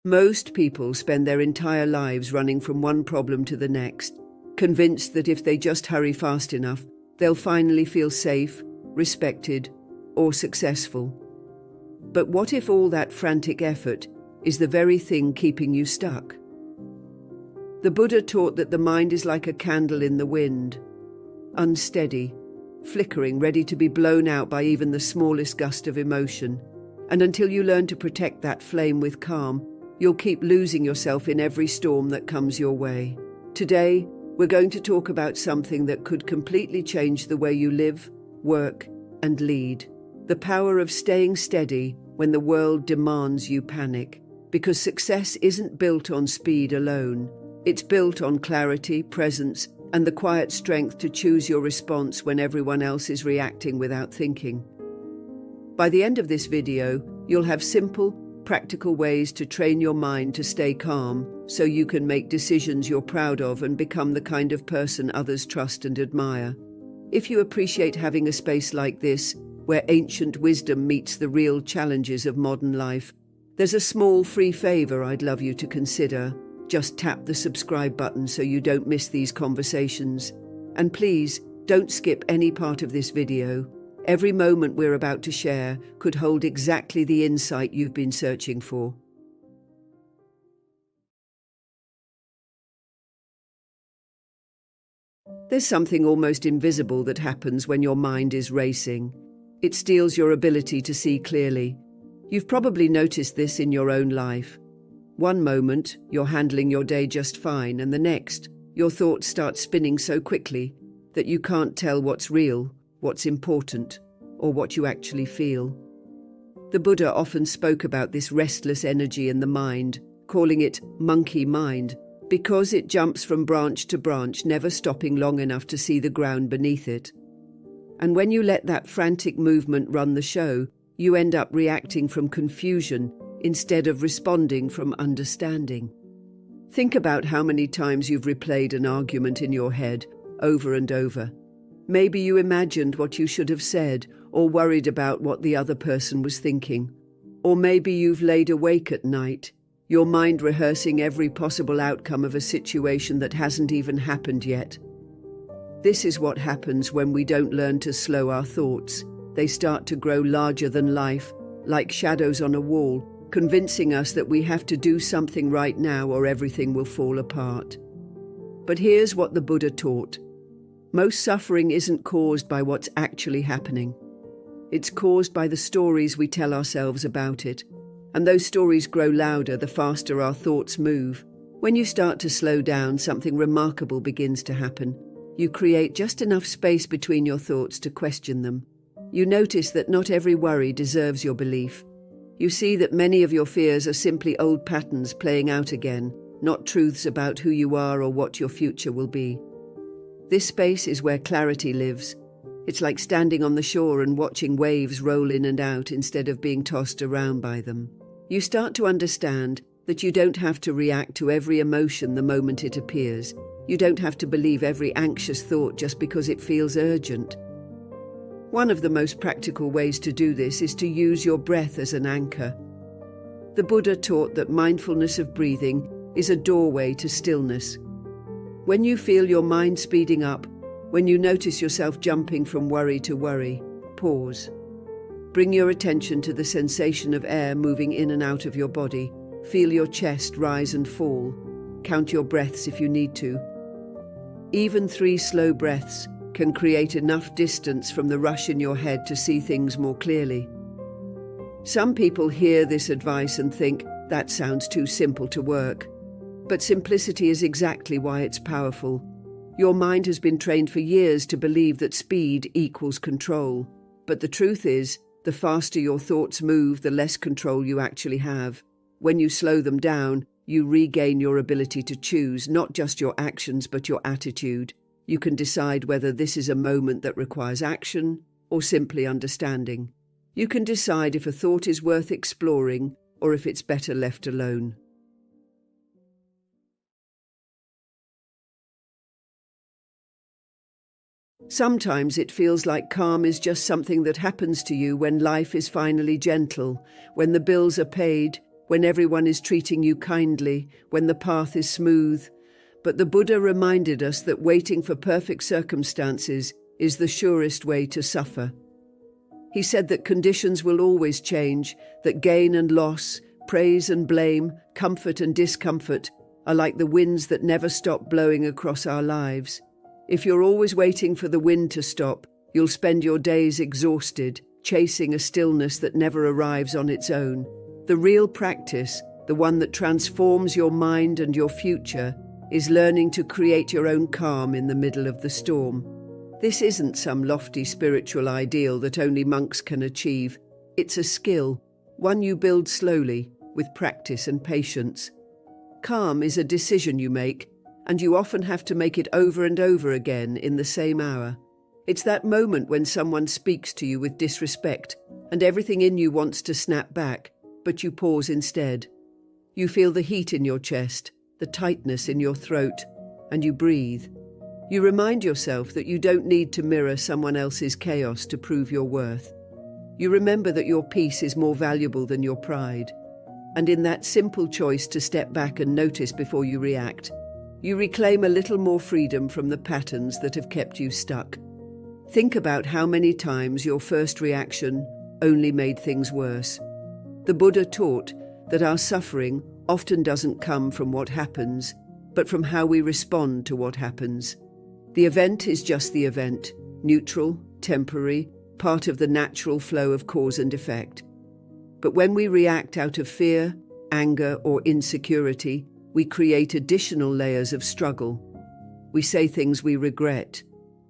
Most people spend their entire lives running from one problem to the next, convinced that if they just hurry fast enough, they'll finally feel safe, respected, or successful. But what if all that frantic effort is the very thing keeping you stuck? The Buddha taught that the mind is like a candle in the wind, unsteady, flickering, ready to be blown out by even the smallest gust of emotion. And until you learn to protect that flame with calm, you'll keep losing yourself in every storm that comes your way. Today, we're going to talk about something that could completely change the way you live, work, and lead. The power of staying steady when the world demands you panic. Because success isn't built on speed alone. It's built on clarity, presence, and the quiet strength to choose your response when everyone else is reacting without thinking. By the end of this video, you'll have simple, practical ways to train your mind to stay calm so you can make decisions you're proud of and become the kind of person others trust and admire. If you appreciate having a space like this, where ancient wisdom meets the real challenges of modern life, there's a small free favor I'd love you to consider. Just tap the subscribe button so you don't miss these conversations. And please, don't skip any part of this video. Every moment we're about to share could hold exactly the insight you've been searching for. There's something almost invisible that happens when your mind is racing. It steals your ability to see clearly. You've probably noticed this in your own life. One moment, you're handling your day just fine, and the next, your thoughts start spinning so quickly that you can't tell what's real, what's important, or what you actually feel. The Buddha often spoke about this restless energy in the mind, calling it monkey mind, because it jumps from branch to branch, never stopping long enough to see the ground beneath it. And when you let that frantic movement run the show, you end up reacting from confusion instead of responding from understanding. Think about how many times you've replayed an argument in your head over and over. Maybe you imagined what you should have said or worried about what the other person was thinking. Or maybe you've laid awake at night, your mind rehearsing every possible outcome of a situation that hasn't even happened yet. This is what happens when we don't learn to slow our thoughts. They start to grow larger than life, like shadows on a wall, convincing us that we have to do something right now or everything will fall apart. But here's what the Buddha taught. Most suffering isn't caused by what's actually happening. It's caused by the stories we tell ourselves about it. And those stories grow louder the faster our thoughts move. When you start to slow down, something remarkable begins to happen. You create just enough space between your thoughts to question them. You notice that not every worry deserves your belief. You see that many of your fears are simply old patterns playing out again, not truths about who you are or what your future will be. This space is where clarity lives. It's like standing on the shore and watching waves roll in and out instead of being tossed around by them. You start to understand that you don't have to react to every emotion the moment it appears. You don't have to believe every anxious thought just because it feels urgent. One of the most practical ways to do this is to use your breath as an anchor. The Buddha taught that mindfulness of breathing is a doorway to stillness. When you feel your mind speeding up, when you notice yourself jumping from worry to worry, pause. Bring your attention to the sensation of air moving in and out of your body. Feel your chest rise and fall. Count your breaths if you need to. Even 3 slow breaths can create enough distance from the rush in your head to see things more clearly. Some people hear this advice and think, that sounds too simple to work. But simplicity is exactly why it's powerful. Your mind has been trained for years to believe that speed equals control. But the truth is, the faster your thoughts move, the less control you actually have. When you slow them down, you regain your ability to choose not just your actions but your attitude. You can decide whether this is a moment that requires action or simply understanding. You can decide if a thought is worth exploring or if it's better left alone. Sometimes it feels like calm is just something that happens to you when life is finally gentle, when the bills are paid, when everyone is treating you kindly, when the path is smooth. But the Buddha reminded us that waiting for perfect circumstances is the surest way to suffer. He said that conditions will always change, that gain and loss, praise and blame, comfort and discomfort are like the winds that never stop blowing across our lives. If you're always waiting for the wind to stop, you'll spend your days exhausted, chasing a stillness that never arrives on its own. The real practice, the one that transforms your mind and your future, is learning to create your own calm in the middle of the storm. This isn't some lofty spiritual ideal that only monks can achieve. It's a skill, one you build slowly, with practice and patience. Calm is a decision you make, and you often have to make it over and over again in the same hour. It's that moment when someone speaks to you with disrespect, and everything in you wants to snap back, but you pause instead. You feel the heat in your chest, the tightness in your throat, and you breathe. You remind yourself that you don't need to mirror someone else's chaos to prove your worth. You remember that your peace is more valuable than your pride. And in that simple choice to step back and notice before you react, you reclaim a little more freedom from the patterns that have kept you stuck. Think about how many times your first reaction only made things worse. The Buddha taught that our suffering often doesn't come from what happens, but from how we respond to what happens. The event is just the event, neutral, temporary, part of the natural flow of cause and effect. But when we react out of fear, anger, or insecurity, we create additional layers of struggle. We say things we regret.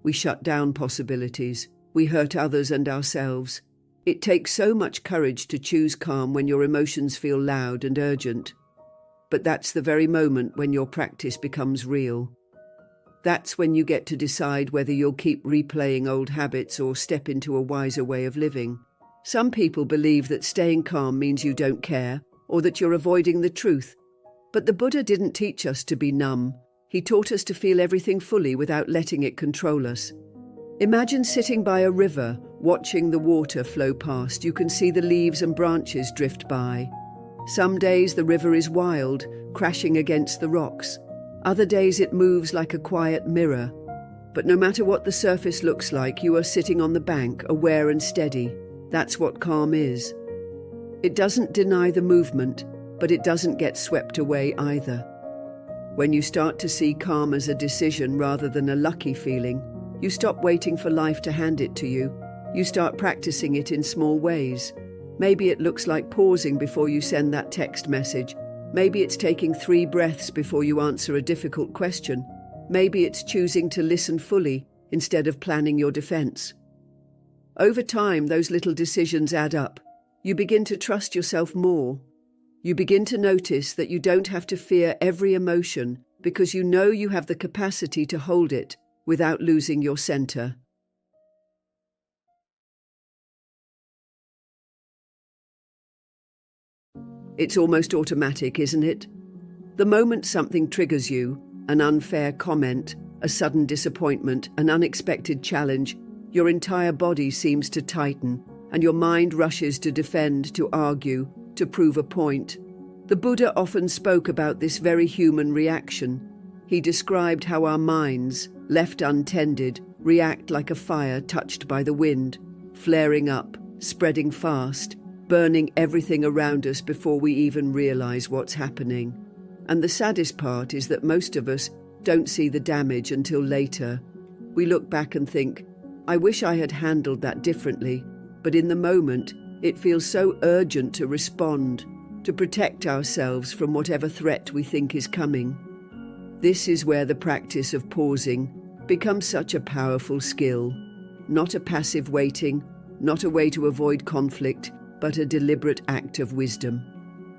We shut down possibilities. We hurt others and ourselves. It takes so much courage to choose calm when your emotions feel loud and urgent. But that's the very moment when your practice becomes real. That's when you get to decide whether you'll keep replaying old habits or step into a wiser way of living. Some people believe that staying calm means you don't care, or that you're avoiding the truth. But the Buddha didn't teach us to be numb. He taught us to feel everything fully without letting it control us. Imagine sitting by a river, watching the water flow past. You can see the leaves and branches drift by. Some days the river is wild, crashing against the rocks. Other days it moves like a quiet mirror. But no matter what the surface looks like, you are sitting on the bank, aware and steady. That's what calm is. It doesn't deny the movement, but it doesn't get swept away either. When you start to see calm as a decision rather than a lucky feeling, you stop waiting for life to hand it to you. You start practicing it in small ways. Maybe it looks like pausing before you send that text message. Maybe it's taking 3 breaths before you answer a difficult question. Maybe it's choosing to listen fully instead of planning your defense. Over time, those little decisions add up. You begin to trust yourself more. You begin to notice that you don't have to fear every emotion because you know you have the capacity to hold it without losing your center. It's almost automatic, isn't it? The moment something triggers you, an unfair comment, a sudden disappointment, an unexpected challenge, your entire body seems to tighten, and your mind rushes to defend, to argue, to prove a point. The Buddha often spoke about this very human reaction. He described how our minds, left untended, react like a fire touched by the wind, flaring up, spreading fast, burning everything around us before we even realize what's happening. And the saddest part is that most of us don't see the damage until later. We look back and think, I wish I had handled that differently, but in the moment, it feels so urgent to respond, to protect ourselves from whatever threat we think is coming. This is where the practice of pausing becomes such a powerful skill. Not a passive waiting, not a way to avoid conflict, but a deliberate act of wisdom.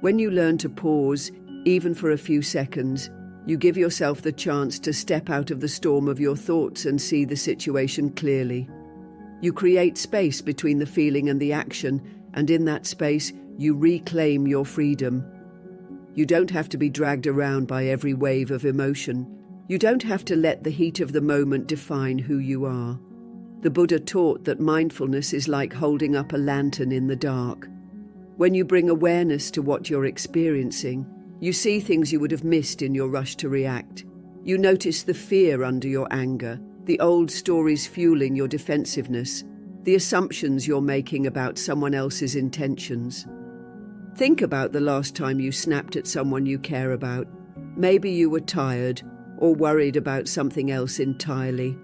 When you learn to pause, even for a few seconds, you give yourself the chance to step out of the storm of your thoughts and see the situation clearly. You create space between the feeling and the action, and in that space, you reclaim your freedom. You don't have to be dragged around by every wave of emotion. You don't have to let the heat of the moment define who you are. The Buddha taught that mindfulness is like holding up a lantern in the dark. When you bring awareness to what you're experiencing, you see things you would have missed in your rush to react. You notice the fear under your anger, the old stories fueling your defensiveness, the assumptions you're making about someone else's intentions. Think about the last time you snapped at someone you care about. Maybe you were tired or worried about something else entirely.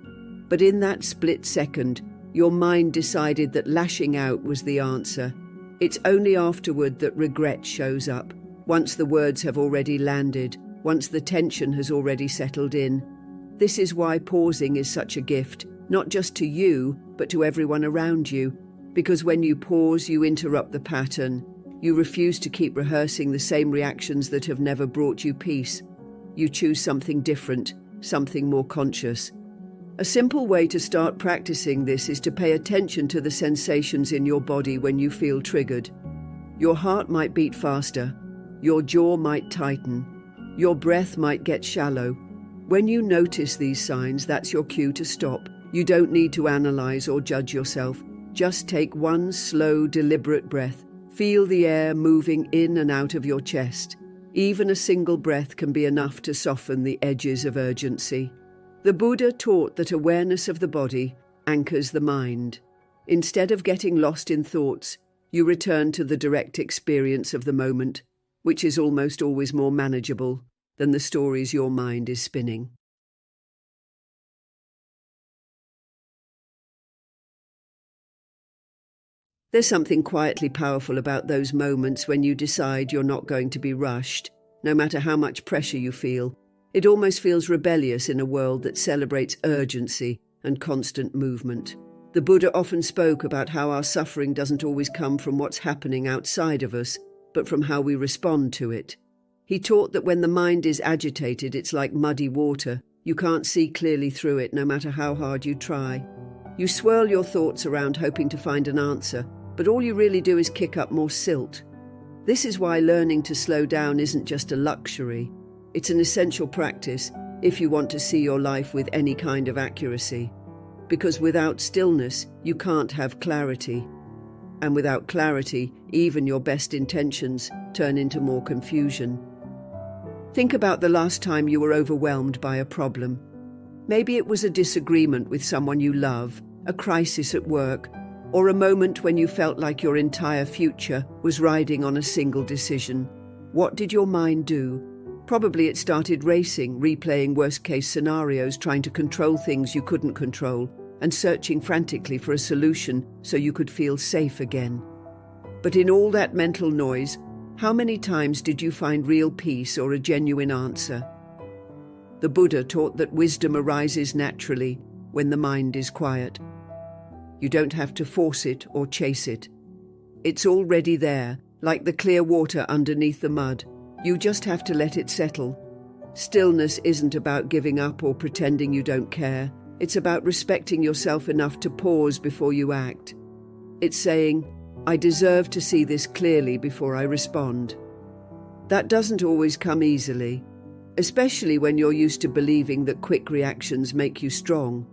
But in that split second, your mind decided that lashing out was the answer. It's only afterward that regret shows up, once the words have already landed, once the tension has already settled in. This is why pausing is such a gift, not just to you, but to everyone around you. Because when you pause, you interrupt the pattern. You refuse to keep rehearsing the same reactions that have never brought you peace. You choose something different, something more conscious. A simple way to start practicing this is to pay attention to the sensations in your body when you feel triggered. Your heart might beat faster. Your jaw might tighten. Your breath might get shallow. When you notice these signs, that's your cue to stop. You don't need to analyze or judge yourself. Just take one slow, deliberate breath. Feel the air moving in and out of your chest. Even a single breath can be enough to soften the edges of urgency. The Buddha taught that awareness of the body anchors the mind. Instead of getting lost in thoughts, you return to the direct experience of the moment, which is almost always more manageable than the stories your mind is spinning. There's something quietly powerful about those moments when you decide you're not going to be rushed, no matter how much pressure you feel. It almost feels rebellious in a world that celebrates urgency and constant movement. The Buddha often spoke about how our suffering doesn't always come from what's happening outside of us, but from how we respond to it. He taught that when the mind is agitated, it's like muddy water. You can't see clearly through it, no matter how hard you try. You swirl your thoughts around hoping to find an answer, but all you really do is kick up more silt. This is why learning to slow down isn't just a luxury. It's an essential practice if you want to see your life with any kind of accuracy. Because without stillness, you can't have clarity. And without clarity, even your best intentions turn into more confusion. Think about the last time you were overwhelmed by a problem. Maybe it was a disagreement with someone you love, a crisis at work, or a moment when you felt like your entire future was riding on a single decision. What did your mind do? Probably it started racing, replaying worst-case scenarios, trying to control things you couldn't control, and searching frantically for a solution so you could feel safe again. But in all that mental noise, how many times did you find real peace or a genuine answer? The Buddha taught that wisdom arises naturally when the mind is quiet. You don't have to force it or chase it. It's already there, like the clear water underneath the mud. You just have to let it settle. Stillness isn't about giving up or pretending you don't care. It's about respecting yourself enough to pause before you act. It's saying, I deserve to see this clearly before I respond. That doesn't always come easily, especially when you're used to believing that quick reactions make you strong.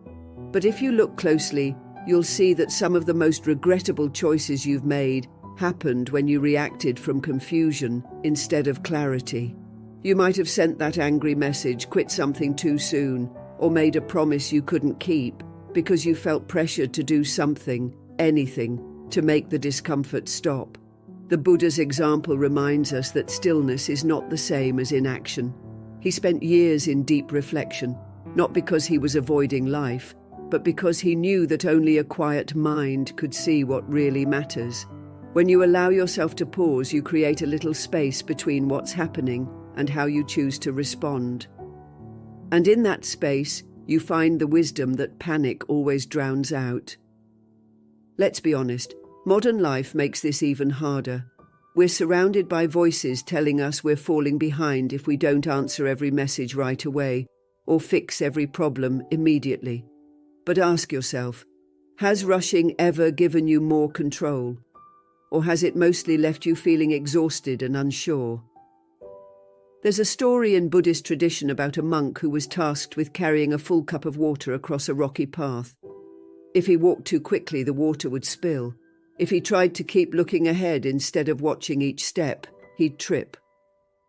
But if you look closely, you'll see that some of the most regrettable choices you've made happened when you reacted from confusion instead of clarity. You might have sent that angry message, quit something too soon, or made a promise you couldn't keep because you felt pressured to do something, anything, to make the discomfort stop. The Buddha's example reminds us that stillness is not the same as inaction. He spent years in deep reflection, not because he was avoiding life, but because he knew that only a quiet mind could see what really matters. When you allow yourself to pause, you create a little space between what's happening and how you choose to respond. And in that space, you find the wisdom that panic always drowns out. Let's be honest, modern life makes this even harder. We're surrounded by voices telling us we're falling behind if we don't answer every message right away or fix every problem immediately. But ask yourself, has rushing ever given you more control? Or has it mostly left you feeling exhausted and unsure? There's a story in Buddhist tradition about a monk who was tasked with carrying a full cup of water across a rocky path. If he walked too quickly, the water would spill. If he tried to keep looking ahead instead of watching each step, he'd trip.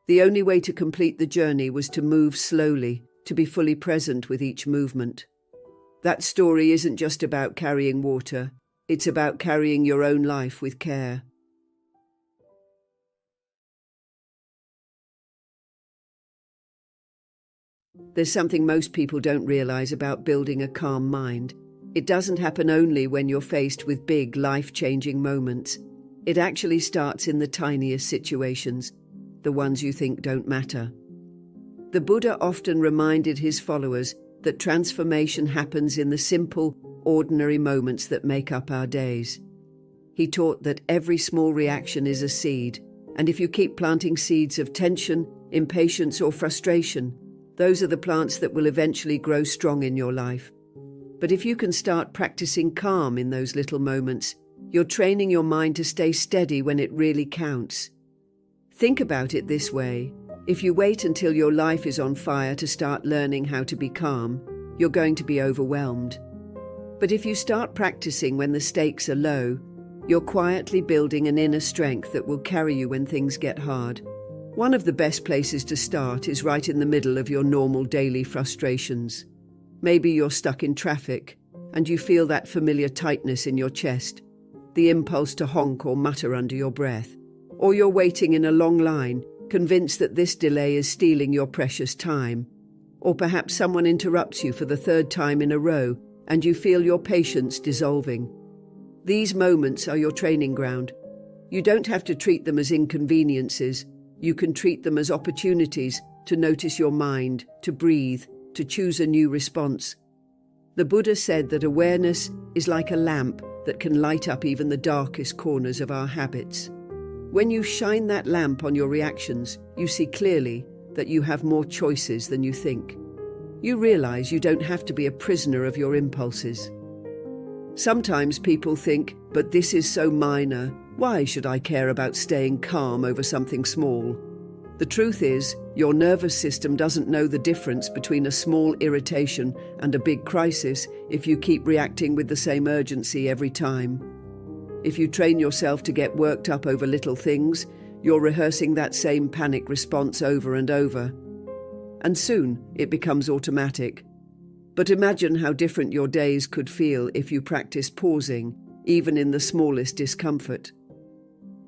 The only way to complete the journey was to move slowly, to be fully present with each movement. That story isn't just about carrying water, it's about carrying your own life with care. There's something most people don't realize about building a calm mind. It doesn't happen only when you're faced with big, life-changing moments. It actually starts in the tiniest situations, the ones you think don't matter. The Buddha often reminded his followers that transformation happens in the simple, ordinary moments that make up our days. He taught that every small reaction is a seed, and if you keep planting seeds of tension, impatience, or frustration, those are the plants that will eventually grow strong in your life. But if you can start practicing calm in those little moments, you're training your mind to stay steady when it really counts. Think about it this way. If you wait until your life is on fire to start learning how to be calm, you're going to be overwhelmed. But if you start practicing when the stakes are low, you're quietly building an inner strength that will carry you when things get hard. One of the best places to start is right in the middle of your normal daily frustrations. Maybe you're stuck in traffic, and you feel that familiar tightness in your chest, the impulse to honk or mutter under your breath. Or you're waiting in a long line, convinced that this delay is stealing your precious time. Or perhaps someone interrupts you for the third time in a row, and you feel your patience dissolving. These moments are your training ground. You don't have to treat them as inconveniences. You can treat them as opportunities to notice your mind, to breathe, to choose a new response. The Buddha said that awareness is like a lamp that can light up even the darkest corners of our habits. When you shine that lamp on your reactions, you see clearly that you have more choices than you think. You realize you don't have to be a prisoner of your impulses. Sometimes people think, but this is so minor. Why should I care about staying calm over something small? The truth is, your nervous system doesn't know the difference between a small irritation and a big crisis if you keep reacting with the same urgency every time. If you train yourself to get worked up over little things, you're rehearsing that same panic response over and over. And soon, it becomes automatic. But imagine how different your days could feel if you practiced pausing, even in the smallest discomfort.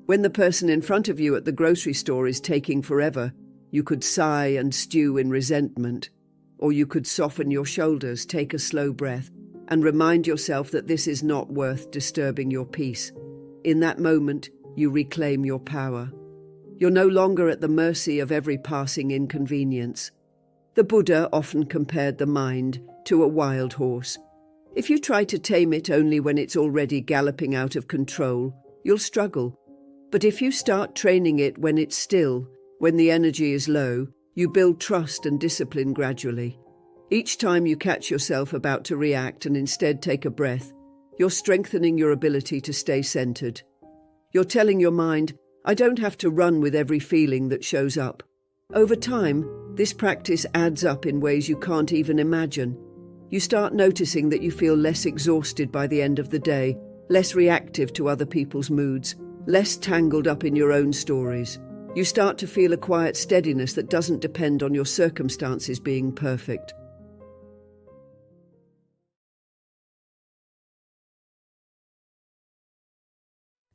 When the person in front of you at the grocery store is taking forever, you could sigh and stew in resentment. Or you could soften your shoulders, take a slow breath, and remind yourself that this is not worth disturbing your peace. In that moment, you reclaim your power. You're no longer at the mercy of every passing inconvenience. The Buddha often compared the mind to a wild horse. If you try to tame it only when it's already galloping out of control, you'll struggle. But if you start training it when it's still, when the energy is low, you build trust and discipline gradually. Each time you catch yourself about to react and instead take a breath, you're strengthening your ability to stay centered. You're telling your mind, I don't have to run with every feeling that shows up. Over time, this practice adds up in ways you can't even imagine. You start noticing that you feel less exhausted by the end of the day, less reactive to other people's moods, less tangled up in your own stories. You start to feel a quiet steadiness that doesn't depend on your circumstances being perfect.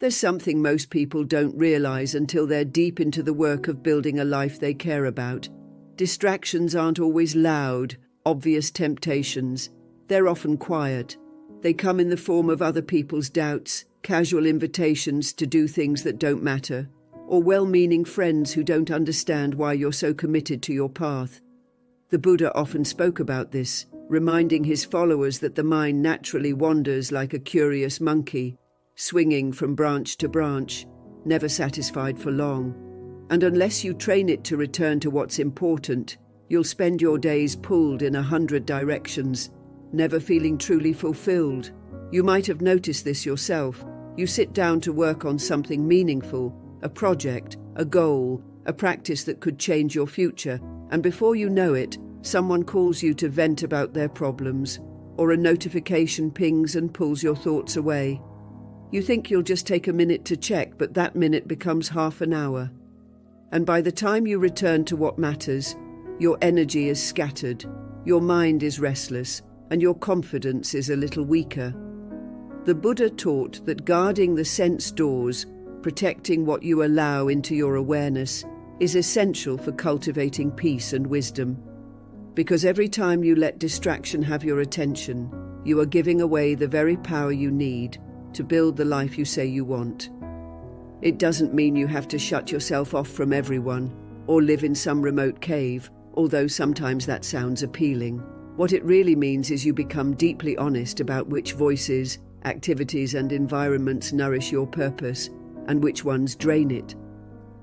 There's something most people don't realize until they're deep into the work of building a life they care about. Distractions aren't always loud, obvious temptations. They're often quiet. They come in the form of other people's doubts, casual invitations to do things that don't matter, or well-meaning friends who don't understand why you're so committed to your path. The Buddha often spoke about this, reminding his followers that the mind naturally wanders like a curious monkey, swinging from branch to branch, never satisfied for long. And unless you train it to return to what's important, you'll spend your days pulled in 100 directions, never feeling truly fulfilled. You might have noticed this yourself. You sit down to work on something meaningful, a project, a goal, a practice that could change your future, and before you know it, someone calls you to vent about their problems, or a notification pings and pulls your thoughts away. You think you'll just take a minute to check, but that minute becomes half an hour. And by the time you return to what matters, your energy is scattered, your mind is restless, and your confidence is a little weaker. The Buddha taught that guarding the sense doors, protecting what you allow into your awareness, is essential for cultivating peace and wisdom. Because every time you let distraction have your attention, you are giving away the very power you need to build the life you say you want. It doesn't mean you have to shut yourself off from everyone or live in some remote cave, although sometimes that sounds appealing. What it really means is you become deeply honest about which voices, activities, and environments nourish your purpose and which ones drain it.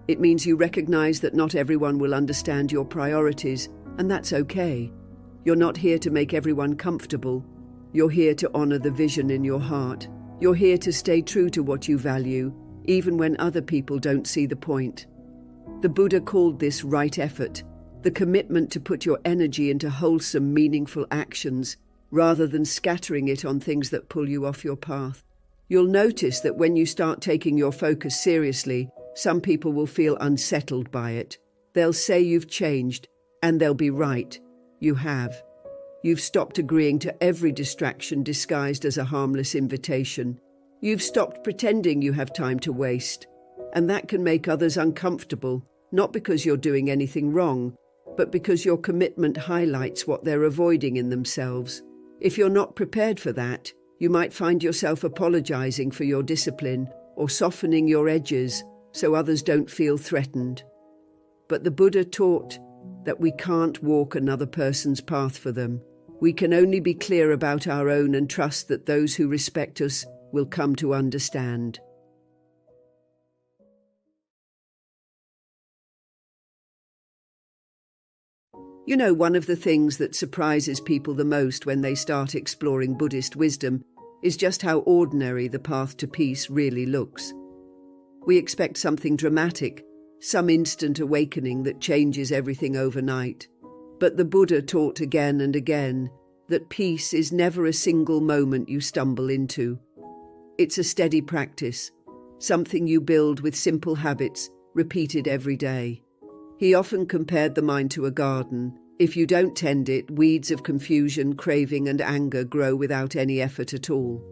It means you recognize that not everyone will understand your priorities, and that's okay. You're not here to make everyone comfortable. You're here to honor the vision in your heart. You're here to stay true to what you value, even when other people don't see the point. The Buddha called this right effort, the commitment to put your energy into wholesome, meaningful actions, rather than scattering it on things that pull you off your path. You'll notice that when you start taking your focus seriously, some people will feel unsettled by it. They'll say you've changed, and they'll be right. You have. You've stopped agreeing to every distraction disguised as a harmless invitation. You've stopped pretending you have time to waste. And that can make others uncomfortable, not because you're doing anything wrong, but because your commitment highlights what they're avoiding in themselves. If you're not prepared for that, you might find yourself apologizing for your discipline or softening your edges so others don't feel threatened. But the Buddha taught that we can't walk another person's path for them. We can only be clear about our own and trust that those who respect us will come to understand. You know, one of the things that surprises people the most when they start exploring Buddhist wisdom is just how ordinary the path to peace really looks. We expect something dramatic, some instant awakening that changes everything overnight. But the Buddha taught again and again that peace is never a single moment you stumble into. It's a steady practice, something you build with simple habits, repeated every day. He often compared the mind to a garden. If you don't tend it, weeds of confusion, craving, and anger grow without any effort at all.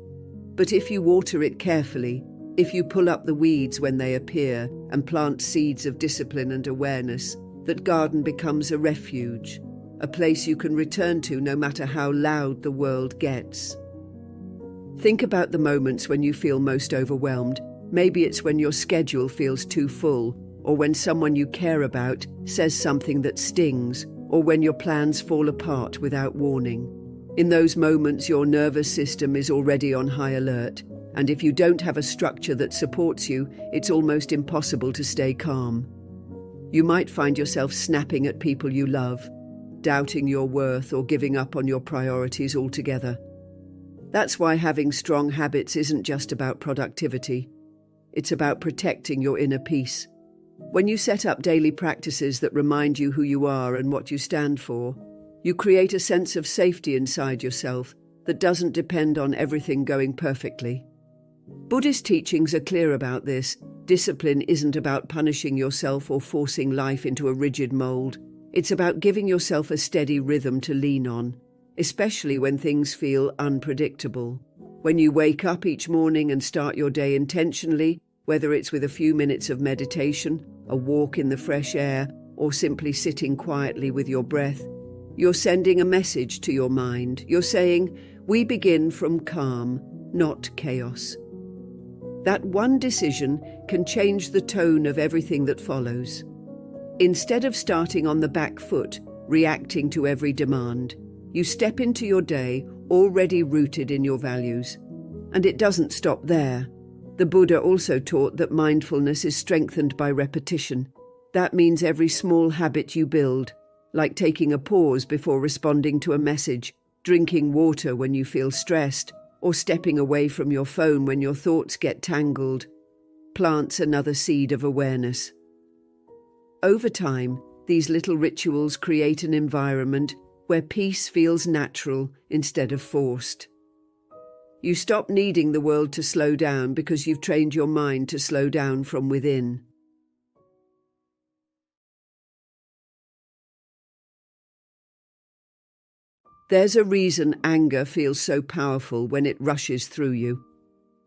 But if you water it carefully, if you pull up the weeds when they appear and plant seeds of discipline and awareness, that garden becomes a refuge, a place you can return to no matter how loud the world gets. Think about the moments when you feel most overwhelmed. Maybe it's when your schedule feels too full, or when someone you care about says something that stings, or when your plans fall apart without warning. In those moments, your nervous system is already on high alert, and if you don't have a structure that supports you, it's almost impossible to stay calm. You might find yourself snapping at people you love, doubting your worth, or giving up on your priorities altogether. That's why having strong habits isn't just about productivity. It's about protecting your inner peace. When you set up daily practices that remind you who you are and what you stand for, you create a sense of safety inside yourself that doesn't depend on everything going perfectly. Buddhist teachings are clear about this. Discipline isn't about punishing yourself or forcing life into a rigid mold. It's about giving yourself a steady rhythm to lean on, especially when things feel unpredictable. When you wake up each morning and start your day intentionally, whether it's with a few minutes of meditation, a walk in the fresh air, or simply sitting quietly with your breath, you're sending a message to your mind. You're saying, we begin from calm, not chaos. That one decision can change the tone of everything that follows. Instead of starting on the back foot, reacting to every demand, you step into your day already rooted in your values. And it doesn't stop there. The Buddha also taught that mindfulness is strengthened by repetition. That means every small habit you build, like taking a pause before responding to a message, drinking water when you feel stressed, or stepping away from your phone when your thoughts get tangled, plants another seed of awareness. Over time, these little rituals create an environment where peace feels natural instead of forced. You stop needing the world to slow down because you've trained your mind to slow down from within. There's a reason anger feels so powerful when it rushes through you.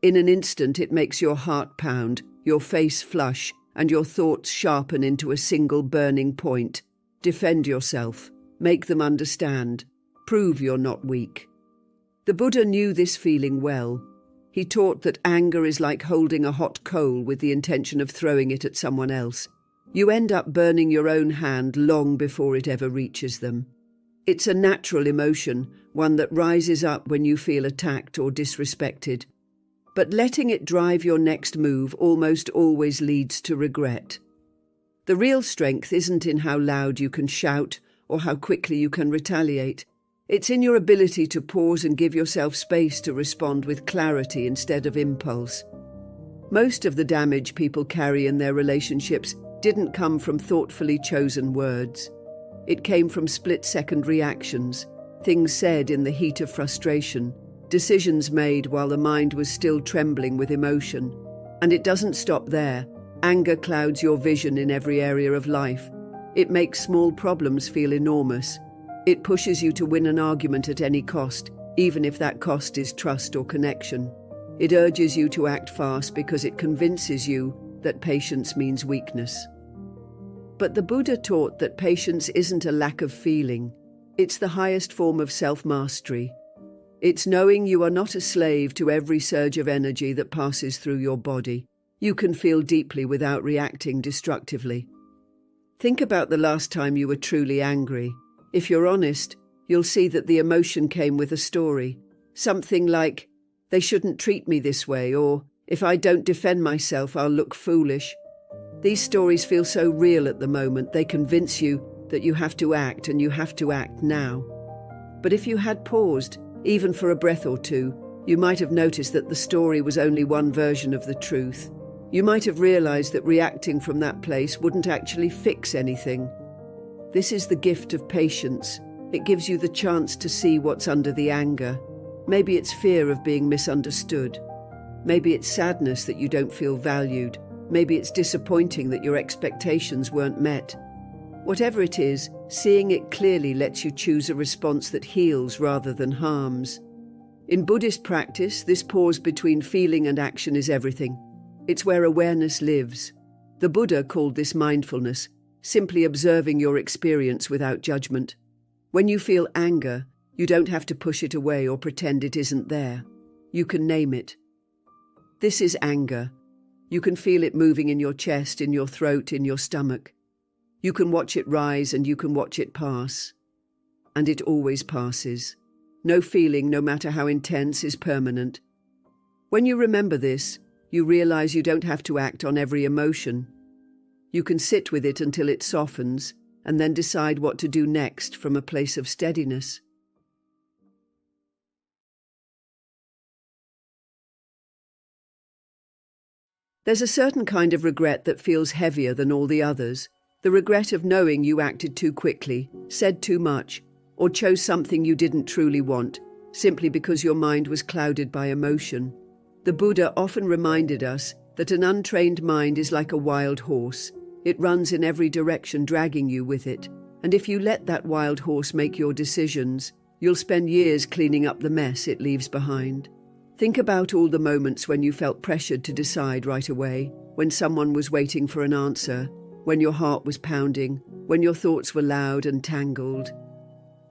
In an instant, it makes your heart pound, your face flush, and your thoughts sharpen into a single burning point. Defend yourself. Make them understand. Prove you're not weak. The Buddha knew this feeling well. He taught that anger is like holding a hot coal with the intention of throwing it at someone else. You end up burning your own hand long before it ever reaches them. It's a natural emotion, one that rises up when you feel attacked or disrespected. But letting it drive your next move almost always leads to regret. The real strength isn't in how loud you can shout or how quickly you can retaliate. It's in your ability to pause and give yourself space to respond with clarity instead of impulse. Most of the damage people carry in their relationships didn't come from thoughtfully chosen words. It came from split-second reactions, things said in the heat of frustration, decisions made while the mind was still trembling with emotion. And it doesn't stop there. Anger clouds your vision in every area of life. It makes small problems feel enormous. It pushes you to win an argument at any cost, even if that cost is trust or connection. It urges you to act fast because it convinces you that patience means weakness. But the Buddha taught that patience isn't a lack of feeling. It's the highest form of self-mastery. It's knowing you are not a slave to every surge of energy that passes through your body. You can feel deeply without reacting destructively. Think about the last time you were truly angry. If you're honest, you'll see that the emotion came with a story. Something like, "They shouldn't treat me this way," or "If I don't defend myself, I'll look foolish." These stories feel so real at the moment, they convince you that you have to act, and you have to act now. But if you had paused, even for a breath or two, you might have noticed that the story was only one version of the truth. You might have realized that reacting from that place wouldn't actually fix anything. This is the gift of patience. It gives you the chance to see what's under the anger. Maybe it's fear of being misunderstood. Maybe it's sadness that you don't feel valued. Maybe it's disappointing that your expectations weren't met. Whatever it is, seeing it clearly lets you choose a response that heals rather than harms. In Buddhist practice, this pause between feeling and action is everything. It's where awareness lives. The Buddha called this mindfulness, simply observing your experience without judgment. When you feel anger, you don't have to push it away or pretend it isn't there. You can name it. This is anger. You can feel it moving in your chest, in your throat, in your stomach. You can watch it rise and you can watch it pass. And it always passes. No feeling, no matter how intense, is permanent. When you remember this, you realize you don't have to act on every emotion. You can sit with it until it softens, and then decide what to do next from a place of steadiness. There's a certain kind of regret that feels heavier than all the others. The regret of knowing you acted too quickly, said too much, or chose something you didn't truly want, simply because your mind was clouded by emotion. The Buddha often reminded us that an untrained mind is like a wild horse. It runs in every direction, dragging you with it. And if you let that wild horse make your decisions, you'll spend years cleaning up the mess it leaves behind. Think about all the moments when you felt pressured to decide right away, when someone was waiting for an answer, when your heart was pounding, when your thoughts were loud and tangled.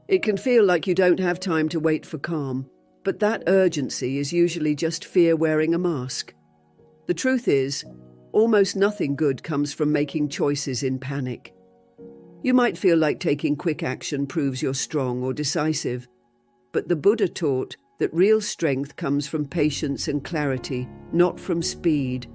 It can feel like you don't have time to wait for calm, but that urgency is usually just fear wearing a mask. The truth is, almost nothing good comes from making choices in panic. You might feel like taking quick action proves you're strong or decisive, but the Buddha taught that real strength comes from patience and clarity, not from speed.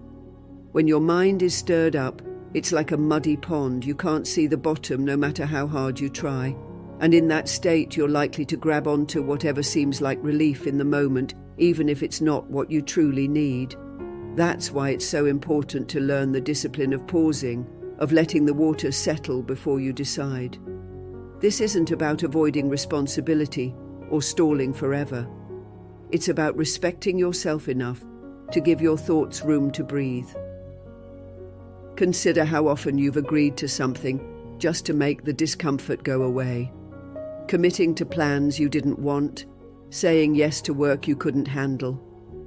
When your mind is stirred up, it's like a muddy pond. You can't see the bottom no matter how hard you try. And in that state, you're likely to grab onto whatever seems like relief in the moment, even if it's not what you truly need. That's why it's so important to learn the discipline of pausing, of letting the waters settle before you decide. This isn't about avoiding responsibility or stalling forever. It's about respecting yourself enough to give your thoughts room to breathe. Consider how often you've agreed to something just to make the discomfort go away. Committing to plans you didn't want, saying yes to work you couldn't handle,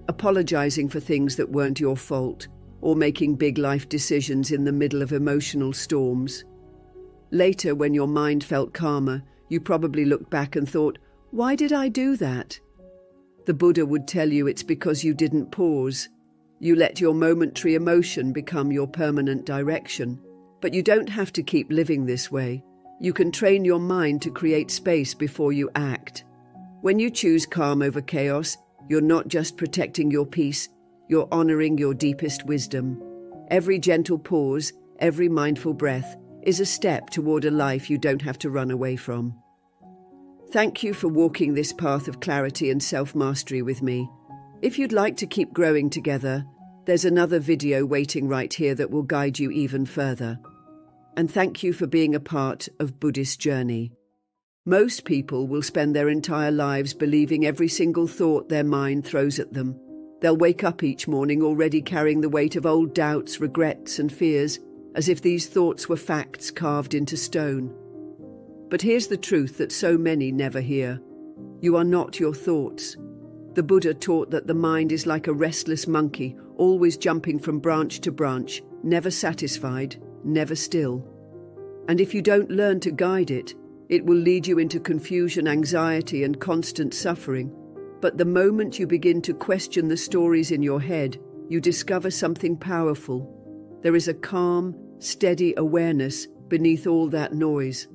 apologizing for things that weren't your fault, or making big life decisions in the middle of emotional storms. Later, when your mind felt calmer, you probably looked back and thought, "Why did I do that?" The Buddha would tell you it's because you didn't pause. You let your momentary emotion become your permanent direction. But you don't have to keep living this way. You can train your mind to create space before you act. When you choose calm over chaos, you're not just protecting your peace, you're honoring your deepest wisdom. Every gentle pause, every mindful breath is a step toward a life you don't have to run away from. Thank you for walking this path of clarity and self-mastery with me. If you'd like to keep growing together, there's another video waiting right here that will guide you even further. And thank you for being a part of Buddhist journey. Most people will spend their entire lives believing every single thought their mind throws at them. They'll wake up each morning already carrying the weight of old doubts, regrets, and fears, as if these thoughts were facts carved into stone. But here's the truth that so many never hear. You are not your thoughts. The Buddha taught that the mind is like a restless monkey, always jumping from branch to branch, never satisfied, never still. And if you don't learn to guide it, it will lead you into confusion, anxiety, and constant suffering. But the moment you begin to question the stories in your head, you discover something powerful. There is a calm, steady awareness beneath all that noise.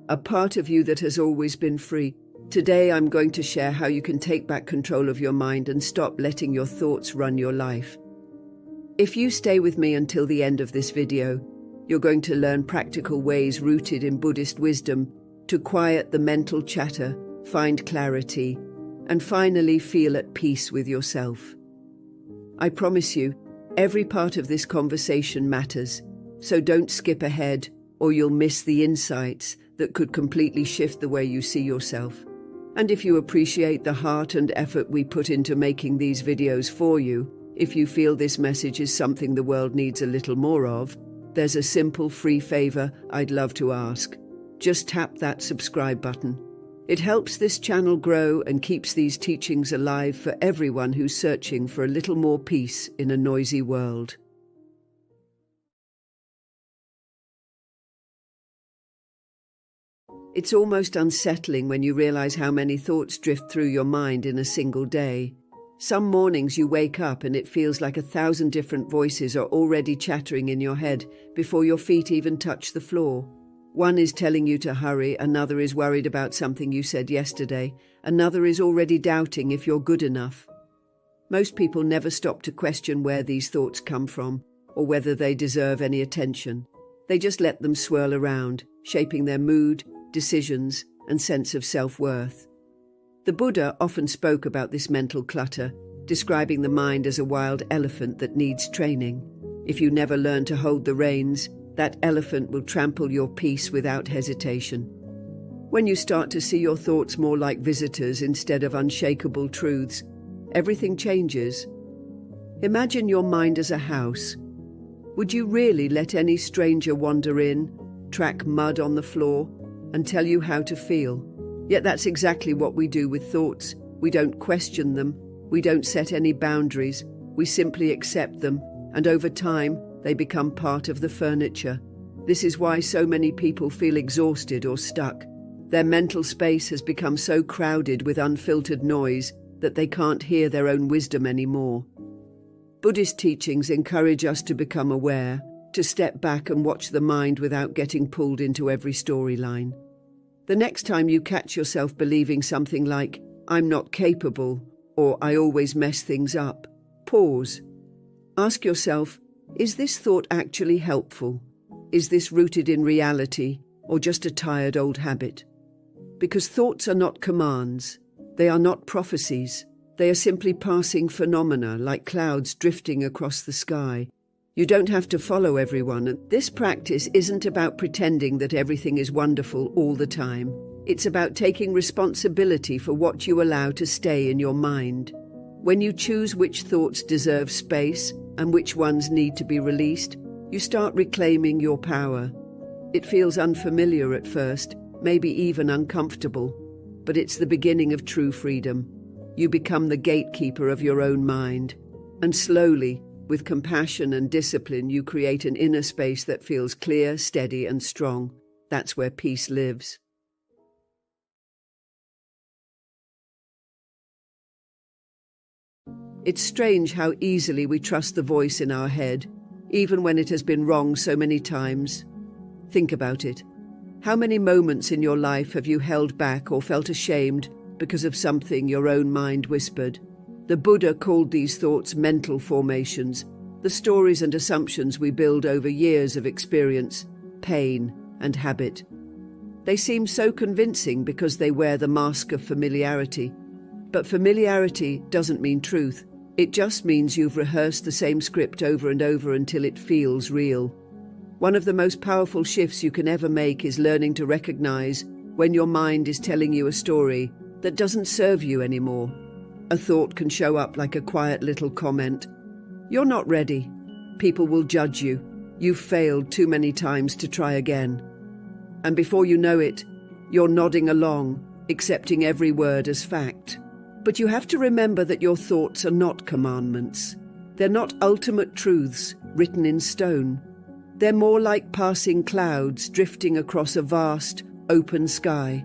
A part of you that has always been free. Today I'm going to share how you can take back control of your mind and stop letting your thoughts run your life. If you stay with me until the end of this video, you're going to learn practical ways rooted in Buddhist wisdom to quiet the mental chatter, find clarity, and finally feel at peace with yourself. I promise you, every part of this conversation matters, so don't skip ahead or you'll miss the insights that could completely shift the way you see yourself. And if you appreciate the heart and effort we put into making these videos for you, if you feel this message is something the world needs a little more of, there's a simple free favor I'd love to ask. Just tap that subscribe button. It helps this channel grow and keeps these teachings alive for everyone who's searching for a little more peace in a noisy world. It's almost unsettling when you realize how many thoughts drift through your mind in a single day. Some mornings you wake up and it feels like 1,000 different voices are already chattering in your head before your feet even touch the floor. One is telling you to hurry, another is worried about something you said yesterday, another is already doubting if you're good enough. Most people never stop to question where these thoughts come from or whether they deserve any attention. They just let them swirl around, shaping their mood, decisions, and sense of self-worth. The Buddha often spoke about this mental clutter, describing the mind as a wild elephant that needs training. If you never learn to hold the reins, that elephant will trample your peace without hesitation. When you start to see your thoughts more like visitors instead of unshakable truths, everything changes. Imagine your mind as a house. Would you really let any stranger wander in, track mud on the floor, and tell you how to feel? Yet that's exactly what we do with thoughts. We don't question them. We don't set any boundaries. We simply accept them, and over time, they become part of the furniture. This is why so many people feel exhausted or stuck. Their mental space has become so crowded with unfiltered noise that they can't hear their own wisdom anymore. Buddhist teachings encourage us to become aware, to step back and watch the mind without getting pulled into every storyline. The next time you catch yourself believing something like, "I'm not capable," or "I always mess things up," pause. Ask yourself, is this thought actually helpful? Is this rooted in reality or just a tired old habit? Because thoughts are not commands. They are not prophecies. They are simply passing phenomena like clouds drifting across the sky. You don't have to follow everyone. This practice isn't about pretending that everything is wonderful all the time. It's about taking responsibility for what you allow to stay in your mind. When you choose which thoughts deserve space and which ones need to be released, you start reclaiming your power. It feels unfamiliar at first, maybe even uncomfortable, but it's the beginning of true freedom. You become the gatekeeper of your own mind, and slowly, with compassion and discipline, you create an inner space that feels clear, steady, and strong. That's where peace lives. It's strange how easily we trust the voice in our head, even when it has been wrong so many times. Think about it. How many moments in your life have you held back or felt ashamed because of something your own mind whispered? The Buddha called these thoughts mental formations, the stories and assumptions we build over years of experience, pain, and habit. They seem so convincing because they wear the mask of familiarity. But familiarity doesn't mean truth. It just means you've rehearsed the same script over and over until it feels real. One of the most powerful shifts you can ever make is learning to recognize when your mind is telling you a story that doesn't serve you anymore. A thought can show up like a quiet little comment. You're not ready. People will judge you. You've failed too many times to try again. And before you know it, you're nodding along, accepting every word as fact. But you have to remember that your thoughts are not commandments. They're not ultimate truths written in stone. They're more like passing clouds drifting across a vast, open sky.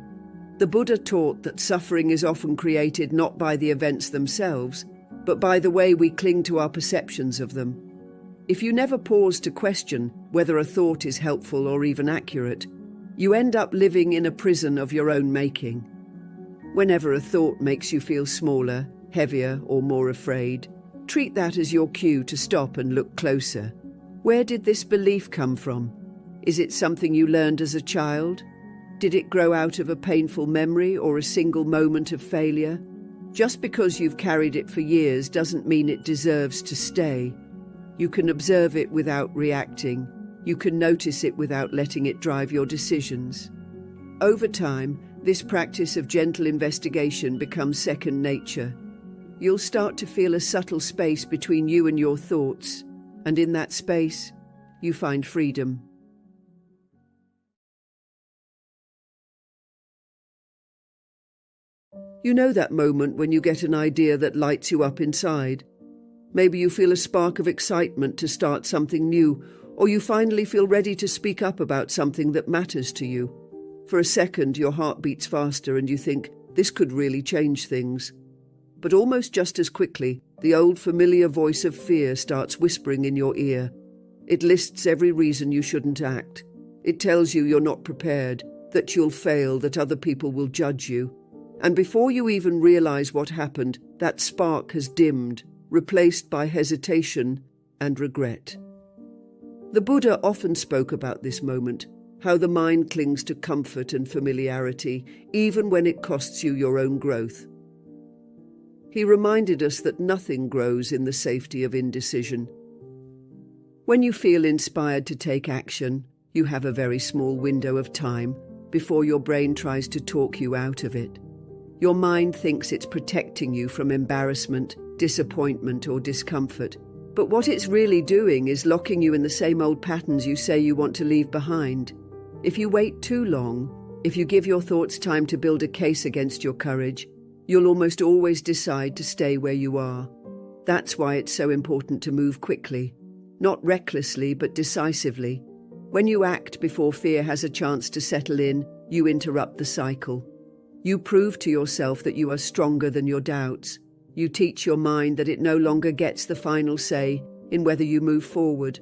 The Buddha taught that suffering is often created not by the events themselves, but by the way we cling to our perceptions of them. If you never pause to question whether a thought is helpful or even accurate, you end up living in a prison of your own making. Whenever a thought makes you feel smaller, heavier, or more afraid, treat that as your cue to stop and look closer. Where did this belief come from? Is it something you learned as a child? Did it grow out of a painful memory or a single moment of failure? Just because you've carried it for years doesn't mean it deserves to stay. You can observe it without reacting. You can notice it without letting it drive your decisions. Over time, this practice of gentle investigation becomes second nature. You'll start to feel a subtle space between you and your thoughts, and in that space, you find freedom. You know that moment when you get an idea that lights you up inside. Maybe you feel a spark of excitement to start something new, or you finally feel ready to speak up about something that matters to you. For a second, your heart beats faster and you think, this could really change things. But almost just as quickly, the old familiar voice of fear starts whispering in your ear. It lists every reason you shouldn't act. It tells you you're not prepared, that you'll fail, that other people will judge you. And before you even realize what happened, that spark has dimmed, replaced by hesitation and regret. The Buddha often spoke about this moment, how the mind clings to comfort and familiarity, even when it costs you your own growth. He reminded us that nothing grows in the safety of indecision. When you feel inspired to take action, you have a very small window of time before your brain tries to talk you out of it. Your mind thinks it's protecting you from embarrassment, disappointment, or discomfort. But what it's really doing is locking you in the same old patterns you say you want to leave behind. If you wait too long, if you give your thoughts time to build a case against your courage, you'll almost always decide to stay where you are. That's why it's so important to move quickly, not recklessly but decisively. When you act before fear has a chance to settle in, you interrupt the cycle. You prove to yourself that you are stronger than your doubts. You teach your mind that it no longer gets the final say in whether you move forward.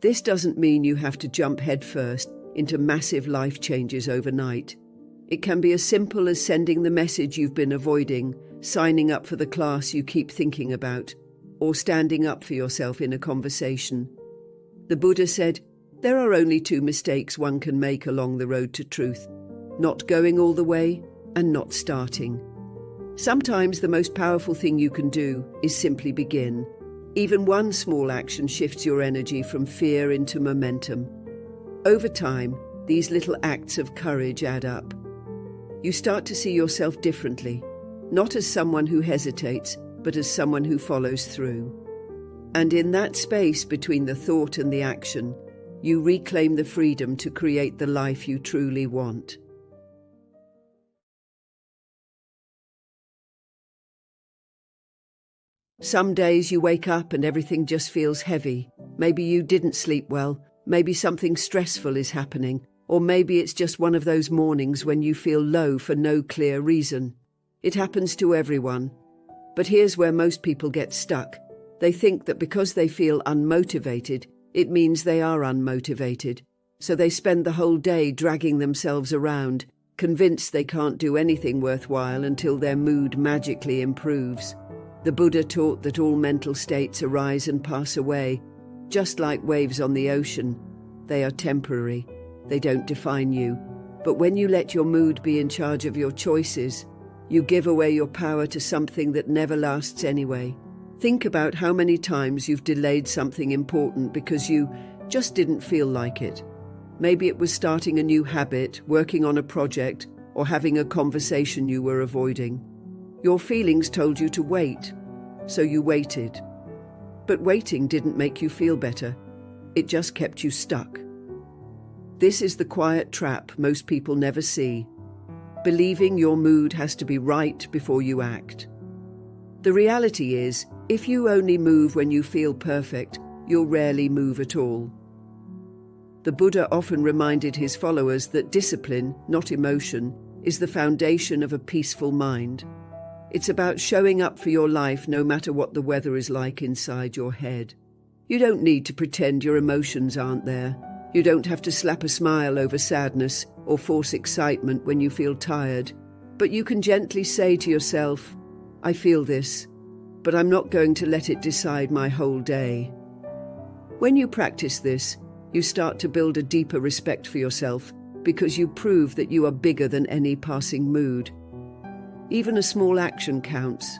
This doesn't mean you have to jump headfirst into massive life changes overnight. It can be as simple as sending the message you've been avoiding, signing up for the class you keep thinking about, or standing up for yourself in a conversation. The Buddha said, there are only two mistakes one can make along the road to truth: not going all the way and not starting. Sometimes the most powerful thing you can do is simply begin. Even one small action shifts your energy from fear into momentum. Over time, these little acts of courage add up. You start to see yourself differently, not as someone who hesitates, but as someone who follows through. And in that space between the thought and the action, you reclaim the freedom to create the life you truly want. Some days you wake up and everything just feels heavy. Maybe you didn't sleep well, maybe something stressful is happening, or maybe it's just one of those mornings when you feel low for no clear reason. It happens to everyone. But here's where most people get stuck. They think that because they feel unmotivated, it means they are unmotivated. So they spend the whole day dragging themselves around, convinced they can't do anything worthwhile until their mood magically improves. The Buddha taught that all mental states arise and pass away, just like waves on the ocean. They are temporary. They don't define you. But when you let your mood be in charge of your choices, you give away your power to something that never lasts anyway. Think about how many times you've delayed something important because you just didn't feel like it. Maybe it was starting a new habit, working on a project, or having a conversation you were avoiding. Your feelings told you to wait, so you waited. But waiting didn't make you feel better. It just kept you stuck. This is the quiet trap most people never see. Believing your mood has to be right before you act. The reality is, if you only move when you feel perfect, you'll rarely move at all. The Buddha often reminded his followers that discipline, not emotion, is the foundation of a peaceful mind. It's about showing up for your life no matter what the weather is like inside your head. You don't need to pretend your emotions aren't there. You don't have to slap a smile over sadness or force excitement when you feel tired. But you can gently say to yourself, I feel this, but I'm not going to let it decide my whole day. When you practice this, you start to build a deeper respect for yourself because you prove that you are bigger than any passing mood. Even a small action counts.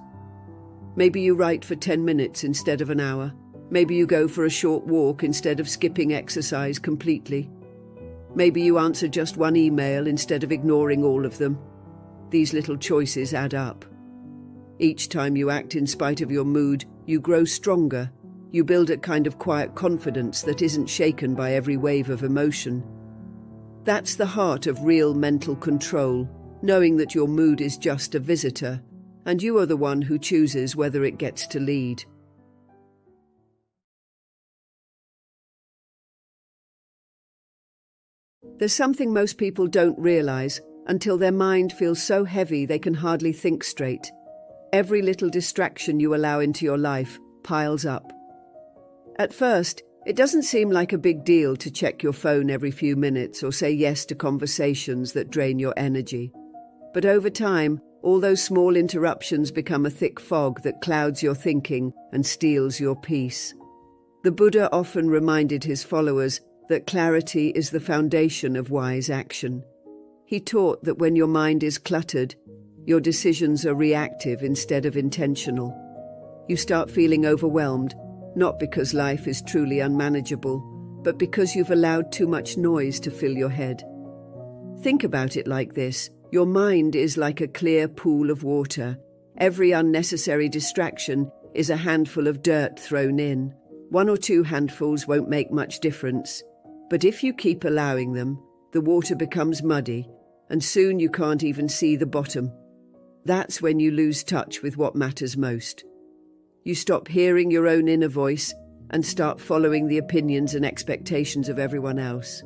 Maybe you write for 10 minutes instead of an hour. Maybe you go for a short walk instead of skipping exercise completely. Maybe you answer just one email instead of ignoring all of them. These little choices add up. Each time you act in spite of your mood, you grow stronger. You build a kind of quiet confidence that isn't shaken by every wave of emotion. That's the heart of real mental control, knowing that your mood is just a visitor, and you are the one who chooses whether it gets to lead. There's something most people don't realize until their mind feels so heavy they can hardly think straight. Every little distraction you allow into your life piles up. At first, it doesn't seem like a big deal to check your phone every few minutes or say yes to conversations that drain your energy. But over time, all those small interruptions become a thick fog that clouds your thinking and steals your peace. The Buddha often reminded his followers that clarity is the foundation of wise action. He taught that when your mind is cluttered, your decisions are reactive instead of intentional. You start feeling overwhelmed, not because life is truly unmanageable, but because you've allowed too much noise to fill your head. Think about it like this. Your mind is like a clear pool of water. Every unnecessary distraction is a handful of dirt thrown in. 1 or 2 handfuls won't make much difference. But if you keep allowing them, the water becomes muddy, and soon you can't even see the bottom. That's when you lose touch with what matters most. You stop hearing your own inner voice and start following the opinions and expectations of everyone else.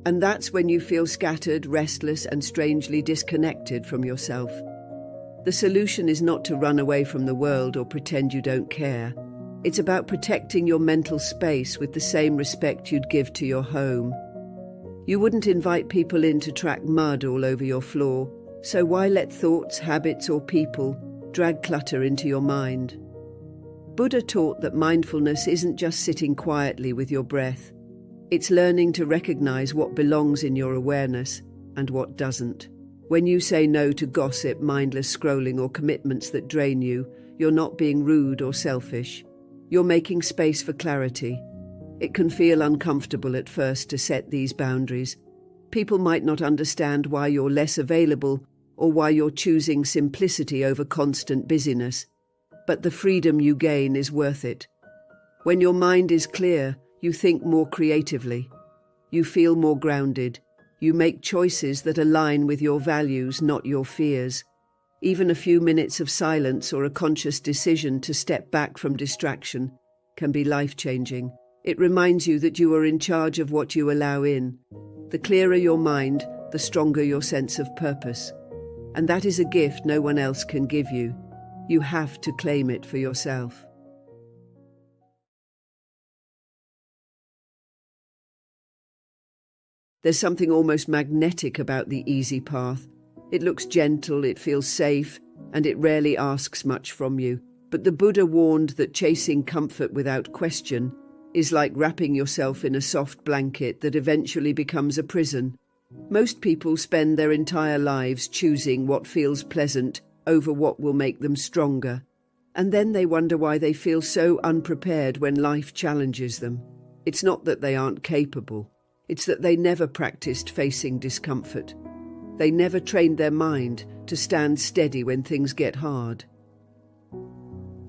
And that's when you feel scattered, restless, and strangely disconnected from yourself. The solution is not to run away from the world or pretend you don't care. It's about protecting your mental space with the same respect you'd give to your home. You wouldn't invite people in to track mud all over your floor, so why let thoughts, habits, or people drag clutter into your mind? Buddha taught that mindfulness isn't just sitting quietly with your breath. It's learning to recognize what belongs in your awareness and what doesn't. When you say no to gossip, mindless scrolling, or commitments that drain you, you're not being rude or selfish. You're making space for clarity. It can feel uncomfortable at first to set these boundaries. People might not understand why you're less available, or why you're choosing simplicity over constant busyness. But the freedom you gain is worth it. When your mind is clear, you think more creatively. You feel more grounded. You make choices that align with your values, not your fears. Even a few minutes of silence or a conscious decision to step back from distraction can be life-changing. It reminds you that you are in charge of what you allow in. The clearer your mind, the stronger your sense of purpose. And that is a gift no one else can give you. You have to claim it for yourself. There's something almost magnetic about the easy path. It looks gentle, it feels safe, and it rarely asks much from you. But the Buddha warned that chasing comfort without question is like wrapping yourself in a soft blanket that eventually becomes a prison. Most people spend their entire lives choosing what feels pleasant over what will make them stronger. And then they wonder why they feel so unprepared when life challenges them. It's not that they aren't capable. It's that they never practiced facing discomfort. They never trained their mind to stand steady when things get hard.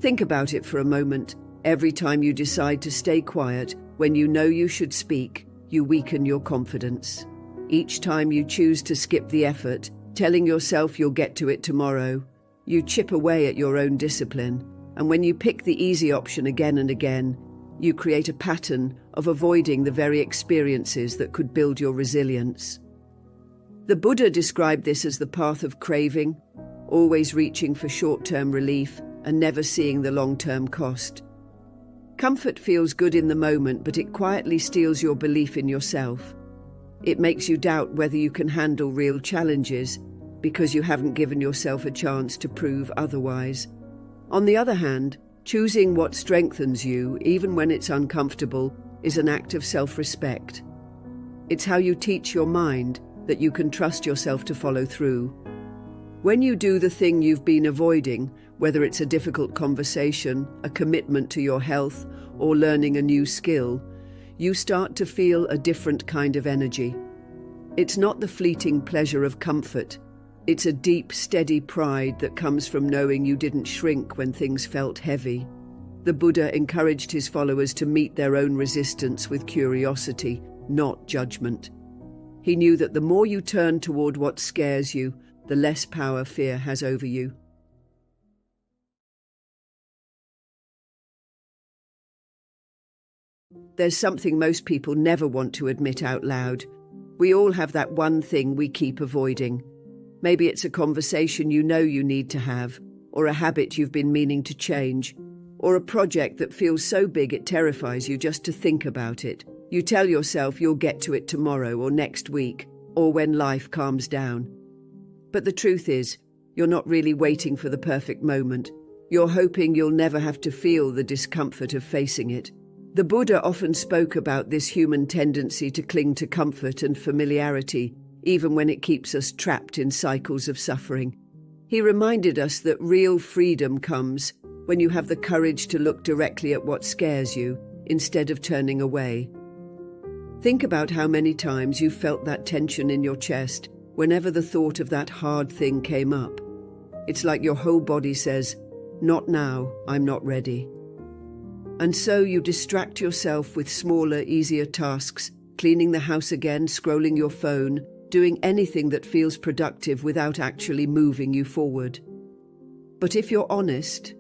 Think about it for a moment. Every time you decide to stay quiet when you know you should speak, you weaken your confidence. Each time you choose to skip the effort, telling yourself you'll get to it tomorrow, you chip away at your own discipline. And when you pick the easy option again and again, you create a pattern of avoiding the very experiences that could build your resilience. The Buddha described this as the path of craving, always reaching for short-term relief and never seeing the long-term cost. Comfort feels good in the moment, but it quietly steals your belief in yourself. It makes you doubt whether you can handle real challenges because you haven't given yourself a chance to prove otherwise. On the other hand, choosing what strengthens you, even when it's uncomfortable, is an act of self-respect. It's how you teach your mind that you can trust yourself to follow through. When you do the thing you've been avoiding, whether it's a difficult conversation, a commitment to your health, or learning a new skill, you start to feel a different kind of energy. It's not the fleeting pleasure of comfort. It's a deep, steady pride that comes from knowing you didn't shrink when things felt heavy. The Buddha encouraged his followers to meet their own resistance with curiosity, not judgment. He knew that the more you turn toward what scares you, the less power fear has over you. There's something most people never want to admit out loud. We all have that one thing we keep avoiding. Maybe it's a conversation you know you need to have, or a habit you've been meaning to change, or a project that feels so big it terrifies you just to think about it. You tell yourself you'll get to it tomorrow or next week, or when life calms down. But the truth is, you're not really waiting for the perfect moment. You're hoping you'll never have to feel the discomfort of facing it. The Buddha often spoke about this human tendency to cling to comfort and familiarity, even when it keeps us trapped in cycles of suffering. He reminded us that real freedom comes when you have the courage to look directly at what scares you, instead of turning away. Think about how many times you felt that tension in your chest whenever the thought of that hard thing came up. It's like your whole body says, "Not now, I'm not ready." And so you distract yourself with smaller, easier tasks, cleaning the house again, scrolling your phone, doing anything that feels productive without actually moving you forward. But if you're honest,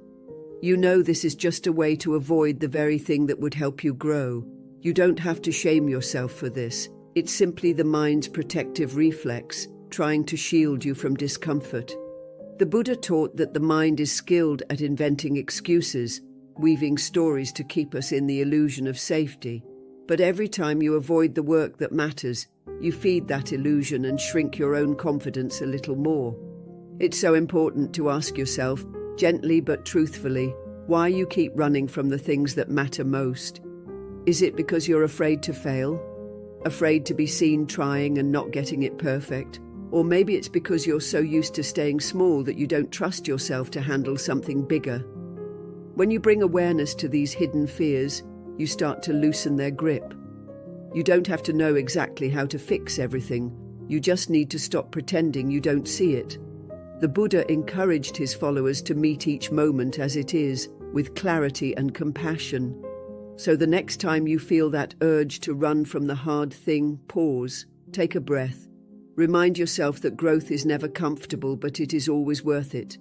you know this is just a way to avoid the very thing that would help you grow. You don't have to shame yourself for this. It's simply the mind's protective reflex, trying to shield you from discomfort. The Buddha taught that the mind is skilled at inventing excuses, weaving stories to keep us in the illusion of safety. But every time you avoid the work that matters, you feed that illusion and shrink your own confidence a little more. It's so important to ask yourself, gently but truthfully, why you keep running from the things that matter most. Is it because you're afraid to fail? Afraid to be seen trying and not getting it perfect? Or maybe it's because you're so used to staying small that you don't trust yourself to handle something bigger. When you bring awareness to these hidden fears, you start to loosen their grip. You don't have to know exactly how to fix everything. You just need to stop pretending you don't see it. The Buddha encouraged his followers to meet each moment as it is, with clarity and compassion. So the next time you feel that urge to run from the hard thing, pause, take a breath. Remind yourself that growth is never comfortable, but it is always worth it.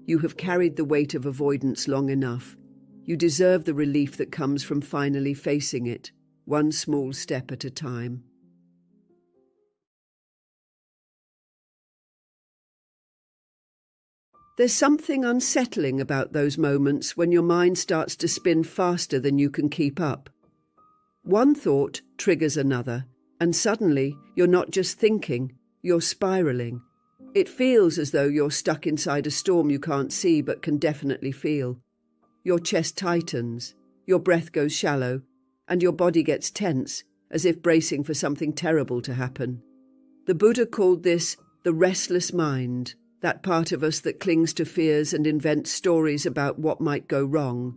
You have carried the weight of avoidance long enough. You deserve the relief that comes from finally facing it, one small step at a time. There's something unsettling about those moments when your mind starts to spin faster than you can keep up. One thought triggers another, and suddenly you're not just thinking, you're spiraling. It feels as though you're stuck inside a storm you can't see but can definitely feel. Your chest tightens, your breath goes shallow, and your body gets tense, as if bracing for something terrible to happen. The Buddha called this the restless mind, that part of us that clings to fears and invents stories about what might go wrong.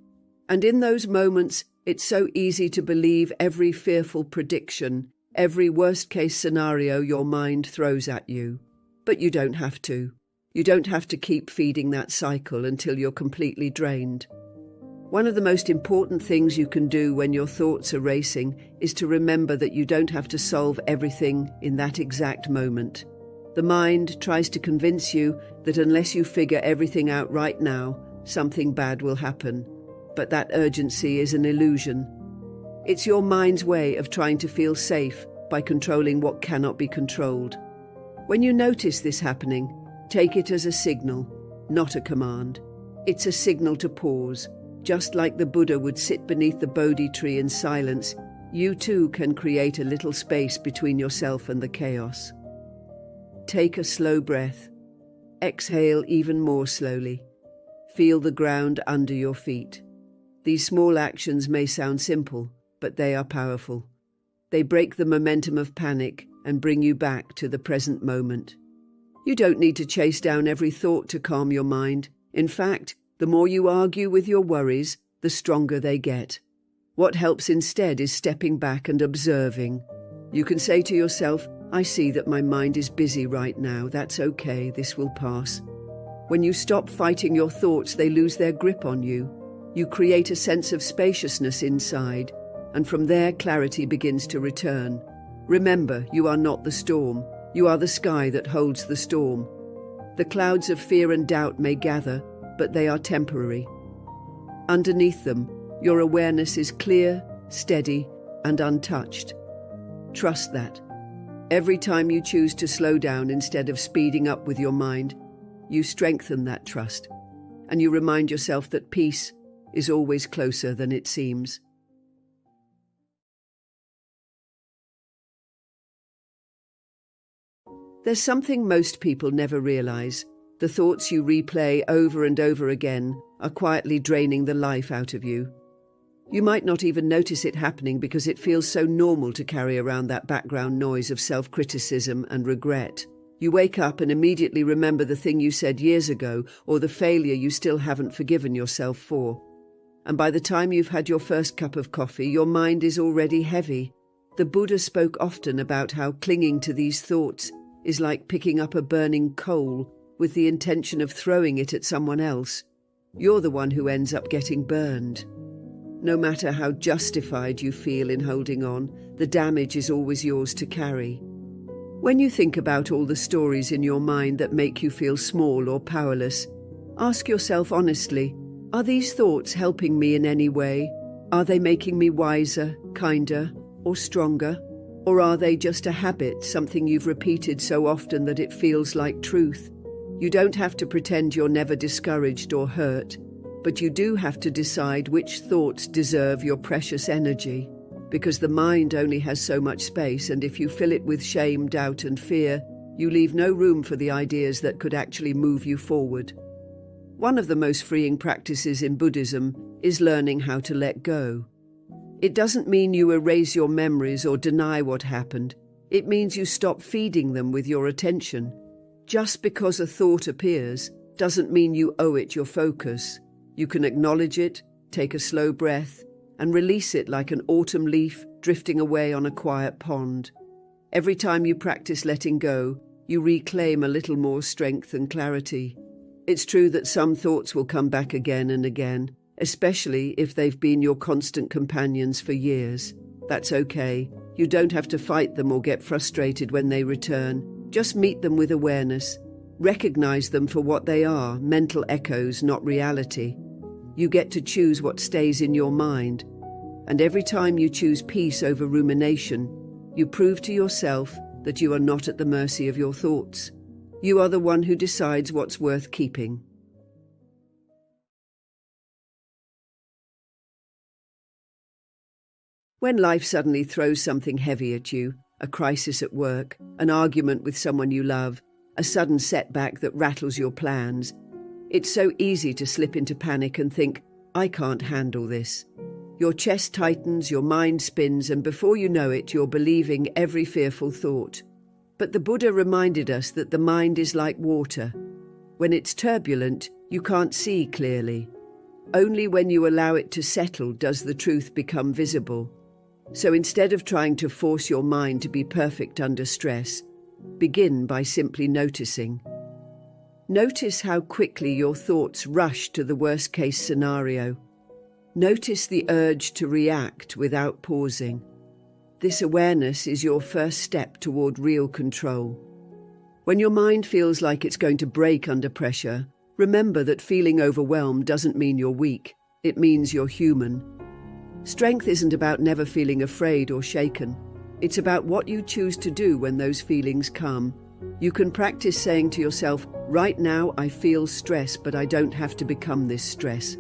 And in those moments, it's so easy to believe every fearful prediction, every worst-case scenario your mind throws at you. But you don't have to. You don't have to keep feeding that cycle until you're completely drained. One of the most important things you can do when your thoughts are racing is to remember that you don't have to solve everything in that exact moment. The mind tries to convince you that unless you figure everything out right now, something bad will happen. But that urgency is an illusion. It's your mind's way of trying to feel safe by controlling what cannot be controlled. When you notice this happening, take it as a signal, not a command. It's a signal to pause. Just like the Buddha would sit beneath the Bodhi tree in silence, you too can create a little space between yourself and the chaos. Take a slow breath. Exhale even more slowly. Feel the ground under your feet. These small actions may sound simple, but they are powerful. They break the momentum of panic and bring you back to the present moment. You don't need to chase down every thought to calm your mind. In fact, the more you argue with your worries, the stronger they get. What helps instead is stepping back and observing. You can say to yourself, I see that my mind is busy right now. That's okay, this will pass. When you stop fighting your thoughts, they lose their grip on you. You create a sense of spaciousness inside, and from there clarity begins to return. Remember, you are not the storm. You are the sky that holds the storm. The clouds of fear and doubt may gather, but they are temporary. Underneath them, your awareness is clear, steady, and untouched. Trust that. Every time you choose to slow down instead of speeding up with your mind, you strengthen that trust, and you remind yourself that peace is always closer than it seems. There's something most people never realize. The thoughts you replay over and over again are quietly draining the life out of you. You might not even notice it happening because it feels so normal to carry around that background noise of self-criticism and regret. You wake up and immediately remember the thing you said years ago or the failure you still haven't forgiven yourself for. And by the time you've had your first cup of coffee, your mind is already heavy. The Buddha spoke often about how clinging to these thoughts is like picking up a burning coal with the intention of throwing it at someone else. You're the one who ends up getting burned. No matter how justified you feel in holding on, the damage is always yours to carry. When you think about all the stories in your mind that make you feel small or powerless, ask yourself honestly, are these thoughts helping me in any way? Are they making me wiser, kinder, or stronger? Or are they just a habit, something you've repeated so often that it feels like truth? You don't have to pretend you're never discouraged or hurt, but you do have to decide which thoughts deserve your precious energy, because the mind only has so much space, and if you fill it with shame, doubt, and fear, you leave no room for the ideas that could actually move you forward. One of the most freeing practices in Buddhism is learning how to let go. It doesn't mean you erase your memories or deny what happened. It means you stop feeding them with your attention. Just because a thought appears doesn't mean you owe it your focus. You can acknowledge it, take a slow breath, and release it like an autumn leaf drifting away on a quiet pond. Every time you practice letting go, you reclaim a little more strength and clarity. It's true that some thoughts will come back again and again, especially if they've been your constant companions for years. That's okay. You don't have to fight them or get frustrated when they return. Just meet them with awareness. Recognize them for what they are, mental echoes, not reality. You get to choose what stays in your mind. And every time you choose peace over rumination, you prove to yourself that you are not at the mercy of your thoughts. You are the one who decides what's worth keeping. When life suddenly throws something heavy at you, a crisis at work, an argument with someone you love, a sudden setback that rattles your plans, it's so easy to slip into panic and think, I can't handle this. Your chest tightens, your mind spins, and before you know it, you're believing every fearful thought. But the Buddha reminded us that the mind is like water. When it's turbulent, you can't see clearly. Only when you allow it to settle does the truth become visible. So instead of trying to force your mind to be perfect under stress, begin by simply noticing. Notice how quickly your thoughts rush to the worst-case scenario. Notice the urge to react without pausing. This awareness is your first step toward real control. When your mind feels like it's going to break under pressure, remember that feeling overwhelmed doesn't mean you're weak. It means you're human. Strength isn't about never feeling afraid or shaken. It's about what you choose to do when those feelings come. You can practice saying to yourself, right now I feel stress, but I don't have to become this stress.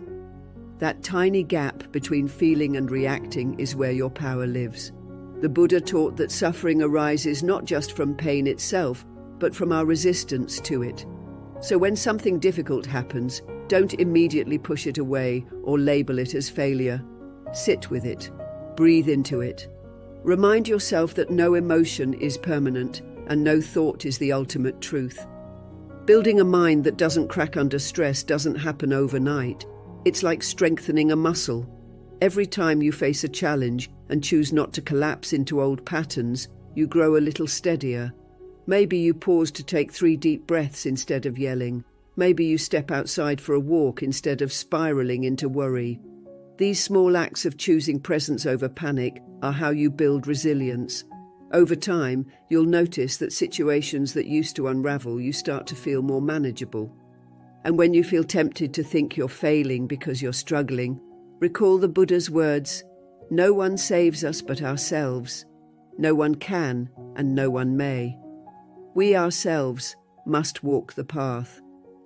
That tiny gap between feeling and reacting is where your power lives. The Buddha taught that suffering arises not just from pain itself, but from our resistance to it. So when something difficult happens, don't immediately push it away or label it as failure. Sit with it. Breathe into it. Remind yourself that no emotion is permanent and no thought is the ultimate truth. Building a mind that doesn't crack under stress doesn't happen overnight. It's like strengthening a muscle. Every time you face a challenge and choose not to collapse into old patterns, you grow a little steadier. Maybe you pause to take 3 deep breaths instead of yelling. Maybe you step outside for a walk instead of spiraling into worry. These small acts of choosing presence over panic are how you build resilience. Over time, you'll notice that situations that used to unravel, you start to feel more manageable. And when you feel tempted to think you're failing because you're struggling, recall the Buddha's words, "No one saves us but ourselves. No one can and no one may." We ourselves must walk the path.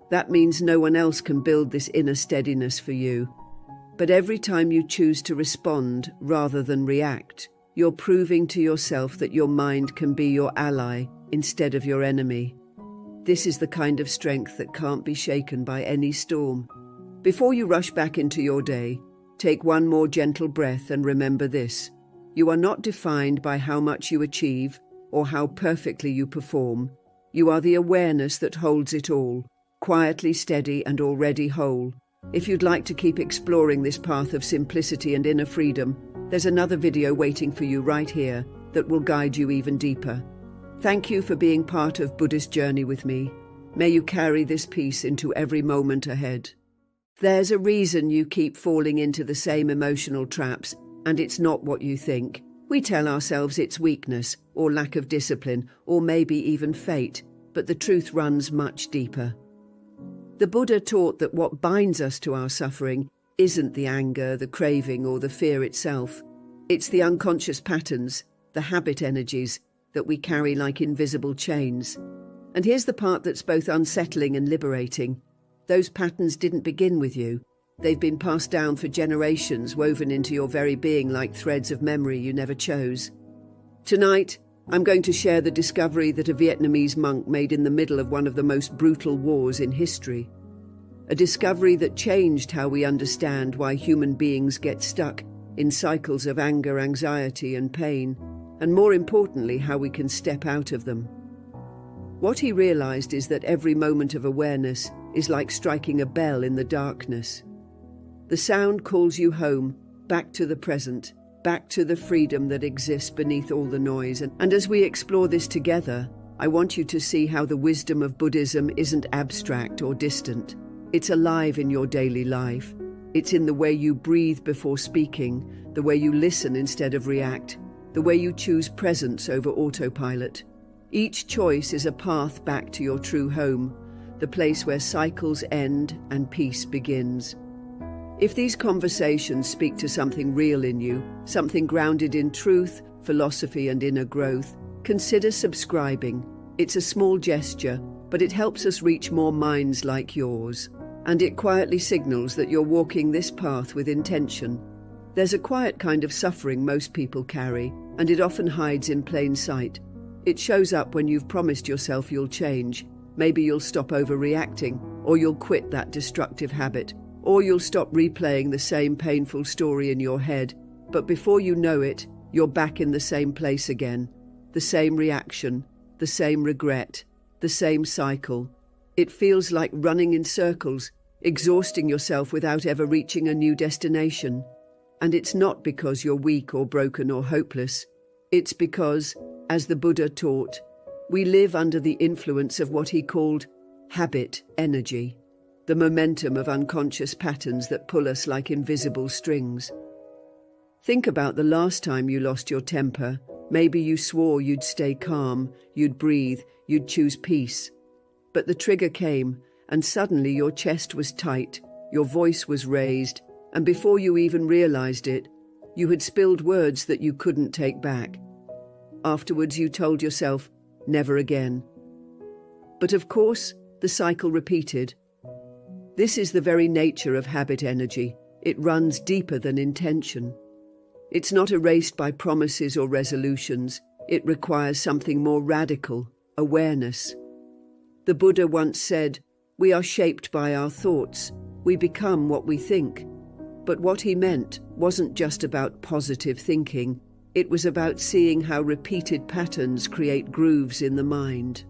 That means no one else can build this inner steadiness for you. But every time you choose to respond rather than react, you're proving to yourself that your mind can be your ally instead of your enemy. This is the kind of strength that can't be shaken by any storm. Before you rush back into your day, take one more gentle breath and remember this. You are not defined by how much you achieve or how perfectly you perform. You are the awareness that holds it all, quietly steady and already whole. If you'd like to keep exploring this path of simplicity and inner freedom, there's another video waiting for you right here that will guide you even deeper. Thank you for being part of Buddhist journey with me. May you carry this peace into every moment ahead. There's a reason you keep falling into the same emotional traps, and it's not what you think. We tell ourselves it's weakness, or lack of discipline, or maybe even fate, but the truth runs much deeper. The Buddha taught that what binds us to our suffering isn't the anger, the craving, or the fear itself. It's the unconscious patterns, the habit energies, that we carry like invisible chains. And here's the part that's both unsettling and liberating. Those patterns didn't begin with you. They've been passed down for generations, woven into your very being like threads of memory you never chose. Tonight, I'm going to share the discovery that a Vietnamese monk made in the middle of one of the most brutal wars in history. A discovery that changed how we understand why human beings get stuck in cycles of anger, anxiety, and pain, and more importantly, how we can step out of them. What he realized is that every moment of awareness is like striking a bell in the darkness. The sound calls you home, back to the present, back to the freedom that exists beneath all the noise. And as we explore this together, I want you to see how the wisdom of Buddhism isn't abstract or distant. It's alive in your daily life. It's in the way you breathe before speaking, the way you listen instead of react, the way you choose presence over autopilot. Each choice is a path back to your true home, the place where cycles end and peace begins. If these conversations speak to something real in you, something grounded in truth, philosophy, and inner growth, consider subscribing. It's a small gesture, but it helps us reach more minds like yours. And it quietly signals that you're walking this path with intention. There's a quiet kind of suffering most people carry, and it often hides in plain sight. It shows up when you've promised yourself you'll change. Maybe you'll stop overreacting, or you'll quit that destructive habit, or you'll stop replaying the same painful story in your head. But before you know it, you're back in the same place again. The same reaction, the same regret, the same cycle. It feels like running in circles, exhausting yourself without ever reaching a new destination. And it's not because you're weak or broken or hopeless. It's because, as the Buddha taught, we live under the influence of what he called habit energy, the momentum of unconscious patterns that pull us like invisible strings. Think about the last time you lost your temper. Maybe you swore you'd stay calm, you'd breathe, you'd choose peace. But the trigger came, and suddenly your chest was tight, your voice was raised, and before you even realized it, you had spilled words that you couldn't take back. Afterwards, you told yourself, never again. But of course, the cycle repeated. This is the very nature of habit energy. It runs deeper than intention. It's not erased by promises or resolutions. It requires something more radical, awareness. The Buddha once said, "We are shaped by our thoughts. We become what we think." But what he meant wasn't just about positive thinking. It was about seeing how repeated patterns create grooves in the mind.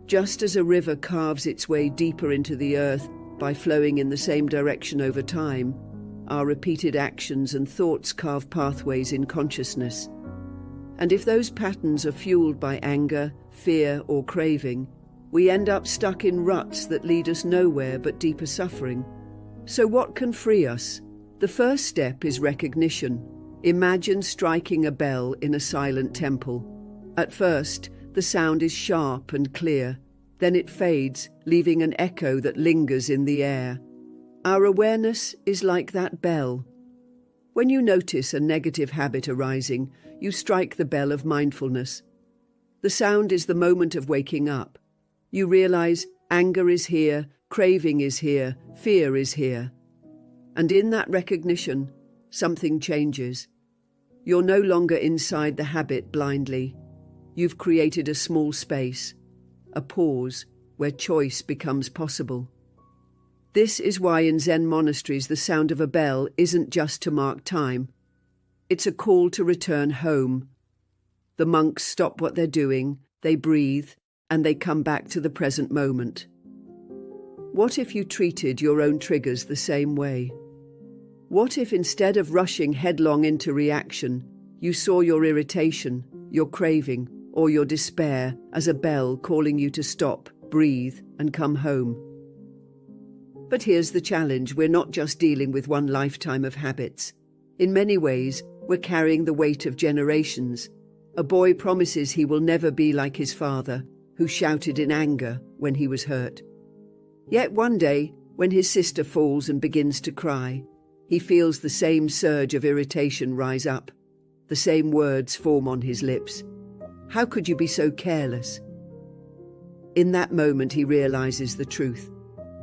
Just as a river carves its way deeper into the earth by flowing in the same direction over time, our repeated actions and thoughts carve pathways in consciousness. And if those patterns are fueled by anger, fear, or craving, we end up stuck in ruts that lead us nowhere but deeper suffering. So what can free us? The first step is recognition. Imagine striking a bell in a silent temple. At first, the sound is sharp and clear. Then it fades, leaving an echo that lingers in the air. Our awareness is like that bell. When you notice a negative habit arising, you strike the bell of mindfulness. The sound is the moment of waking up. You realize anger is here, craving is here, fear is here. And in that recognition, something changes. You're no longer inside the habit blindly. You've created a small space, a pause where choice becomes possible. This is why in Zen monasteries the sound of a bell isn't just to mark time. It's a call to return home. The monks stop what they're doing, they breathe, and they come back to the present moment. What if you treated your own triggers the same way? What if instead of rushing headlong into reaction, you saw your irritation, your craving, or your despair as a bell calling you to stop, breathe, and come home? But here's the challenge. We're not just dealing with one lifetime of habits. In many ways, we're carrying the weight of generations. A boy promises he will never be like his father, who shouted in anger when he was hurt. Yet one day, when his sister falls and begins to cry, he feels the same surge of irritation rise up. The same words form on his lips. How could you be so careless? In that moment, he realizes the truth.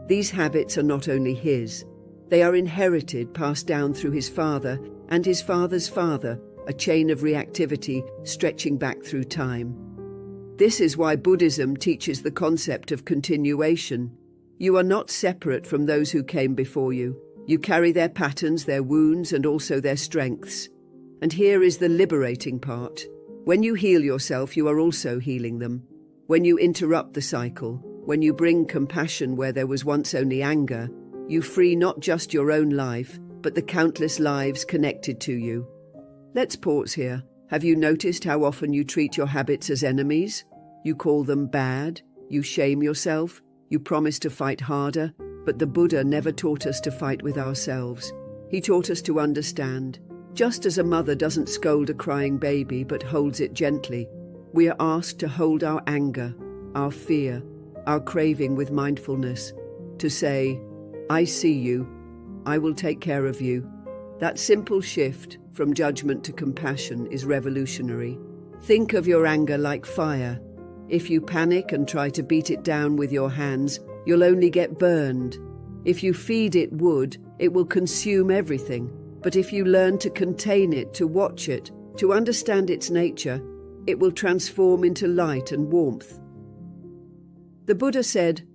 These habits are not only his. They are inherited, passed down through his father and his father's father, a chain of reactivity stretching back through time. This is why Buddhism teaches the concept of continuation. You are not separate from those who came before you. You carry their patterns, their wounds, and also their strengths. And here is the liberating part. When you heal yourself, you are also healing them. When you interrupt the cycle, when you bring compassion where there was once only anger, you free not just your own life, but the countless lives connected to you. Let's pause here. Have you noticed how often you treat your habits as enemies? You call them bad, you shame yourself, you promise to fight harder, but the Buddha never taught us to fight with ourselves. He taught us to understand. Just as a mother doesn't scold a crying baby but holds it gently, we are asked to hold our anger, our fear, our craving with mindfulness, to say, I see you, I will take care of you. That simple shift from judgment to compassion is revolutionary. Think of your anger like fire. If you panic and try to beat it down with your hands, you'll only get burned. If you feed it wood, it will consume everything. But if you learn to contain it, to watch it, to understand its nature, it will transform into light and warmth. The Buddha said,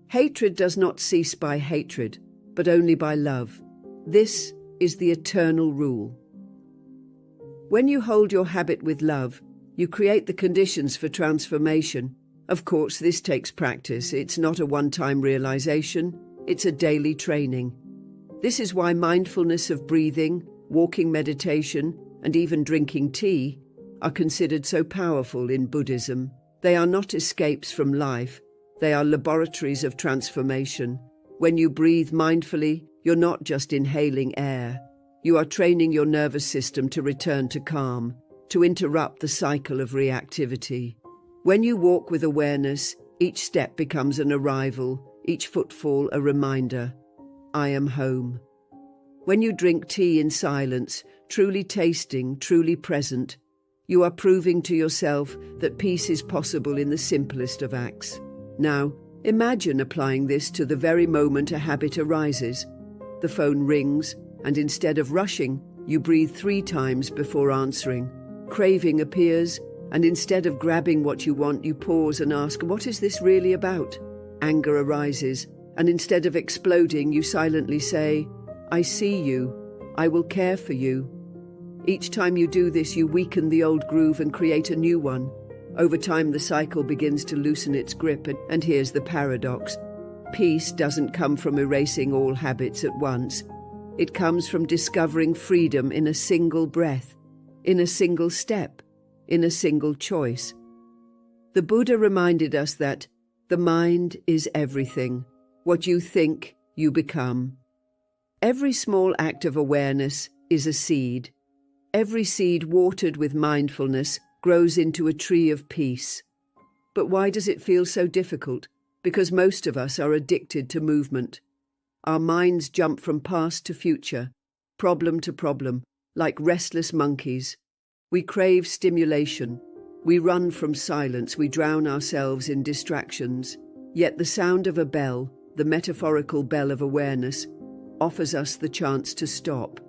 hatred does not cease by hatred, but only by love. This is the eternal rule. When you hold your habit with love, you create the conditions for transformation. Of course, this takes practice. It's not a one-time realization. It's a daily training. This is why mindfulness of breathing, walking meditation, and even drinking tea are considered so powerful in Buddhism. They are not escapes from life. They are laboratories of transformation. When you breathe mindfully, you're not just inhaling air. You are training your nervous system to return to calm, to interrupt the cycle of reactivity. When you walk with awareness, each step becomes an arrival, each footfall a reminder. I am home. When you drink tea in silence, truly tasting, truly present, you are proving to yourself that peace is possible in the simplest of acts. Now, imagine applying this to the very moment a habit arises. The phone rings, and instead of rushing, you breathe 3 times before answering. Craving appears, and instead of grabbing what you want, you pause and ask, what is this really about? Anger arises, and instead of exploding, you silently say, I see you, I will care for you. Each time you do this, you weaken the old groove and create a new one. Over time, the cycle begins to loosen its grip, and here's the paradox. Peace doesn't come from erasing all habits at once. It comes from discovering freedom in a single breath, in a single step, in a single choice. The Buddha reminded us that the mind is everything. What you think, you become. Every small act of awareness is a seed. Every seed watered with mindfulness grows into a tree of peace. But why does it feel so difficult? Because most of us are addicted to movement. Our minds jump from past to future, problem to problem, like restless monkeys. We crave stimulation. We run from silence. We drown ourselves in distractions. Yet the sound of a bell, the metaphorical bell of awareness, offers us the chance to stop.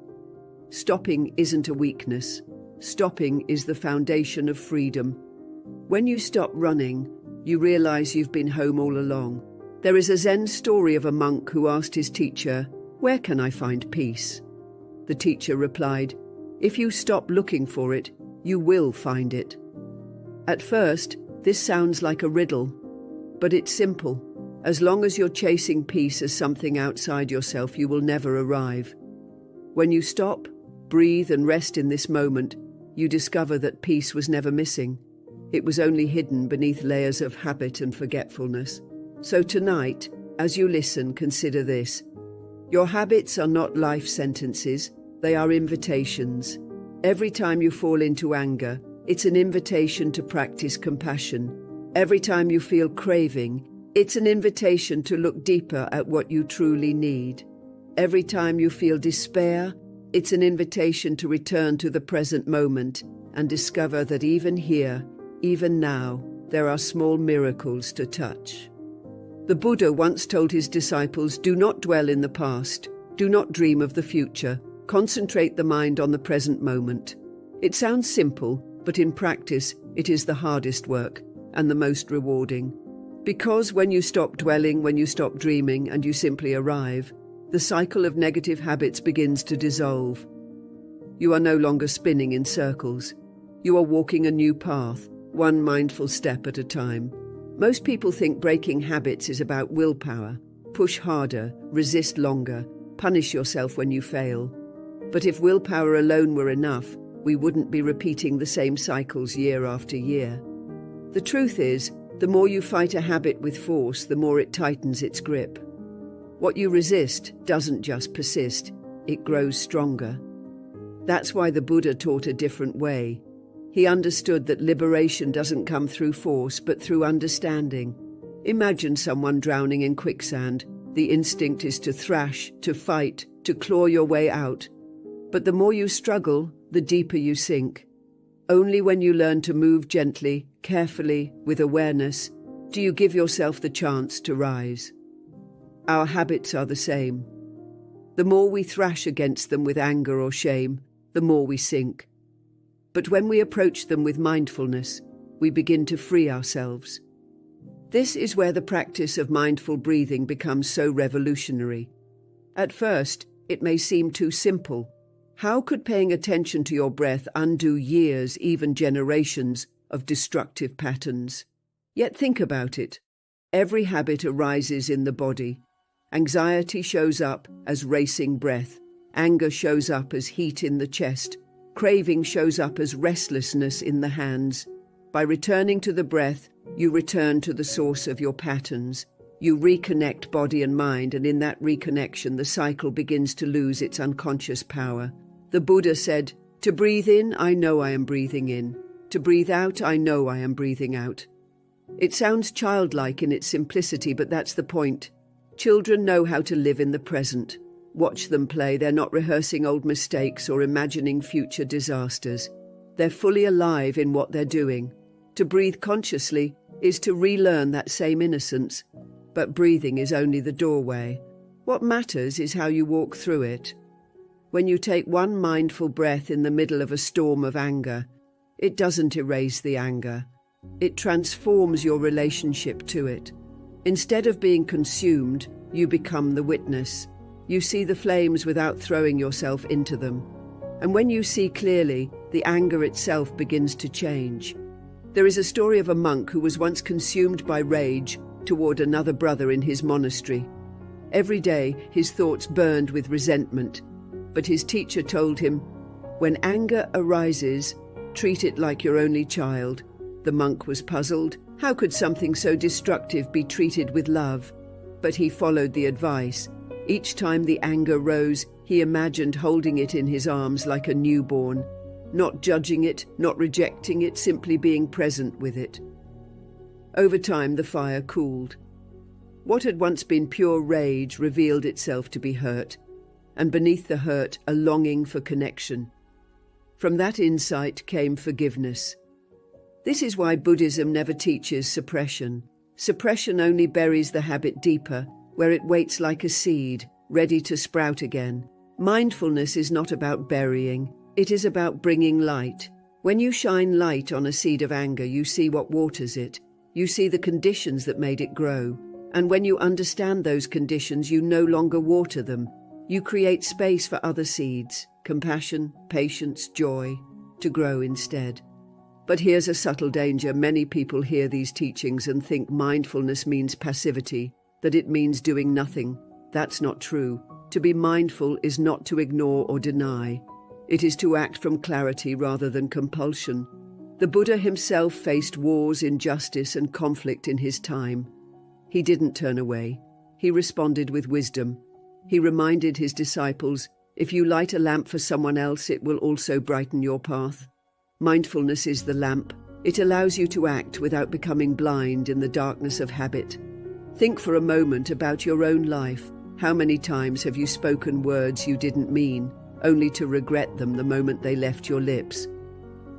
Stopping isn't a weakness. Stopping is the foundation of freedom. When you stop running, you realize you've been home all along. There is a Zen story of a monk who asked his teacher, "Where can I find peace?" The teacher replied, "If you stop looking for it, you will find it." At first, this sounds like a riddle, but it's simple. As long as you're chasing peace as something outside yourself, you will never arrive. When you stop, breathe and rest in this moment, you discover that peace was never missing. It was only hidden beneath layers of habit and forgetfulness. So tonight, as you listen, consider this. Your habits are not life sentences, they are invitations. Every time you fall into anger, it's an invitation to practice compassion. Every time you feel craving, it's an invitation to look deeper at what you truly need. Every time you feel despair, it's an invitation to return to the present moment and discover that even here, even now, there are small miracles to touch. The Buddha once told his disciples, do not dwell in the past, do not dream of the future, concentrate the mind on the present moment. It sounds simple, but in practice, it is the hardest work and the most rewarding. Because when you stop dwelling, when you stop dreaming, and you simply arrive, the cycle of negative habits begins to dissolve. You are no longer spinning in circles. You are walking a new path, one mindful step at a time. Most people think breaking habits is about willpower. Push harder, resist longer, punish yourself when you fail. But if willpower alone were enough, we wouldn't be repeating the same cycles year after year. The truth is, the more you fight a habit with force, the more it tightens its grip. What you resist doesn't just persist, it grows stronger. That's why the Buddha taught a different way. He understood that liberation doesn't come through force, but through understanding. Imagine someone drowning in quicksand. The instinct is to thrash, to fight, to claw your way out. But the more you struggle, the deeper you sink. Only when you learn to move gently, carefully, with awareness, do you give yourself the chance to rise. Our habits are the same. The more we thrash against them with anger or shame, the more we sink. But when we approach them with mindfulness, we begin to free ourselves. This is where the practice of mindful breathing becomes so revolutionary. At first, it may seem too simple. How could paying attention to your breath undo years, even generations, of destructive patterns? Yet think about it. Every habit arises in the body. Anxiety shows up as racing breath. Anger shows up as heat in the chest. Craving shows up as restlessness in the hands. By returning to the breath, you return to the source of your patterns. You reconnect body and mind, and in that reconnection, the cycle begins to lose its unconscious power. The Buddha said, "To breathe in, I know I am breathing in. To breathe out, I know I am breathing out." It sounds childlike in its simplicity, but that's the point. Children know how to live in the present. Watch them play. They're not rehearsing old mistakes or imagining future disasters. They're fully alive in what they're doing. To breathe consciously is to relearn that same innocence. But breathing is only the doorway. What matters is how you walk through it. When you take one mindful breath in the middle of a storm of anger, it doesn't erase the anger. It transforms your relationship to it. Instead of being consumed, you become the witness. You see the flames without throwing yourself into them. And when you see clearly, the anger itself begins to change. There is a story of a monk who was once consumed by rage toward another brother in his monastery. Every day, his thoughts burned with resentment. But his teacher told him, "When anger arises, treat it like your only child." The monk was puzzled. How could something so destructive be treated with love? But he followed the advice. Each time the anger rose, he imagined holding it in his arms like a newborn, not judging it, not rejecting it, simply being present with it. Over time, the fire cooled. What had once been pure rage revealed itself to be hurt, and beneath the hurt, a longing for connection. From that insight came forgiveness. This is why Buddhism never teaches suppression. Suppression only buries the habit deeper, where it waits like a seed, ready to sprout again. Mindfulness is not about burying, it is about bringing light. When you shine light on a seed of anger, you see what waters it. You see the conditions that made it grow. And when you understand those conditions, you no longer water them. You create space for other seeds, compassion, patience, joy, to grow instead. But here's a subtle danger. Many people hear these teachings and think mindfulness means passivity, that it means doing nothing. That's not true. To be mindful is not to ignore or deny. It is to act from clarity rather than compulsion. The Buddha himself faced wars, injustice, and conflict in his time. He didn't turn away. He responded with wisdom. He reminded his disciples, if you light a lamp for someone else, it will also brighten your path. Mindfulness is the lamp. It allows you to act without becoming blind in the darkness of habit. Think for a moment about your own life. How many times have you spoken words you didn't mean, only to regret them the moment they left your lips?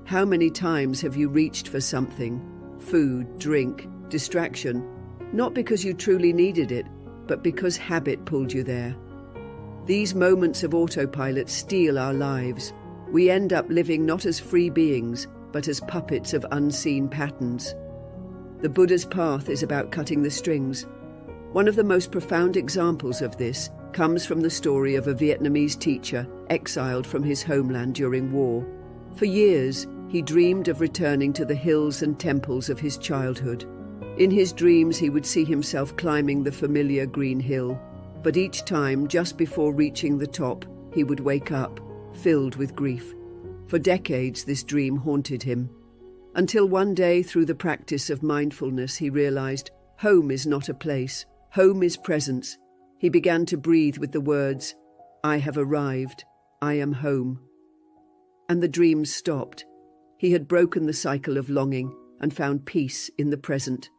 How many times have you reached for something, food, drink, distraction, not because you truly needed it, but because habit pulled you there? These moments of autopilot steal our lives. We end up living not as free beings, but as puppets of unseen patterns. The Buddha's path is about cutting the strings. One of the most profound examples of this comes from the story of a Vietnamese teacher exiled from his homeland during war. For years, he dreamed of returning to the hills and temples of his childhood. In his dreams, he would see himself climbing the familiar green hill. But each time, just before reaching the top, he would wake up, filled with grief. For decades, this dream haunted him. Until one day, through the practice of mindfulness, he realized home is not a place. Home is presence. He began to breathe with the words, "I have arrived. I am home." And the dreams stopped. He had broken the cycle of longing and found peace in the present.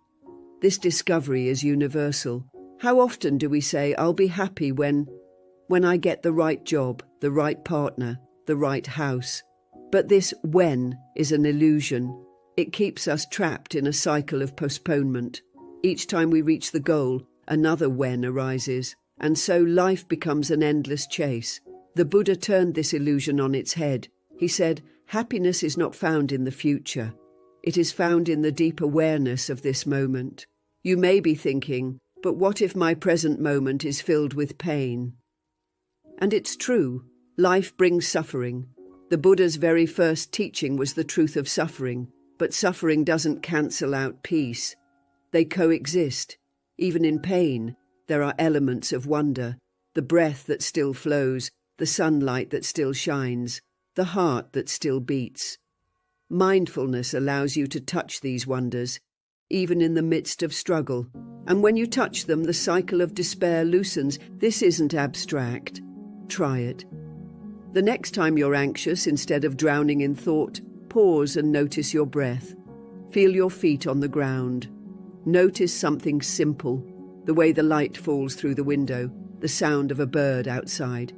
This discovery is universal. How often do we say, "I'll be happy when I get the right job, the right partner, the right house"? But this "when" is an illusion. It keeps us trapped in a cycle of postponement. Each time we reach the goal, another "when" arises, and so life becomes an endless chase. The Buddha turned this illusion on its head. He said, happiness is not found in the future. It is found in the deep awareness of this moment. You may be thinking, but what if my present moment is filled with pain? And it's true. Life brings suffering. The Buddha's very first teaching was the truth of suffering, but suffering doesn't cancel out peace. They coexist. Even in pain, there are elements of wonder, the breath that still flows, the sunlight that still shines, the heart that still beats. Mindfulness allows you to touch these wonders, even in the midst of struggle. And when you touch them, the cycle of despair loosens. This isn't abstract. Try it. The next time you're anxious, instead of drowning in thought, pause and notice your breath. Feel your feet on the ground. Notice something simple, the way the light falls through the window, the sound of a bird outside.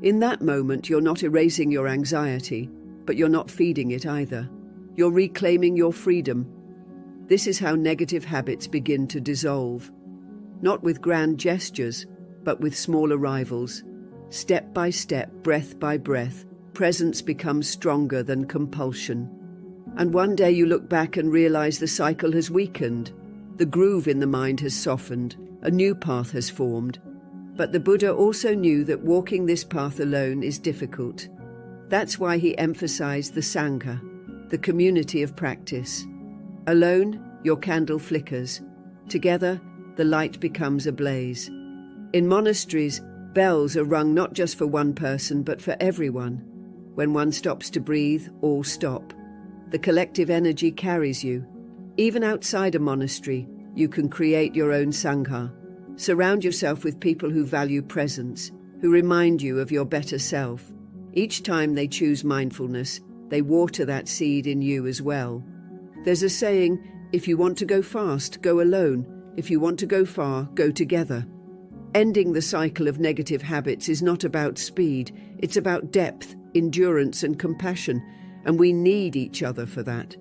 In that moment, you're not erasing your anxiety, but you're not feeding it either. You're reclaiming your freedom. This is how negative habits begin to dissolve. Not with grand gestures, but with small arrivals. Step by step, breath by breath, presence becomes stronger than compulsion. And one day you look back and realize the cycle has weakened. The groove in the mind has softened. A new path has formed. But the Buddha also knew that walking this path alone is difficult. That's why he emphasized the Sangha, the community of practice. Alone, your candle flickers. Together, the light becomes ablaze. In monasteries, bells are rung not just for one person, but for everyone. When one stops to breathe, all stop. The collective energy carries you. Even outside a monastery, you can create your own Sangha. Surround yourself with people who value presence, who remind you of your better self. Each time they choose mindfulness, they water that seed in you as well. There's a saying, if you want to go fast, go alone. If you want to go far, go together. Ending the cycle of negative habits is not about speed. It's about depth, endurance, and compassion, and we need each other for that.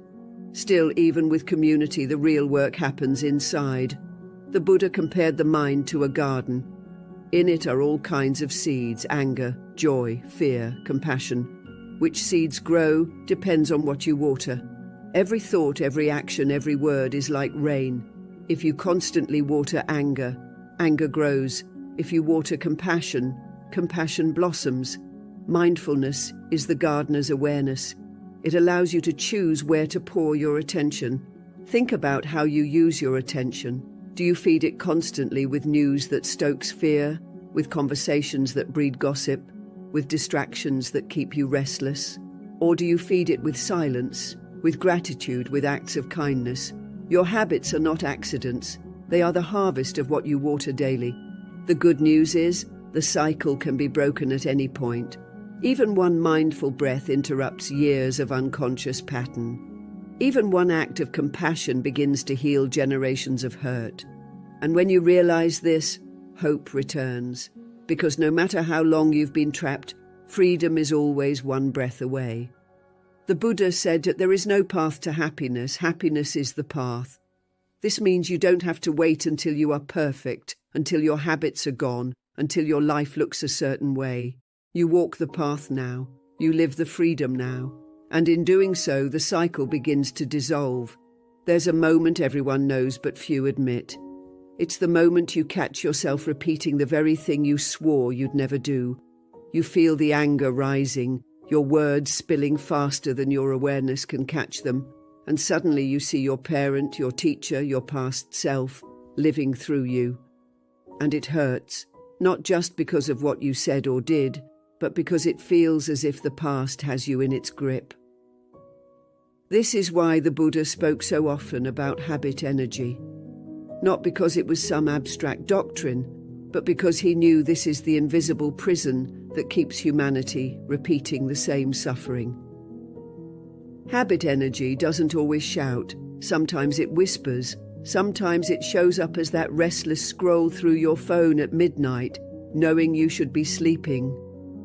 Still, even with community, the real work happens inside. The Buddha compared the mind to a garden. In it are all kinds of seeds: anger, joy, fear, compassion. Which seeds grow depends on what you water. Every thought, every action, every word is like rain. If you constantly water anger, anger grows. If you water compassion, compassion blossoms. Mindfulness is the gardener's awareness. It allows you to choose where to pour your attention. Think about how you use your attention. Do you feed it constantly with news that stokes fear, with conversations that breed gossip, with distractions that keep you restless? Or do you feed it with silence, with gratitude, with acts of kindness? Your habits are not accidents. They are the harvest of what you water daily. The good news is, the cycle can be broken at any point. Even one mindful breath interrupts years of unconscious pattern. Even one act of compassion begins to heal generations of hurt. And when you realize this, hope returns. Because no matter how long you've been trapped, freedom is always one breath away. The Buddha said that there is no path to happiness. Happiness is the path. This means you don't have to wait until you are perfect, until your habits are gone, until your life looks a certain way. You walk the path now. You live the freedom now. And in doing so, the cycle begins to dissolve. There's a moment everyone knows but few admit. It's the moment you catch yourself repeating the very thing you swore you'd never do. You feel the anger rising, your words spilling faster than your awareness can catch them, and suddenly you see your parent, your teacher, your past self, living through you. And it hurts, not just because of what you said or did, but because it feels as if the past has you in its grip. This is why the Buddha spoke so often about habit energy. Not because it was some abstract doctrine, but because he knew this is the invisible prison that keeps humanity repeating the same suffering. Habit energy doesn't always shout. Sometimes it whispers. Sometimes it shows up as that restless scroll through your phone at midnight, knowing you should be sleeping.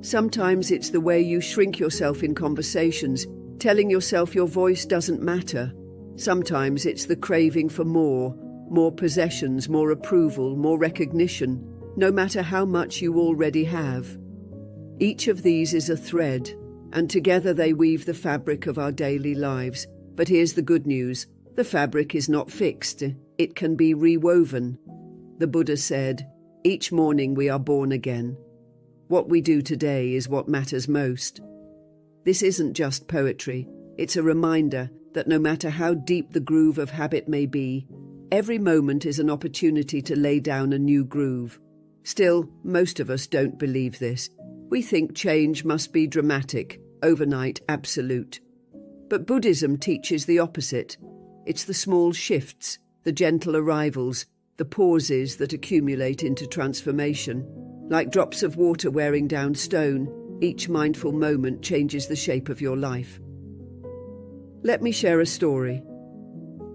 Sometimes it's the way you shrink yourself in conversations, telling yourself your voice doesn't matter. Sometimes it's the craving for more possessions, more approval, more recognition, no matter how much you already have. Each of these is a thread, and together they weave the fabric of our daily lives. But here's the good news. The fabric is not fixed. It can be rewoven. The Buddha said, "Each morning we are born again. What we do today is what matters most." This isn't just poetry. It's a reminder that no matter how deep the groove of habit may be, every moment is an opportunity to lay down a new groove. Still, most of us don't believe this. We think change must be dramatic, overnight, absolute. But Buddhism teaches the opposite. It's the small shifts, the gentle arrivals, the pauses that accumulate into transformation. Like drops of water wearing down stone, each mindful moment changes the shape of your life. Let me share a story.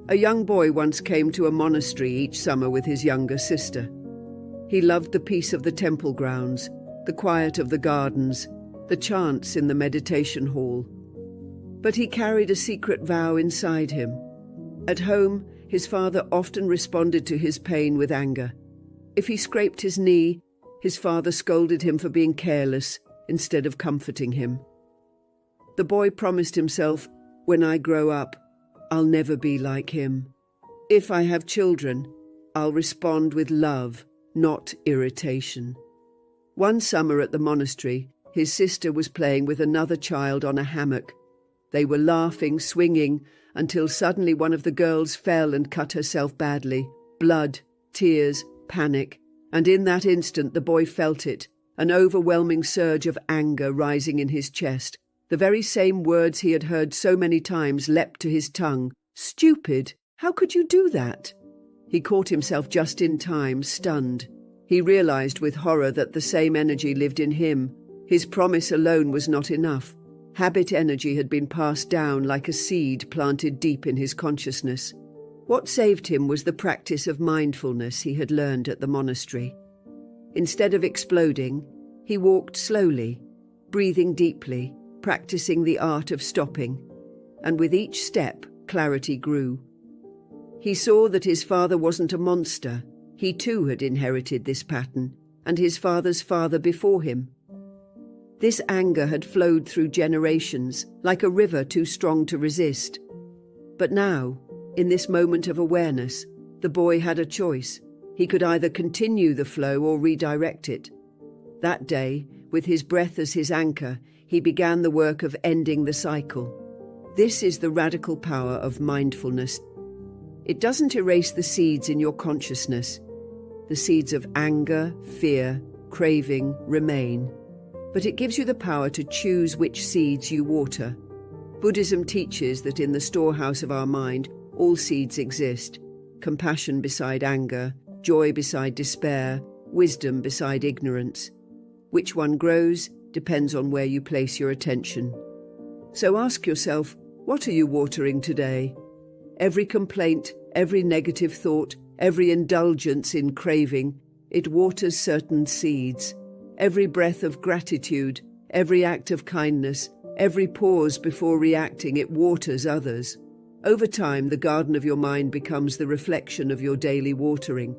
A young boy once came to a monastery each summer with his younger sister. He loved the peace of the temple grounds, the quiet of the gardens, the chants in the meditation hall. But he carried a secret vow inside him. At home, his father often responded to his pain with anger. If he scraped his knee, his father scolded him for being careless instead of comforting him. The boy promised himself, "When I grow up, I'll never be like him. If I have children, I'll respond with love, not irritation." One summer at the monastery, his sister was playing with another child on a hammock. They were laughing, swinging, until suddenly one of the girls fell and cut herself badly. Blood, tears, panic. And in that instant the boy felt it, an overwhelming surge of anger rising in his chest. The very same words he had heard so many times leapt to his tongue. "Stupid! How could you do that?" He caught himself just in time, stunned. He realized with horror that the same energy lived in him. His promise alone was not enough. Habit energy had been passed down like a seed planted deep in his consciousness. What saved him was the practice of mindfulness he had learned at the monastery. Instead of exploding, he walked slowly, breathing deeply, practicing the art of stopping. And with each step, clarity grew. He saw that his father wasn't a monster. He too had inherited this pattern, and his father's father before him. This anger had flowed through generations, like a river too strong to resist. But now, in this moment of awareness, the boy had a choice. He could either continue the flow or redirect it. That day, with his breath as his anchor, he began the work of ending the cycle. This is the radical power of mindfulness. It doesn't erase the seeds in your consciousness. The seeds of anger, fear, craving remain. But it gives you the power to choose which seeds you water. Buddhism teaches that in the storehouse of our mind, all seeds exist. Compassion beside anger, joy beside despair, wisdom beside ignorance. Which one grows depends on where you place your attention. So ask yourself, what are you watering today? Every complaint, every negative thought, every indulgence in craving, it waters certain seeds. Every breath of gratitude, every act of kindness, every pause before reacting, it waters others. Over time, the garden of your mind becomes the reflection of your daily watering.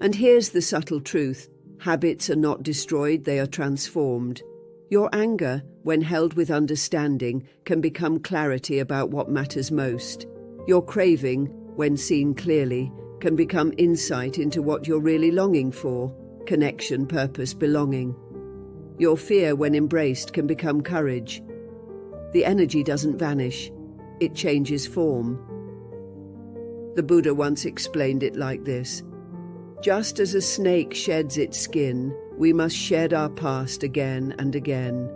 And here's the subtle truth. Habits are not destroyed, they are transformed. Your anger, when held with understanding, can become clarity about what matters most. Your craving, when seen clearly, can become insight into what you're really longing for. Connection, purpose, belonging. Your fear, when embraced, can become courage. The energy doesn't vanish, it changes form. The Buddha once explained it like this: just as a snake sheds its skin, we must shed our past again and again.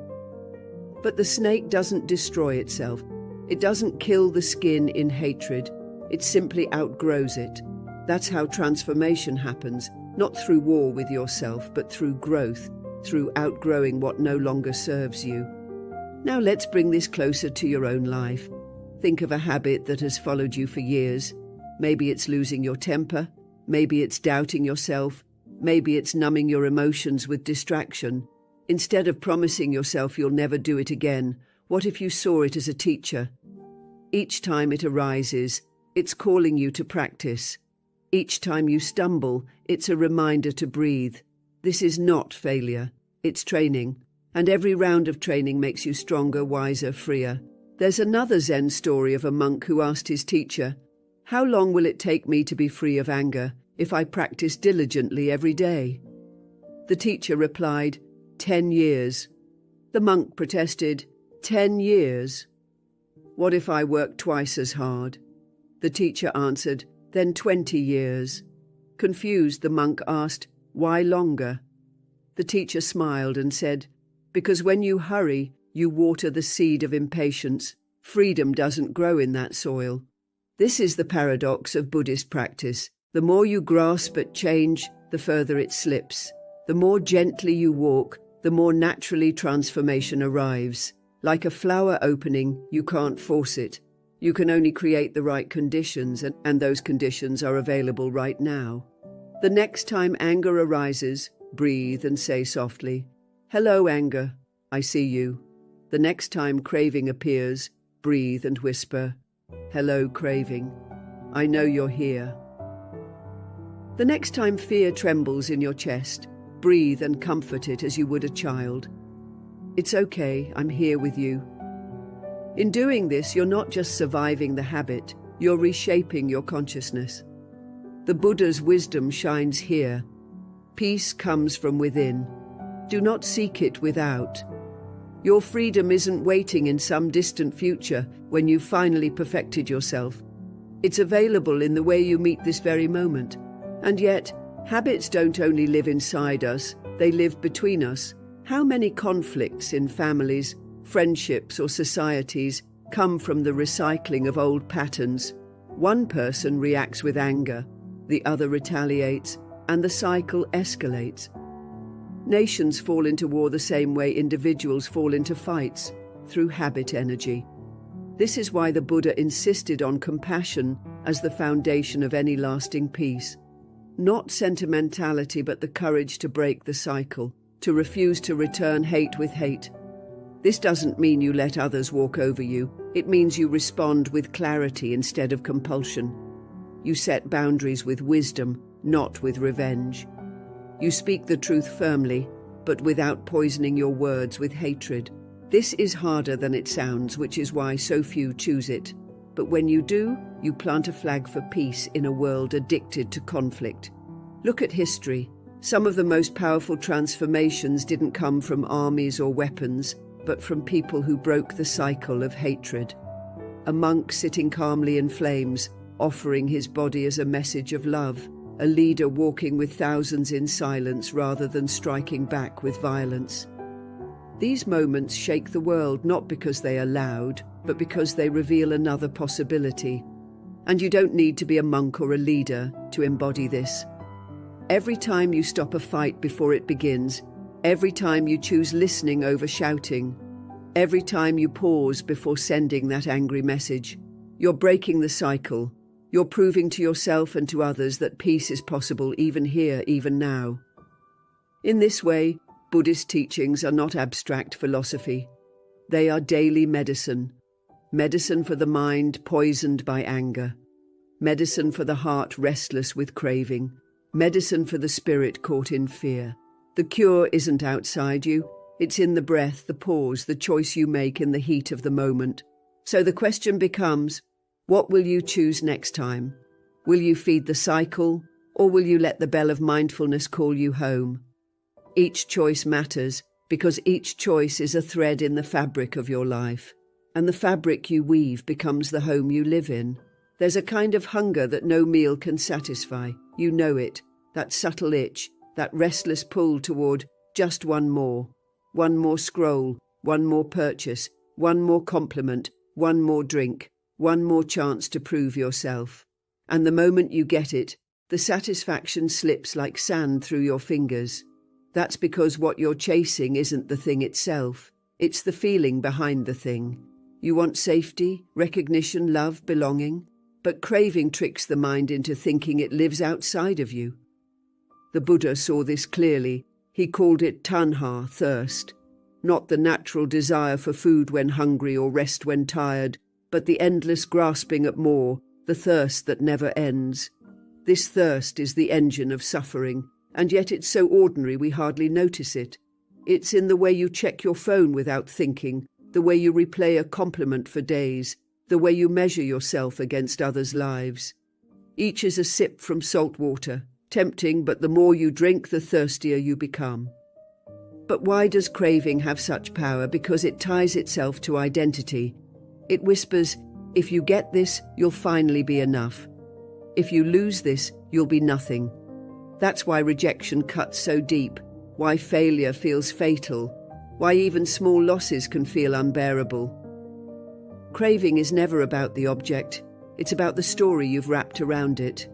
But the snake doesn't destroy itself. It doesn't kill the skin in hatred, it simply outgrows it. That's how transformation happens, not through war with yourself, but through growth, through outgrowing what no longer serves you. Now let's bring this closer to your own life. Think of a habit that has followed you for years. Maybe it's losing your temper, maybe it's doubting yourself, maybe it's numbing your emotions with distraction. Instead of promising yourself you'll never do it again, what if you saw it as a teacher? Each time it arises, it's calling you to practice. Each time you stumble, it's a reminder to breathe. This is not failure, it's training. And every round of training makes you stronger, wiser, freer. There's another Zen story of a monk who asked his teacher, "How long will it take me to be free of anger if I practice diligently every day?" The teacher replied, 10 years. The monk protested, 10 years? What if I work twice as hard? The teacher answered, then 20 years. Confused, the monk asked, why longer? The teacher smiled and said, because when you hurry, you water the seed of impatience. Freedom doesn't grow in that soil. This is the paradox of Buddhist practice. The more you grasp at change, the further it slips. The more gently you walk, the more naturally transformation arrives. Like a flower opening, you can't force it. You can only create the right conditions, and those conditions are available right now. The next time anger arises, breathe and say softly, "Hello, anger, I see you." The next time craving appears, breathe and whisper, "Hello, craving, I know you're here." The next time fear trembles in your chest, breathe and comfort it as you would a child. "It's okay, I'm here with you." In doing this, you're not just surviving the habit, you're reshaping your consciousness. The Buddha's wisdom shines here. Peace comes from within. Do not seek it without. Your freedom isn't waiting in some distant future when you've finally perfected yourself. It's available in the way you meet this very moment. And yet, habits don't only live inside us, they live between us. How many conflicts in families, friendships, or societies come from the recycling of old patterns? One person reacts with anger, the other retaliates, and the cycle escalates. Nations fall into war the same way individuals fall into fights, through habit energy. This is why the Buddha insisted on compassion as the foundation of any lasting peace. Not sentimentality, but the courage to break the cycle, to refuse to return hate with hate. This doesn't mean you let others walk over you. It means you respond with clarity instead of compulsion. You set boundaries with wisdom, not with revenge. You speak the truth firmly, but without poisoning your words with hatred. This is harder than it sounds, which is why so few choose it. But when you do, you plant a flag for peace in a world addicted to conflict. Look at history. Some of the most powerful transformations didn't come from armies or weapons, but from people who broke the cycle of hatred. A monk sitting calmly in flames, offering his body as a message of love. A leader walking with thousands in silence rather than striking back with violence. These moments shake the world not because they are loud, but because they reveal another possibility. And you don't need to be a monk or a leader to embody this. Every time you stop a fight before it begins, every time you choose listening over shouting, every time you pause before sending that angry message, you're breaking the cycle. You're proving to yourself and to others that peace is possible even here, even now. In this way, Buddhist teachings are not abstract philosophy. They are daily medicine. Medicine for the mind poisoned by anger. Medicine for the heart restless with craving. Medicine for the spirit caught in fear. The cure isn't outside you. It's in the breath, the pause, the choice you make in the heat of the moment. So the question becomes, what will you choose next time? Will you feed the cycle, or will you let the bell of mindfulness call you home? Each choice matters, because each choice is a thread in the fabric of your life, and the fabric you weave becomes the home you live in. There's a kind of hunger that no meal can satisfy. You know it, that subtle itch, that restless pull toward just one more scroll, one more purchase, one more compliment, one more drink, one more chance to prove yourself. And the moment you get it, the satisfaction slips like sand through your fingers. That's because what you're chasing isn't the thing itself. It's the feeling behind the thing. You want safety, recognition, love, belonging. But craving tricks the mind into thinking it lives outside of you. The Buddha saw this clearly. He called it tanha, thirst. Not the natural desire for food when hungry or rest when tired, but the endless grasping at more, the thirst that never ends. This thirst is the engine of suffering, and yet it's so ordinary we hardly notice it. It's in the way you check your phone without thinking, the way you replay a compliment for days, the way you measure yourself against others' lives. Each is a sip from salt water, tempting, but the more you drink, the thirstier you become. But why does craving have such power? Because it ties itself to identity. It whispers, if you get this, you'll finally be enough. If you lose this, you'll be nothing. That's why rejection cuts so deep, why failure feels fatal, why even small losses can feel unbearable. Craving is never about the object, it's about the story you've wrapped around it.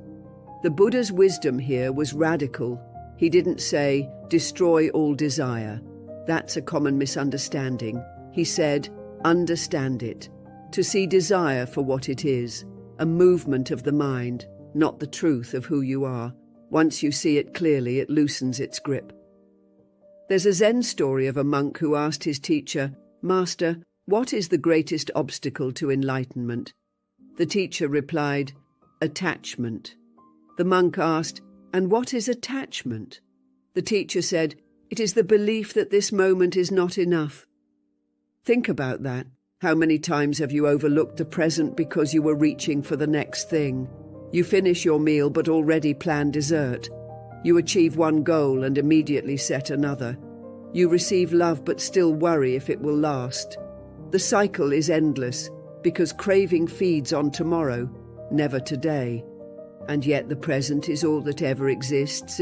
The Buddha's wisdom here was radical. He didn't say, destroy all desire. That's a common misunderstanding. He said, understand it. To see desire for what it is, a movement of the mind, not the truth of who you are. Once you see it clearly, it loosens its grip. There's a Zen story of a monk who asked his teacher, Master, what is the greatest obstacle to enlightenment? The teacher replied, attachment. The monk asked, and what is attachment? The teacher said, it is the belief that this moment is not enough. Think about that. How many times have you overlooked the present because you were reaching for the next thing? You finish your meal but already plan dessert. You achieve one goal and immediately set another. You receive love but still worry if it will last. The cycle is endless because craving feeds on tomorrow, never today. And yet the present is all that ever exists.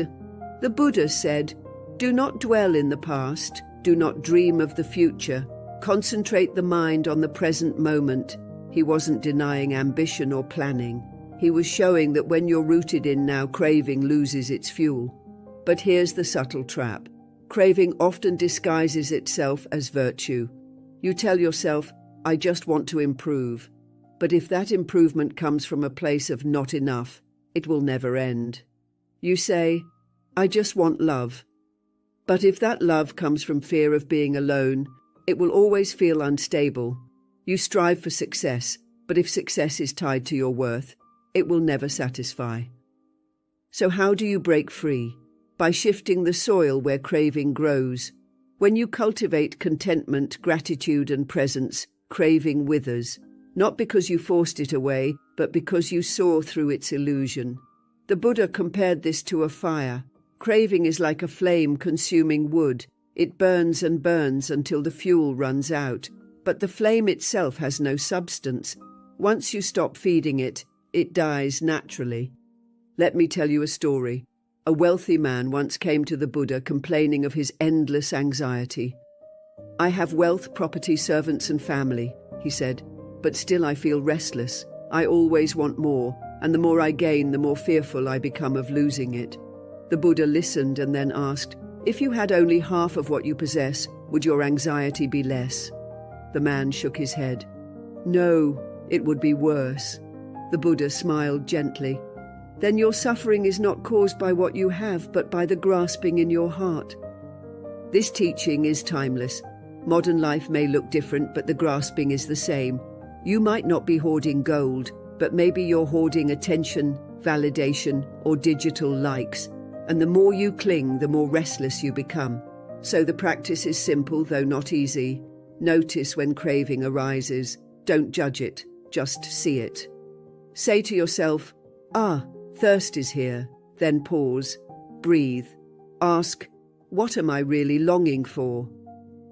The Buddha said, do not dwell in the past, do not dream of the future. Concentrate the mind on the present moment. He wasn't denying ambition or planning. He was showing that when you're rooted in now, craving loses its fuel. But here's the subtle trap. Craving often disguises itself as virtue. You tell yourself, I just want to improve. But if that improvement comes from a place of not enough, it will never end. You say, I just want love. But if that love comes from fear of being alone, it will always feel unstable. You strive for success, but if success is tied to your worth, it will never satisfy. So how do you break free? By shifting the soil where craving grows. When you cultivate contentment, gratitude, and presence, craving withers, not because you forced it away, but because you saw through its illusion. The Buddha compared this to a fire. Craving is like a flame consuming wood. It burns and burns until the fuel runs out, but the flame itself has no substance. Once you stop feeding it, it dies naturally. Let me tell you a story. A wealthy man once came to the Buddha complaining of his endless anxiety. I have wealth, property, servants and family, he said, but still I feel restless. I always want more, and the more I gain, the more fearful I become of losing it. The Buddha listened and then asked, if you had only half of what you possess, would your anxiety be less? The man shook his head. No, it would be worse. The Buddha smiled gently. Then your suffering is not caused by what you have, but by the grasping in your heart. This teaching is timeless. Modern life may look different, but the grasping is the same. You might not be hoarding gold, but maybe you're hoarding attention, validation, or digital likes. And the more you cling, the more restless you become. So the practice is simple, though not easy. Notice when craving arises. Don't judge it, just see it. Say to yourself, thirst is here. Then pause, breathe, ask, what am I really longing for?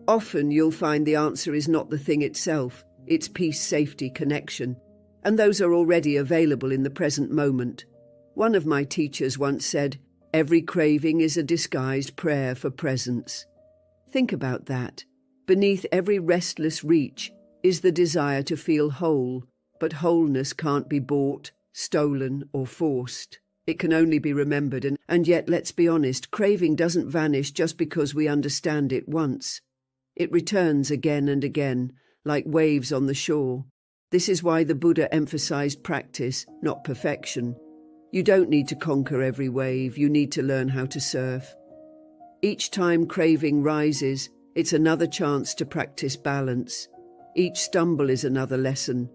Often you'll find the answer is not the thing itself, it's peace, safety, connection. And those are already available in the present moment. One of my teachers once said, every craving is a disguised prayer for presence. Think about that. Beneath every restless reach is the desire to feel whole, but wholeness can't be bought, stolen, or forced. It can only be remembered, and yet, let's be honest, craving doesn't vanish just because we understand it once. It returns again and again, like waves on the shore. This is why the Buddha emphasized practice, not perfection. You don't need to conquer every wave, you need to learn how to surf. Each time craving rises, it's another chance to practice balance. Each stumble is another lesson.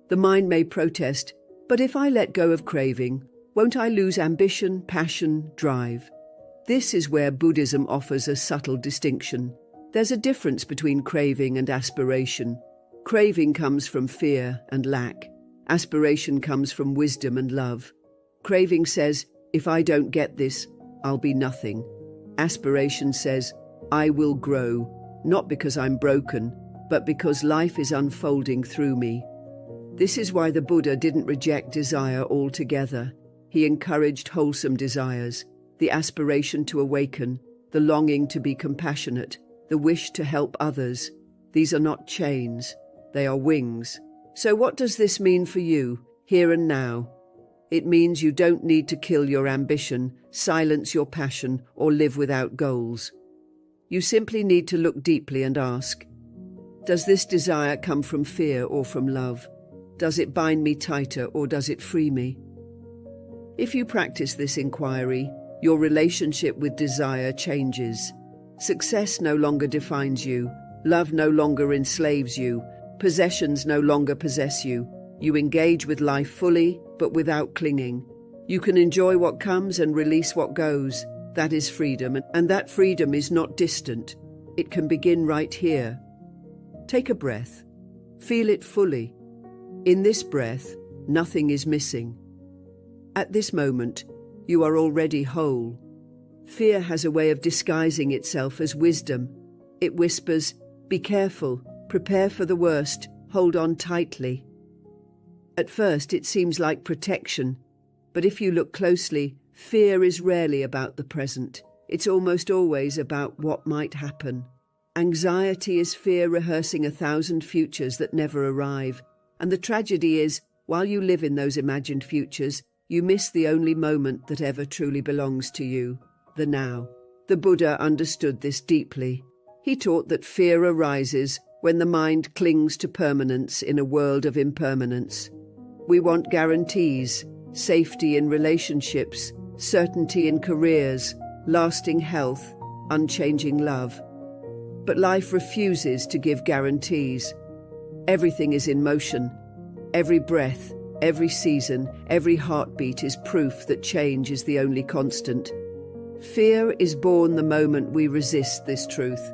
The mind may protest, but if I let go of craving, won't I lose ambition, passion, drive? This is where Buddhism offers a subtle distinction. There's a difference between craving and aspiration. Craving comes from fear and lack. Aspiration comes from wisdom and love. Craving says, if I don't get this, I'll be nothing. Aspiration says, I will grow, not because I'm broken, but because life is unfolding through me. This is why the Buddha didn't reject desire altogether. He encouraged wholesome desires, the aspiration to awaken, the longing to be compassionate, the wish to help others. These are not chains, they are wings. So what does this mean for you, here and now? It means you don't need to kill your ambition, silence your passion, or live without goals. You simply need to look deeply and ask, does this desire come from fear or from love? Does it bind me tighter or does it free me? If you practice this inquiry, your relationship with desire changes. Success no longer defines you. Love no longer enslaves you. Possessions no longer possess you. You engage with life fully, but without clinging. You can enjoy what comes and release what goes. That is freedom, and that freedom is not distant. It can begin right here. Take a breath. Feel it fully. In this breath, nothing is missing. At this moment, you are already whole. Fear has a way of disguising itself as wisdom. It whispers, be careful, prepare for the worst, hold on tightly. At first, it seems like protection, but if you look closely, fear is rarely about the present. It's almost always about what might happen. Anxiety is fear rehearsing 1,000 futures that never arrive. And the tragedy is, while you live in those imagined futures, you miss the only moment that ever truly belongs to you, the now. The Buddha understood this deeply. He taught that fear arises when the mind clings to permanence in a world of impermanence. We want guarantees, safety in relationships, certainty in careers, lasting health, unchanging love. But life refuses to give guarantees. Everything is in motion. Every breath, every season, every heartbeat is proof that change is the only constant. Fear is born the moment we resist this truth.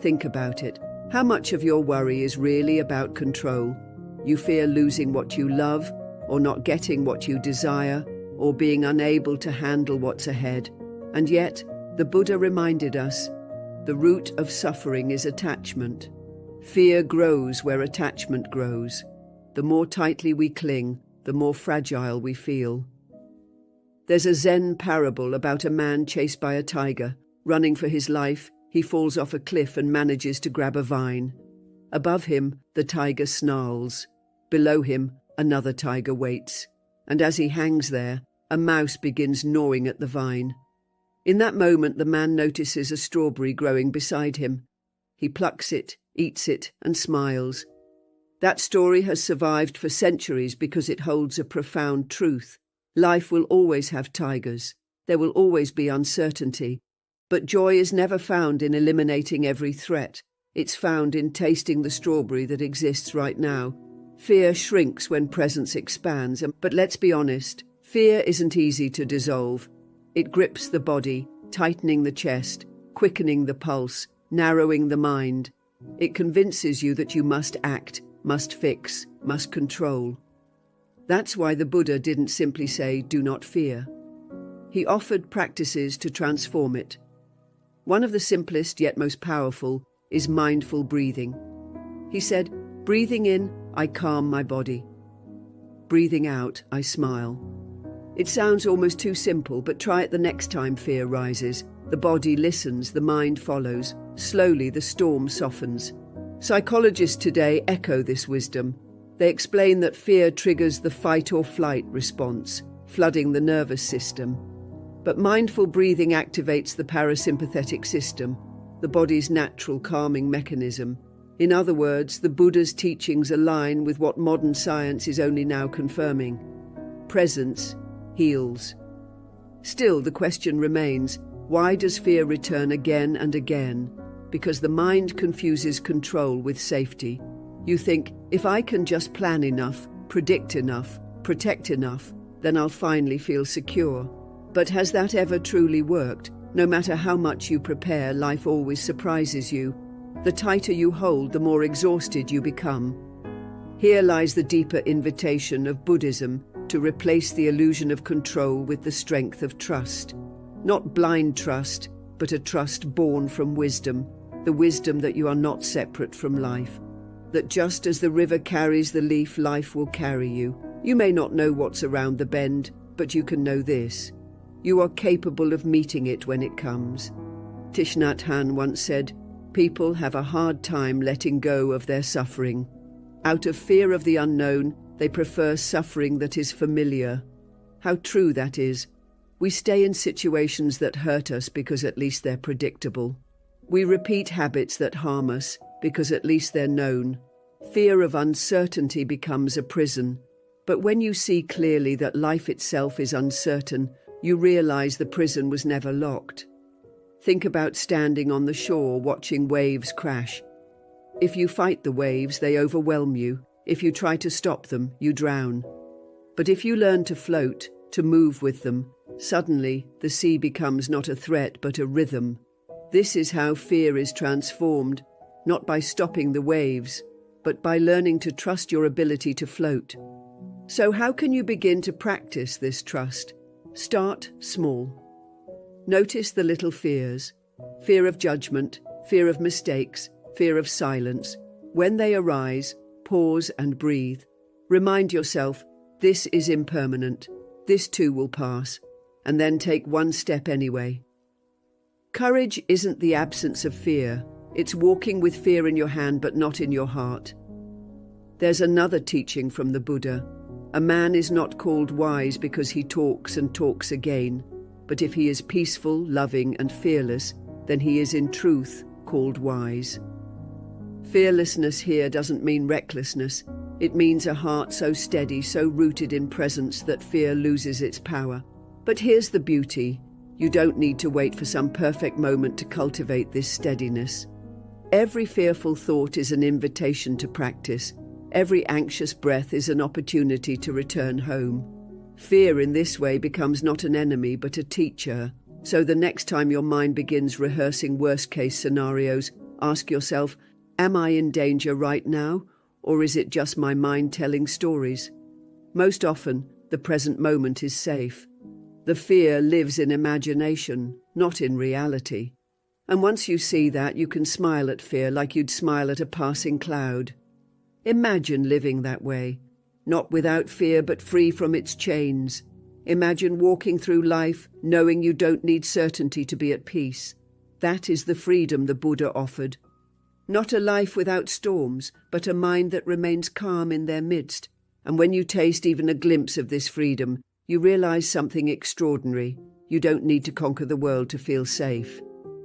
Think about it. How much of your worry is really about control? You fear losing what you love, or not getting what you desire, or being unable to handle what's ahead. And yet, the Buddha reminded us, the root of suffering is attachment. Fear grows where attachment grows. The more tightly we cling, the more fragile we feel. There's a Zen parable about a man chased by a tiger. Running for his life, he falls off a cliff and manages to grab a vine. Above him, the tiger snarls. Below him, another tiger waits. And as he hangs there, a mouse begins gnawing at the vine. In that moment, the man notices a strawberry growing beside him. He plucks it, eats it, and smiles. That story has survived for centuries because it holds a profound truth. Life will always have tigers. There will always be uncertainty. But joy is never found in eliminating every threat. It's found in tasting the strawberry that exists right now. Fear shrinks when presence expands, but let's be honest, fear isn't easy to dissolve. It grips the body, tightening the chest, quickening the pulse, narrowing the mind. It convinces you that you must act, must fix, must control. That's why the Buddha didn't simply say, do not fear. He offered practices to transform it. One of the simplest yet most powerful is mindful breathing. He said, breathing in, I calm my body. Breathing out, I smile. It sounds almost too simple, but try it the next time fear rises. The body listens, the mind follows. Slowly, the storm softens. Psychologists today echo this wisdom. They explain that fear triggers the fight or flight response, flooding the nervous system. But mindful breathing activates the parasympathetic system, the body's natural calming mechanism. In other words, the Buddha's teachings align with what modern science is only now confirming. Presence heals. Still, the question remains, why does fear return again and again? Because the mind confuses control with safety. You think, if I can just plan enough, predict enough, protect enough, then I'll finally feel secure. But has that ever truly worked? No matter how much you prepare, life always surprises you. The tighter you hold, the more exhausted you become. Here lies the deeper invitation of Buddhism to replace the illusion of control with the strength of trust. Not blind trust, but a trust born from wisdom, the wisdom that you are not separate from life. That just as the river carries the leaf, life will carry you. You may not know what's around the bend, but you can know this. You are capable of meeting it when it comes. Thich Nhat Hanh once said, "People have a hard time letting go of their suffering. Out of fear of the unknown, they prefer suffering that is familiar." How true that is. We stay in situations that hurt us because at least they're predictable. We repeat habits that harm us because at least they're known. Fear of uncertainty becomes a prison. But when you see clearly that life itself is uncertain, you realize the prison was never locked. Think about standing on the shore watching waves crash. If you fight the waves, they overwhelm you. If you try to stop them, you drown. But if you learn to float, to move with them, suddenly the sea becomes not a threat but a rhythm. This is how fear is transformed, not by stopping the waves, but by learning to trust your ability to float. So how can you begin to practice this trust? Start small. Notice the little fears. Fear of judgment, fear of mistakes, fear of silence. When they arise, pause and breathe. Remind yourself, this is impermanent. This too will pass. And then take one step anyway. Courage isn't the absence of fear. It's walking with fear in your hand but not in your heart. There's another teaching from the Buddha. A man is not called wise because he talks and talks again, but if he is peaceful, loving and fearless, then he is in truth called wise. Fearlessness here doesn't mean recklessness. It means a heart so steady, so rooted in presence that fear loses its power. But here's the beauty. You don't need to wait for some perfect moment to cultivate this steadiness. Every fearful thought is an invitation to practice. Every anxious breath is an opportunity to return home. Fear in this way becomes not an enemy but a teacher. So the next time your mind begins rehearsing worst-case scenarios, ask yourself, am I in danger right now, or is it just my mind telling stories? Most often, the present moment is safe. The fear lives in imagination, not in reality. And once you see that, you can smile at fear like you'd smile at a passing cloud. Imagine living that way, not without fear but free from its chains. Imagine walking through life knowing you don't need certainty to be at peace. That is the freedom the Buddha offered. Not a life without storms, but a mind that remains calm in their midst. And when you taste even a glimpse of this freedom, you realize something extraordinary. You don't need to conquer the world to feel safe.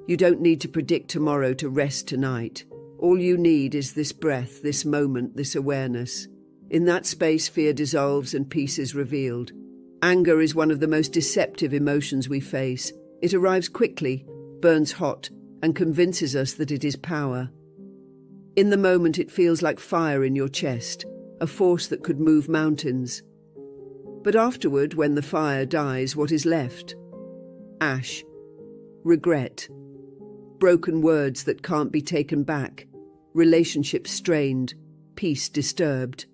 You don't need to predict tomorrow to rest tonight. All you need is this breath, this moment, this awareness. In that space, fear dissolves and peace is revealed. Anger is one of the most deceptive emotions we face. It arrives quickly, burns hot, and convinces us that it is power. In the moment, it feels like fire in your chest, a force that could move mountains. But afterward, when the fire dies, what is left? Ash, regret, broken words that can't be taken back, relationships strained, peace disturbed.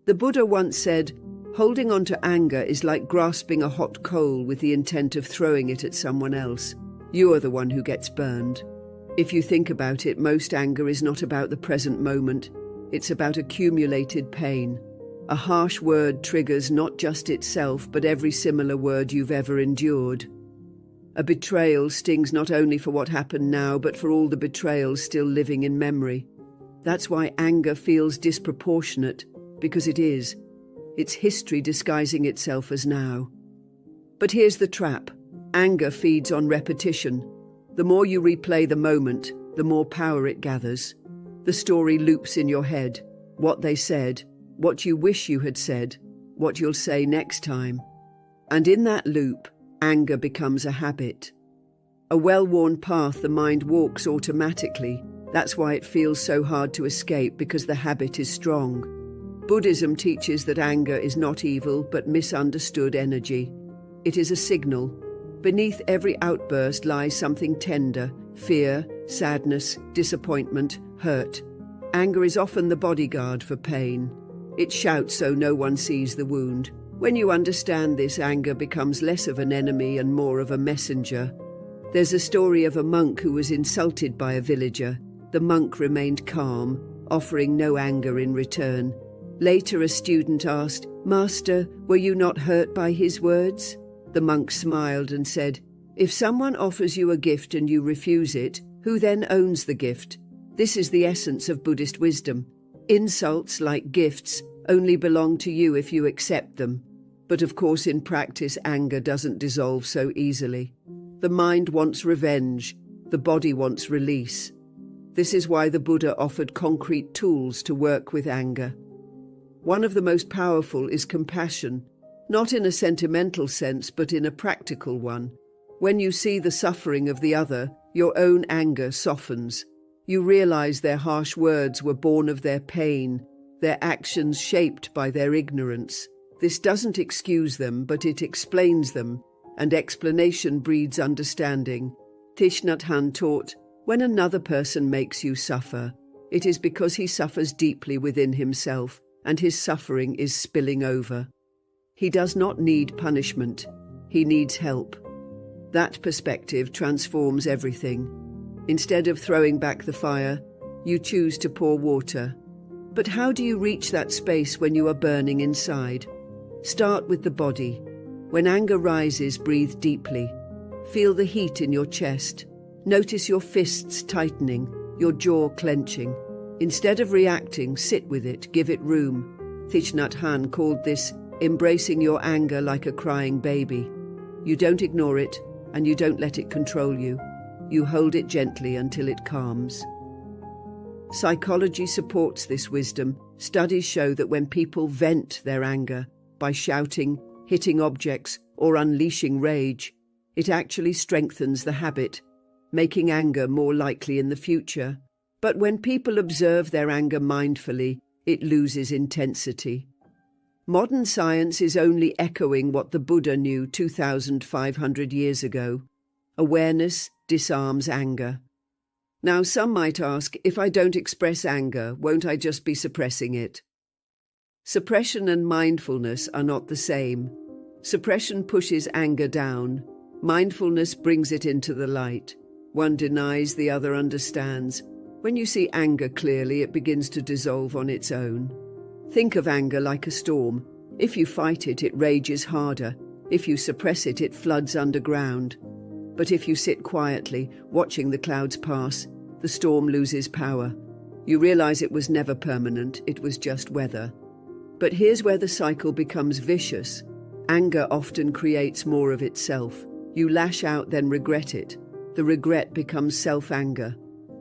The Buddha once said, holding on to anger is like grasping a hot coal with the intent of throwing it at someone else. You are the one who gets burned. If you think about it, most anger is not about the present moment. It's about accumulated pain. A harsh word triggers not just itself, but every similar word you've ever endured. A betrayal stings not only for what happened now, but for all the betrayals still living in memory. That's why anger feels disproportionate, because it is. It's history disguising itself as now. But here's the trap. Anger feeds on repetition. The more you replay the moment, the more power it gathers. The story loops in your head. What they said, what you wish you had said, what you'll say next time. And in that loop, anger becomes a habit. A well-worn path the mind walks automatically. That's why it feels so hard to escape, because the habit is strong. Buddhism teaches that anger is not evil, but misunderstood energy. It is a signal. Beneath every outburst lies something tender: fear, sadness, disappointment, hurt. Anger is often the bodyguard for pain. It shouts so no one sees the wound. When you understand this, anger becomes less of an enemy and more of a messenger. There's a story of a monk who was insulted by a villager. The monk remained calm, offering no anger in return. Later, a student asked, "Master, were you not hurt by his words?" The monk smiled and said, "If someone offers you a gift and you refuse it, who then owns the gift?" This is the essence of Buddhist wisdom. Insults, like gifts, only belong to you if you accept them. But of course, in practice, anger doesn't dissolve so easily. The mind wants revenge. The body wants release. This is why the Buddha offered concrete tools to work with anger. One of the most powerful is compassion, not in a sentimental sense, but in a practical one. When you see the suffering of the other, your own anger softens. You realize their harsh words were born of their pain, their actions shaped by their ignorance. This doesn't excuse them, but it explains them, and explanation breeds understanding. Thich Nhat Hanh taught, when another person makes you suffer, it is because he suffers deeply within himself, and his suffering is spilling over. He does not need punishment. He needs help. That perspective transforms everything. Instead of throwing back the fire, you choose to pour water. But how do you reach that space when you are burning inside? Start with the body. When anger rises, breathe deeply. Feel the heat in your chest. Notice your fists tightening, your jaw clenching. Instead of reacting, sit with it, give it room. Thich Nhat Hanh called this embracing your anger like a crying baby. You don't ignore it, and you don't let it control you. You hold it gently until it calms. Psychology supports this wisdom. Studies show that when people vent their anger by shouting, hitting objects, or unleashing rage, it actually strengthens the habit, making anger more likely in the future. But when people observe their anger mindfully, it loses intensity. Modern science is only echoing what the Buddha knew 2,500 years ago. Awareness disarms anger. Now, some might ask, if I don't express anger, won't I just be suppressing it? Suppression and mindfulness are not the same. Suppression pushes anger down. Mindfulness brings it into the light. One denies, the other understands. When you see anger clearly, it begins to dissolve on its own. Think of anger like a storm. If you fight it, it rages harder. If you suppress it, it floods underground. But if you sit quietly, watching the clouds pass, the storm loses power. You realize it was never permanent, it was just weather. But here's where the cycle becomes vicious. Anger often creates more of itself. You lash out, then regret it. The regret becomes self-anger.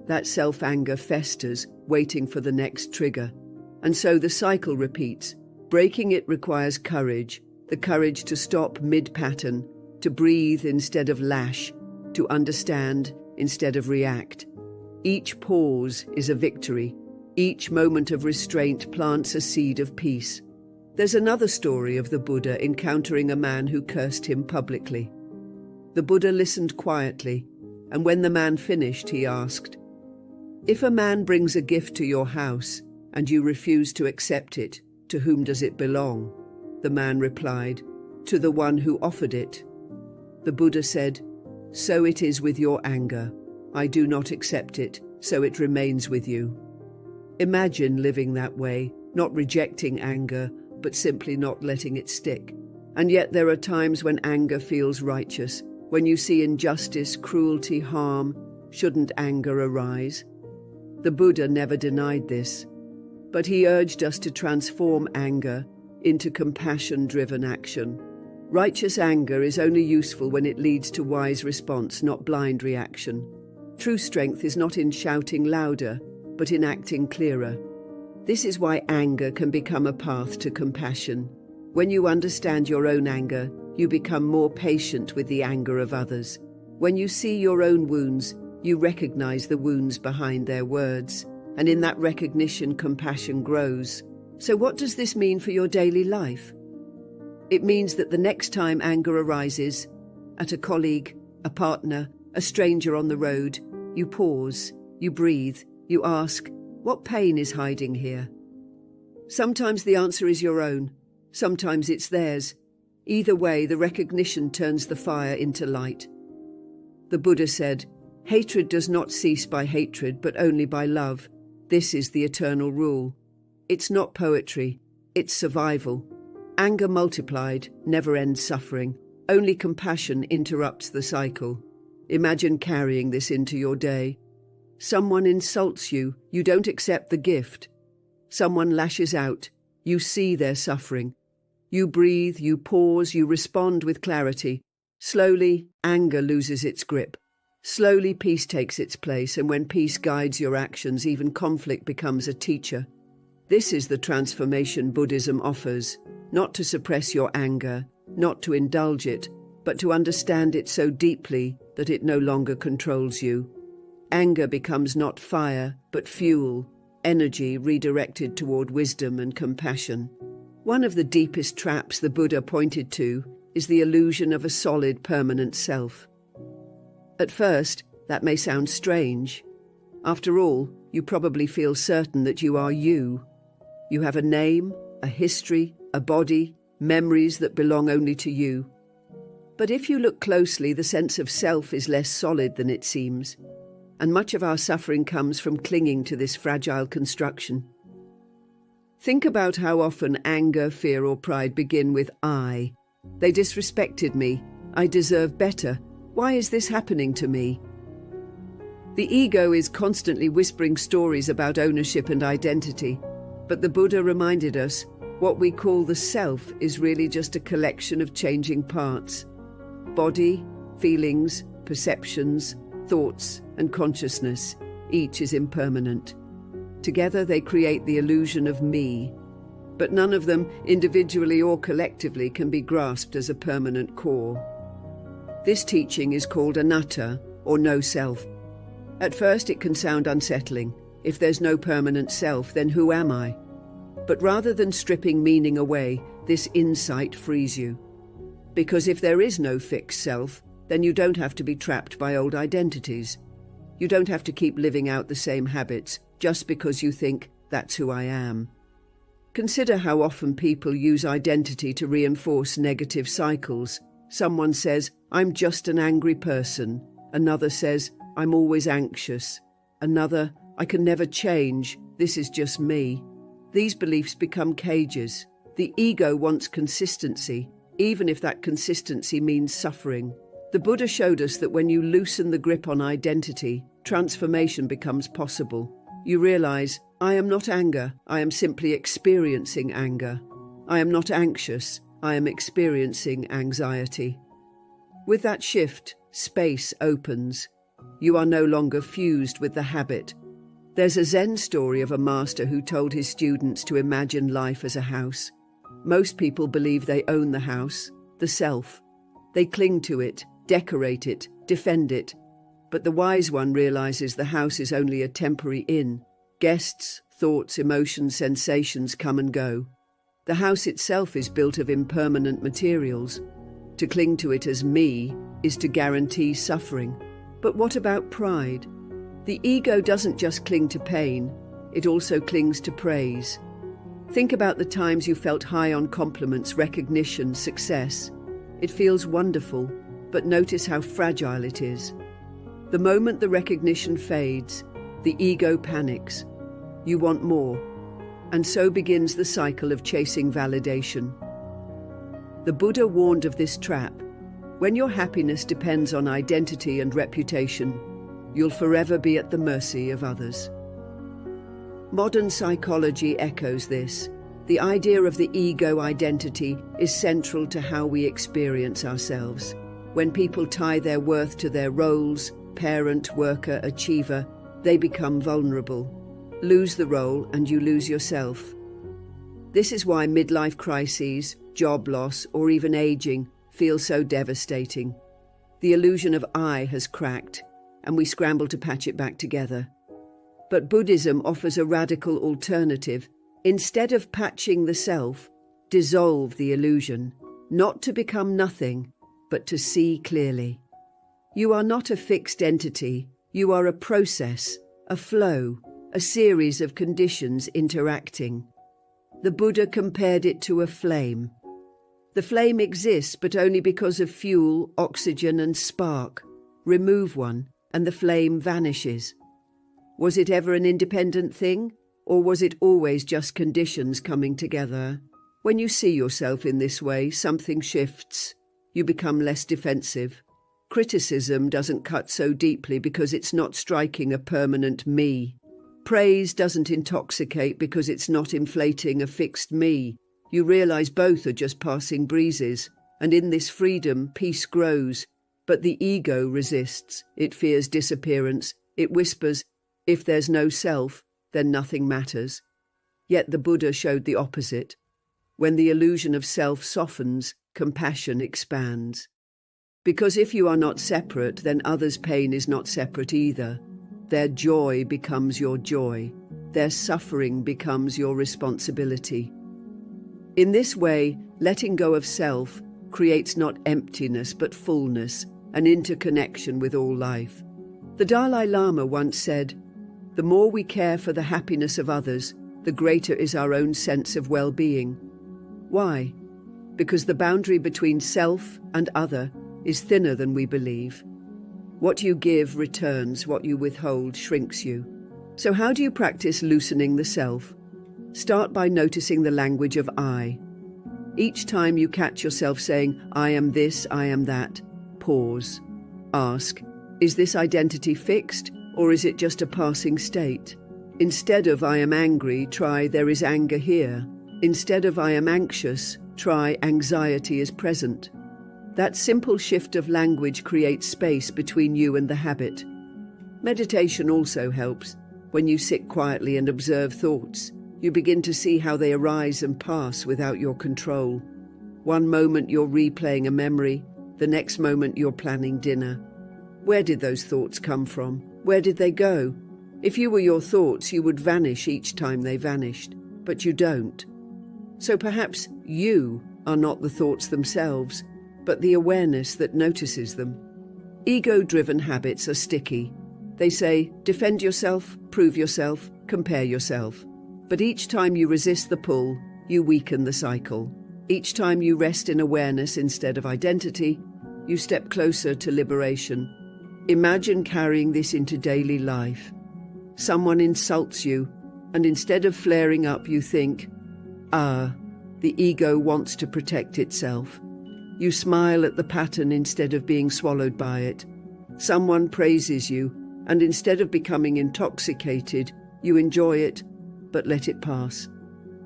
That self-anger festers, waiting for the next trigger. And so the cycle repeats. Breaking it requires courage, the courage to stop mid-pattern, to breathe instead of lash, to understand instead of react. Each pause is a victory. Each moment of restraint plants a seed of peace. There's another story of the Buddha encountering a man who cursed him publicly. The Buddha listened quietly, and when the man finished, he asked, "If a man brings a gift to your house, and you refuse to accept it, to whom does it belong?" The man replied, "To the one who offered it." The Buddha said, "So it is with your anger. I do not accept it, so it remains with you." Imagine living that way, not rejecting anger, but simply not letting it stick. And yet there are times when anger feels righteous. When you see injustice, cruelty, harm, shouldn't anger arise? The Buddha never denied this, but he urged us to transform anger into compassion-driven action. Righteous anger is only useful when it leads to wise response, not blind reaction. True strength is not in shouting louder, but in acting clearer. This is why anger can become a path to compassion. When you understand your own anger, you become more patient with the anger of others. When you see your own wounds, you recognize the wounds behind their words, and in that recognition, compassion grows. So what does this mean for your daily life? It means that the next time anger arises, at a colleague, a partner, a stranger on the road, you pause, you breathe, you ask, what pain is hiding here? Sometimes the answer is your own, sometimes it's theirs. Either way, the recognition turns the fire into light. The Buddha said, hatred does not cease by hatred, but only by love. This is the eternal rule. It's not poetry, it's survival. Anger multiplied never ends suffering. Only compassion interrupts the cycle. Imagine carrying this into your day. Someone insults you, you don't accept the gift. Someone lashes out, you see their suffering. You breathe, you pause, you respond with clarity. Slowly, anger loses its grip. Slowly, peace takes its place, and when peace guides your actions, even conflict becomes a teacher. This is the transformation Buddhism offers, not to suppress your anger, not to indulge it, but to understand it so deeply that it no longer controls you. Anger becomes not fire, but fuel, energy redirected toward wisdom and compassion. One of the deepest traps the Buddha pointed to is the illusion of a solid, permanent self. At first, that may sound strange. After all, you probably feel certain that you are you. You have a name, a history, a body, memories that belong only to you. But if you look closely, the sense of self is less solid than it seems, and much of our suffering comes from clinging to this fragile construction. Think about how often anger, fear, or pride begin with I. They disrespected me. I deserve better. Why is this happening to me? The ego is constantly whispering stories about ownership and identity, but the Buddha reminded us what we call the self is really just a collection of changing parts. Body, feelings, perceptions, thoughts, and consciousness, each is impermanent. Together they create the illusion of me, but none of them, individually or collectively, can be grasped as a permanent core. This teaching is called anatta, or no self. At first it can sound unsettling. If there's no permanent self, then who am I? But rather than stripping meaning away, this insight frees you. Because if there is no fixed self, then you don't have to be trapped by old identities. You don't have to keep living out the same habits just because you think, that's who I am. Consider how often people use identity to reinforce negative cycles. Someone says, I'm just an angry person. Another says, I'm always anxious. Another, I can never change. This is just me. These beliefs become cages. The ego wants consistency, even if that consistency means suffering. The Buddha showed us that when you loosen the grip on identity, transformation becomes possible. You realize, I am not anger, I am simply experiencing anger. I am not anxious, I am experiencing anxiety. With that shift, space opens. You are no longer fused with the habit. There's a Zen story of a master who told his students to imagine life as a house. Most people believe they own the house, the self. They cling to it, decorate it, defend it. But the wise one realizes the house is only a temporary inn. Guests, thoughts, emotions, sensations come and go. The house itself is built of impermanent materials. To cling to it as me is to guarantee suffering. But what about pride? The ego doesn't just cling to pain, it also clings to praise. Think about the times you felt high on compliments, recognition, success. It feels wonderful, but notice how fragile it is. The moment the recognition fades, the ego panics. You want more. And so begins the cycle of chasing validation. The Buddha warned of this trap. When your happiness depends on identity and reputation, you'll forever be at the mercy of others. Modern psychology echoes this. The idea of the ego identity is central to how we experience ourselves. When people tie their worth to their roles, parent, worker, achiever, they become vulnerable. Lose the role and you lose yourself. This is why midlife crises, job loss, or even aging feel so devastating. The illusion of I has cracked, and we scramble to patch it back together. But Buddhism offers a radical alternative. Instead of patching the self, dissolve the illusion, not to become nothing, but to see clearly. You are not a fixed entity, you are a process, a flow, a series of conditions interacting. The Buddha compared it to a flame. The flame exists, but only because of fuel, oxygen, and spark. Remove one, and the flame vanishes. Was it ever an independent thing, or was it always just conditions coming together? When you see yourself in this way, something shifts. You become less defensive. Criticism doesn't cut so deeply because it's not striking a permanent me. Praise doesn't intoxicate because it's not inflating a fixed me. You realize both are just passing breezes, and in this freedom, peace grows. But the ego resists. It fears disappearance. It whispers, if there's no self, then nothing matters. Yet the Buddha showed the opposite. When the illusion of self softens, compassion expands. Because if you are not separate, then others' pain is not separate either. Their joy becomes your joy. Their suffering becomes your responsibility. In this way, letting go of self creates not emptiness but fullness, an interconnection with all life. The Dalai Lama once said, "The more we care for the happiness of others, the greater is our own sense of well-being." Why? Because the boundary between self and other is thinner than we believe. What you give returns, what you withhold shrinks you. So how do you practice loosening the self? Start by noticing the language of I. Each time you catch yourself saying, "I am this, I am that," pause. Ask, is this identity fixed, or is it just a passing state? Instead of "I am angry," try "there is anger here." Instead of "I am anxious," try "anxiety is present." That simple shift of language creates space between you and the habit. Meditation also helps. When you sit quietly and observe thoughts, you begin to see how they arise and pass without your control. One moment you're replaying a memory, the next moment you're planning dinner. Where did those thoughts come from? Where did they go? If you were your thoughts, you would vanish each time they vanished, but you don't. So perhaps you are not the thoughts themselves, but the awareness that notices them. Ego-driven habits are sticky. They say, defend yourself, prove yourself, compare yourself. But each time you resist the pull, you weaken the cycle. Each time you rest in awareness instead of identity, you step closer to liberation. Imagine carrying this into daily life. Someone insults you, and instead of flaring up, you think, the ego wants to protect itself. You smile at the pattern instead of being swallowed by it. Someone praises you, and instead of becoming intoxicated, you enjoy it, but let it pass.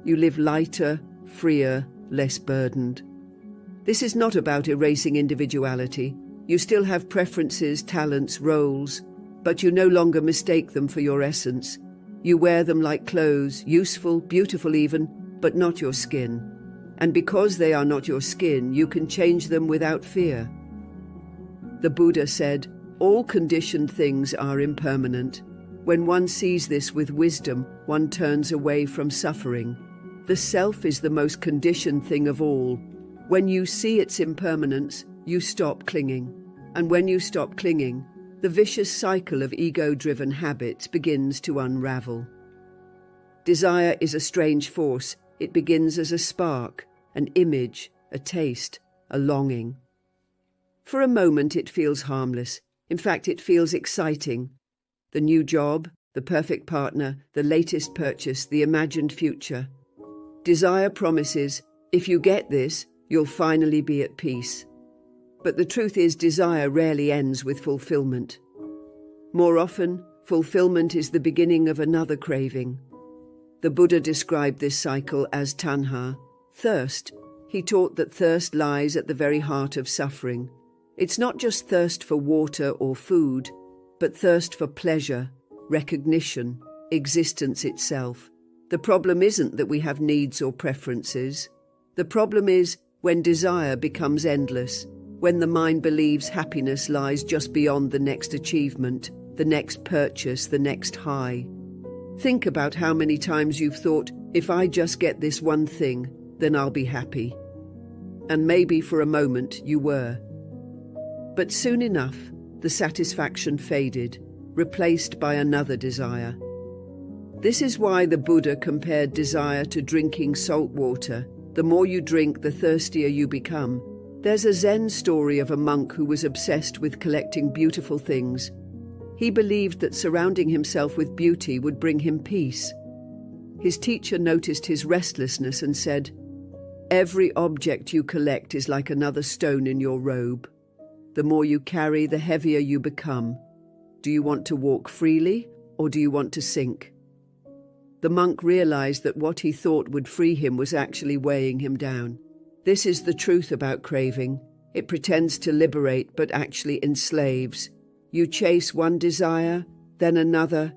You live lighter, freer, less burdened. This is not about erasing individuality. You still have preferences, talents, roles, but you no longer mistake them for your essence. You wear them like clothes, useful, beautiful even, but not your skin. And because they are not your skin, you can change them without fear. The Buddha said, all conditioned things are impermanent. When one sees this with wisdom, one turns away from suffering. The self is the most conditioned thing of all. When you see its impermanence, you stop clinging. And when you stop clinging, the vicious cycle of ego-driven habits begins to unravel. Desire is a strange force. It begins as a spark, an image, a taste, a longing. For a moment it feels harmless. In fact, it feels exciting. The new job, the perfect partner, the latest purchase, the imagined future. Desire promises, if you get this, you'll finally be at peace. But the truth is, desire rarely ends with fulfillment. More often, fulfillment is the beginning of another craving. The Buddha described this cycle as tanha, thirst. He taught that thirst lies at the very heart of suffering. It's not just thirst for water or food, but thirst for pleasure, recognition, existence itself. The problem isn't that we have needs or preferences. The problem is when desire becomes endless, when the mind believes happiness lies just beyond the next achievement, the next purchase, the next high. Think about how many times you've thought, if I just get this one thing, then I'll be happy. And maybe for a moment you were. But soon enough, the satisfaction faded, replaced by another desire. This is why the Buddha compared desire to drinking salt water. The more you drink, the thirstier you become. There's a Zen story of a monk who was obsessed with collecting beautiful things. He believed that surrounding himself with beauty would bring him peace. His teacher noticed his restlessness and said, "Every object you collect is like another stone in your robe. The more you carry, the heavier you become. Do you want to walk freely, or do you want to sink?" The monk realized that what he thought would free him was actually weighing him down. This is the truth about craving. It pretends to liberate, but actually enslaves. You chase one desire, then another,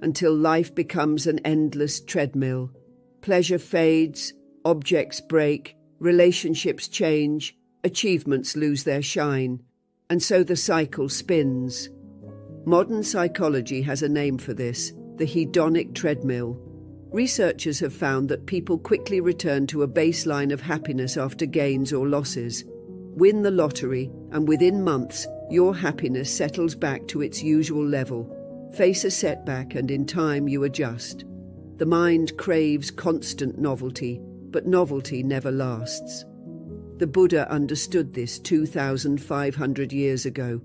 until life becomes an endless treadmill. Pleasure fades, objects break, relationships change, achievements lose their shine, and so the cycle spins. Modern psychology has a name for this, the hedonic treadmill. Researchers have found that people quickly return to a baseline of happiness after gains or losses. Win the lottery, and within months, your happiness settles back to its usual level. Face a setback, and in time you adjust. The mind craves constant novelty, but novelty never lasts. The Buddha understood this 2,500 years ago.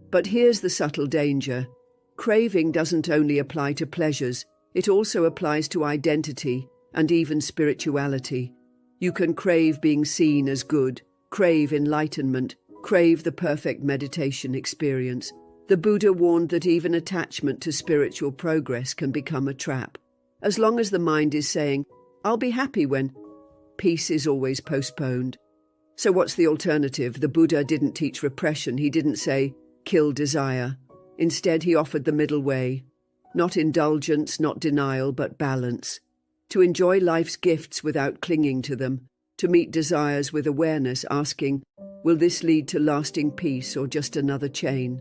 But here's the subtle danger. Craving doesn't only apply to pleasures, it also applies to identity and even spirituality. You can crave being seen as good, crave enlightenment, crave the perfect meditation experience. The Buddha warned that even attachment to spiritual progress can become a trap. As long as the mind is saying, "I'll be happy when," peace is always postponed. So what's the alternative? The Buddha didn't teach repression. He didn't say, "Kill desire." Instead, he offered the middle way. Not indulgence, not denial, but balance. To enjoy life's gifts without clinging to them. To meet desires with awareness, asking, will this lead to lasting peace or just another chain?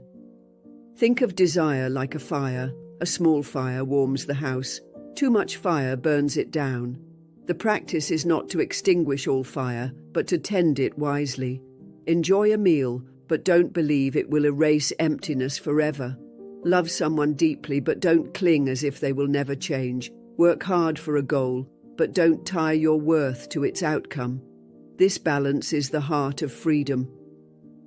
Think of desire like a fire. A small fire warms the house. Too much fire burns it down. The practice is not to extinguish all fire, but to tend it wisely. Enjoy a meal, but don't believe it will erase emptiness forever. Love someone deeply, but don't cling as if they will never change. Work hard for a goal, but don't tie your worth to its outcome. This balance is the heart of freedom.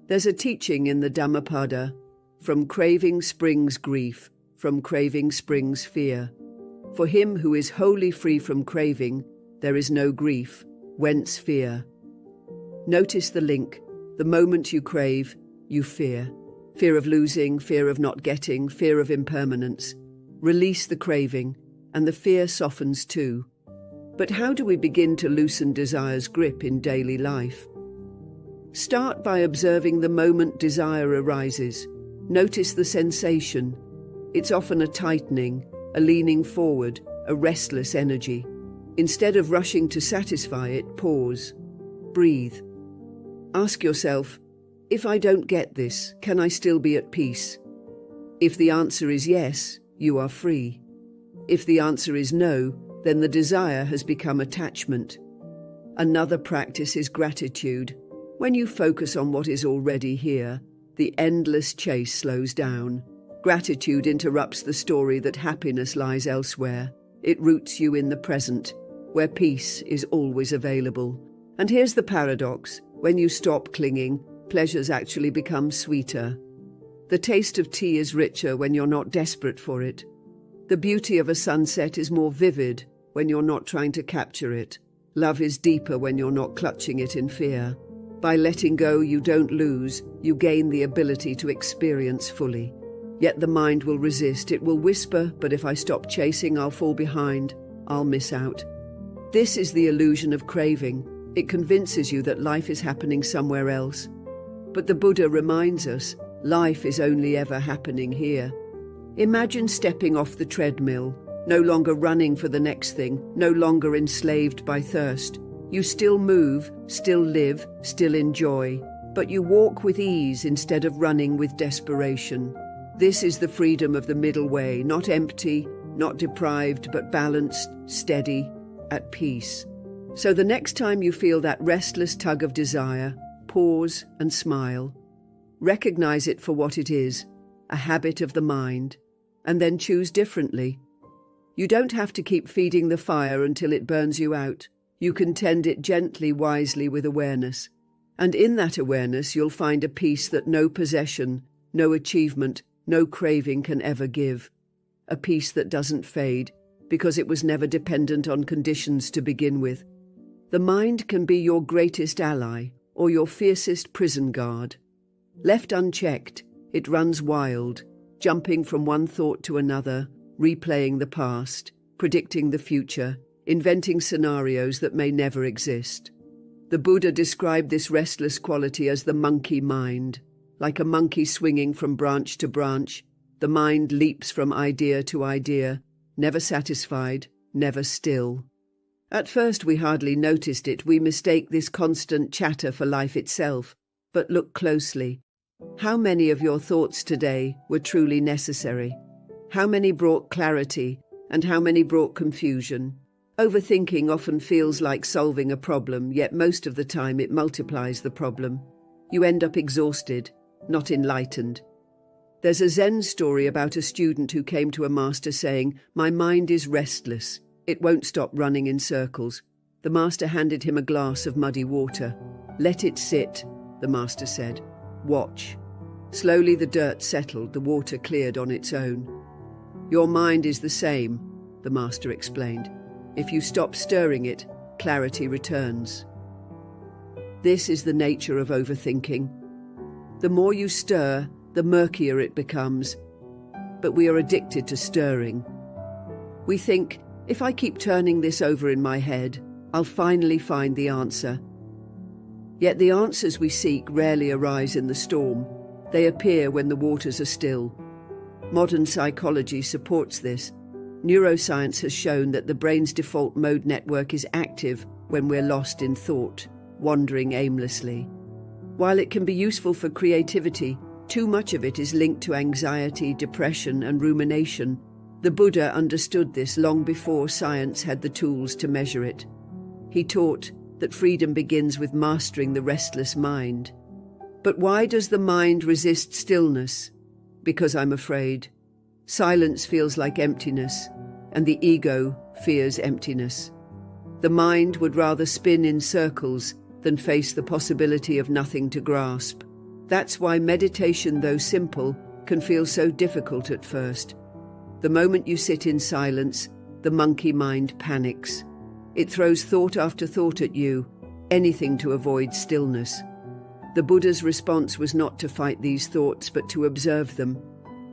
There's a teaching in the Dhammapada, from craving springs grief, from craving springs fear. For him who is wholly free from craving, there is no grief, whence fear. Notice the link. The moment you crave, you fear. Fear of losing, fear of not getting, fear of impermanence. Release the craving, and the fear softens too. But how do we begin to loosen desire's grip in daily life? Start by observing the moment desire arises. Notice the sensation. It's often a tightening, a leaning forward, a restless energy. Instead of rushing to satisfy it, pause. Breathe. Ask yourself, if I don't get this, can I still be at peace? If the answer is yes, you are free. If the answer is no, then the desire has become attachment. Another practice is gratitude. When you focus on what is already here, the endless chase slows down. Gratitude interrupts the story that happiness lies elsewhere. It roots you in the present, where peace is always available. And here's the paradox. When you stop clinging, pleasures actually become sweeter. The taste of tea is richer when you're not desperate for it. The beauty of a sunset is more vivid when you're not trying to capture it. Love is deeper when you're not clutching it in fear. By letting go, you don't lose, you gain the ability to experience fully. Yet the mind will resist. It will whisper, but if I stop chasing, I'll fall behind. I'll miss out. This is the illusion of craving. It convinces you that life is happening somewhere else. But the Buddha reminds us, life is only ever happening here. Imagine stepping off the treadmill, no longer running for the next thing, no longer enslaved by thirst. You still move, still live, still enjoy, but you walk with ease instead of running with desperation. This is the freedom of the middle way, not empty, not deprived, but balanced, steady, at peace. So the next time you feel that restless tug of desire, pause and smile. Recognize it for what it is, a habit of the mind, and then choose differently. You don't have to keep feeding the fire until it burns you out. You can tend it gently, wisely, with awareness. And in that awareness, you'll find a peace that no possession, no achievement, no craving can ever give. A peace that doesn't fade, because it was never dependent on conditions to begin with. The mind can be your greatest ally, or your fiercest prison guard. Left unchecked, it runs wild, jumping from one thought to another, replaying the past, predicting the future, inventing scenarios that may never exist. The Buddha described this restless quality as the monkey mind. Like a monkey swinging from branch to branch, the mind leaps from idea to idea, never satisfied, never still. At first we hardly noticed it. We mistake this constant chatter for life itself. But look closely. How many of your thoughts today were truly necessary? How many brought clarity, and how many brought confusion? Overthinking often feels like solving a problem, yet most of the time it multiplies the problem. You end up exhausted, not enlightened. There's a Zen story about a student who came to a master saying, "My mind is restless. It won't stop running in circles." The master handed him a glass of muddy water. "Let it sit," the master said. "Watch." Slowly the dirt settled, the water cleared on its own. "Your mind is the same," the master explained. "If you stop stirring it, clarity returns." This is the nature of overthinking. The more you stir, the murkier it becomes. But we are addicted to stirring. We think, if I keep turning this over in my head, I'll finally find the answer. Yet the answers we seek rarely arise in the storm. They appear when the waters are still. Modern psychology supports this. Neuroscience has shown that the brain's default mode network is active when we're lost in thought, wandering aimlessly. While it can be useful for creativity, too much of it is linked to anxiety, depression, and rumination. The Buddha understood this long before science had the tools to measure it. He taught that freedom begins with mastering the restless mind. But why does the mind resist stillness? Because I'm afraid. Silence feels like emptiness, and the ego fears emptiness. The mind would rather spin in circles than face the possibility of nothing to grasp. That's why meditation, though simple, can feel so difficult at first. The moment you sit in silence, the monkey mind panics. It throws thought after thought at you, anything to avoid stillness. The Buddha's response was not to fight these thoughts, but to observe them.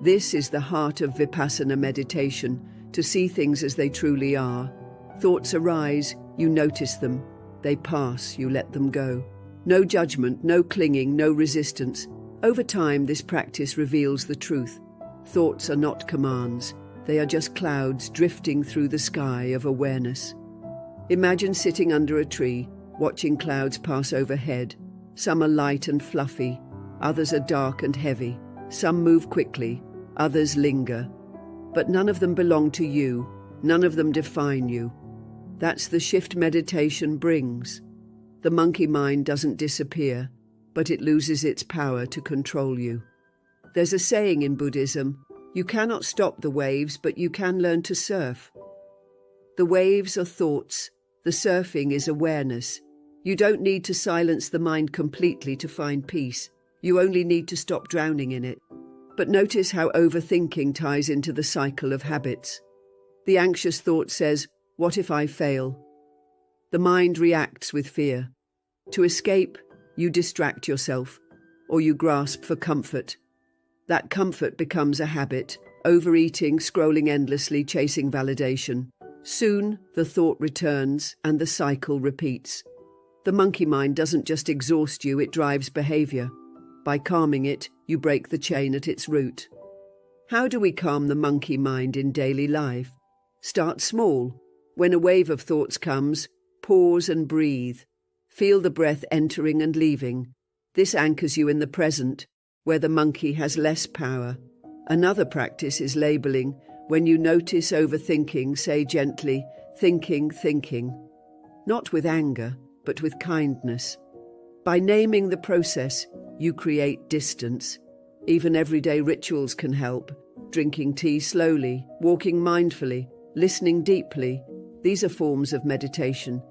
This is the heart of Vipassana meditation, to see things as they truly are. Thoughts arise, you notice them. They pass, you let them go. No judgment, no clinging, no resistance. Over time, this practice reveals the truth. Thoughts are not commands. They are just clouds drifting through the sky of awareness. Imagine sitting under a tree, watching clouds pass overhead. Some are light and fluffy, others are dark and heavy. Some move quickly, others linger. But none of them belong to you. None of them define you. That's the shift meditation brings. The monkey mind doesn't disappear, but it loses its power to control you. There's a saying in Buddhism, you cannot stop the waves, but you can learn to surf. The waves are thoughts, the surfing is awareness. You don't need to silence the mind completely to find peace. You only need to stop drowning in it. But notice how overthinking ties into the cycle of habits. The anxious thought says, "What if I fail?" The mind reacts with fear. To escape, you distract yourself, or you grasp for comfort. That comfort becomes a habit, overeating, scrolling endlessly, chasing validation. Soon, the thought returns and the cycle repeats. The monkey mind doesn't just exhaust you, it drives behavior. By calming it, you break the chain at its root. How do we calm the monkey mind in daily life? Start small. When a wave of thoughts comes, pause and breathe. Feel the breath entering and leaving. This anchors you in the present, where the monkey has less power. Another practice is labeling. When you notice overthinking, say gently, thinking. Not with anger, but with kindness. By naming the process, you create distance. Even everyday rituals can help. Drinking tea slowly, walking mindfully, listening deeply. These are forms of meditation.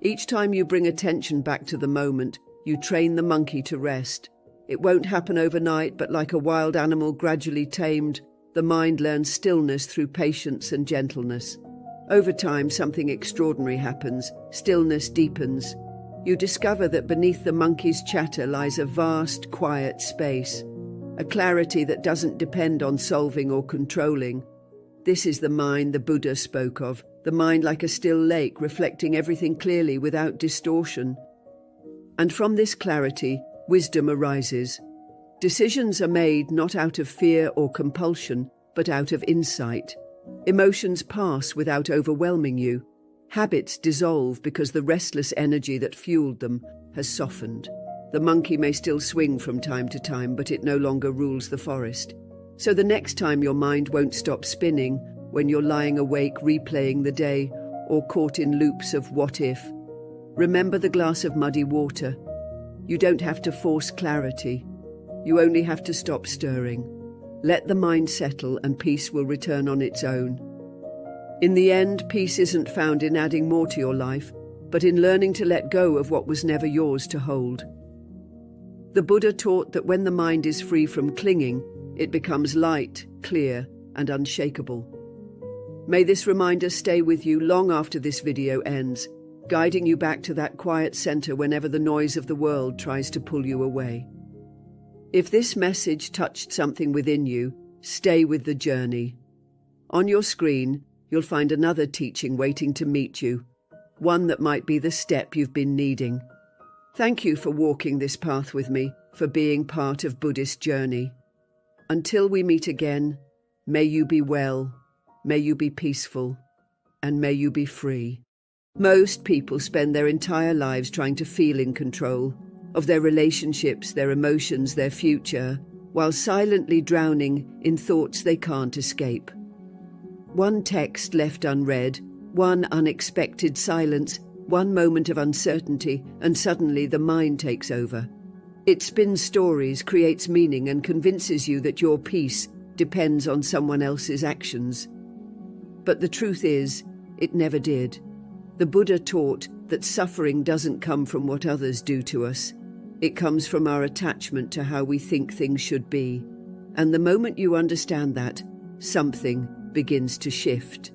Each time you bring attention back to the moment, you train the monkey to rest. It won't happen overnight, but like a wild animal gradually tamed, the mind learns stillness through patience and gentleness. Over time, something extraordinary happens. Stillness deepens. You discover that beneath the monkey's chatter lies a vast, quiet space, a clarity that doesn't depend on solving or controlling. This is the mind the Buddha spoke of, the mind like a still lake, reflecting everything clearly without distortion. And from this clarity, wisdom arises. Decisions are made not out of fear or compulsion, but out of insight. Emotions pass without overwhelming you. Habits dissolve because the restless energy that fueled them has softened. The monkey may still swing from time to time, but it no longer rules the forest. So the next time your mind won't stop spinning, when you're lying awake replaying the day or caught in loops of what if, remember the glass of muddy water. You don't have to force clarity. You only have to stop stirring. Let the mind settle and peace will return on its own. In the end, peace isn't found in adding more to your life, but in learning to let go of what was never yours to hold. The Buddha taught that when the mind is free from clinging, it becomes light, clear, and unshakable. May this reminder stay with you long after this video ends, guiding you back to that quiet center whenever the noise of the world tries to pull you away. If this message touched something within you, stay with the journey. On your screen, you'll find another teaching waiting to meet you, one that might be the step you've been needing. Thank you for walking this path with me, for being part of Buddhist journey. Until we meet again, may you be well, may you be peaceful, and may you be free. Most people spend their entire lives trying to feel in control of their relationships, their emotions, their future, while silently drowning in thoughts they can't escape. One text left unread, one unexpected silence, one moment of uncertainty, and suddenly the mind takes over. It spins stories, creates meaning, and convinces you that your peace depends on someone else's actions. But the truth is, it never did. The Buddha taught that suffering doesn't come from what others do to us. It comes from our attachment to how we think things should be. And the moment you understand that, something begins to shift.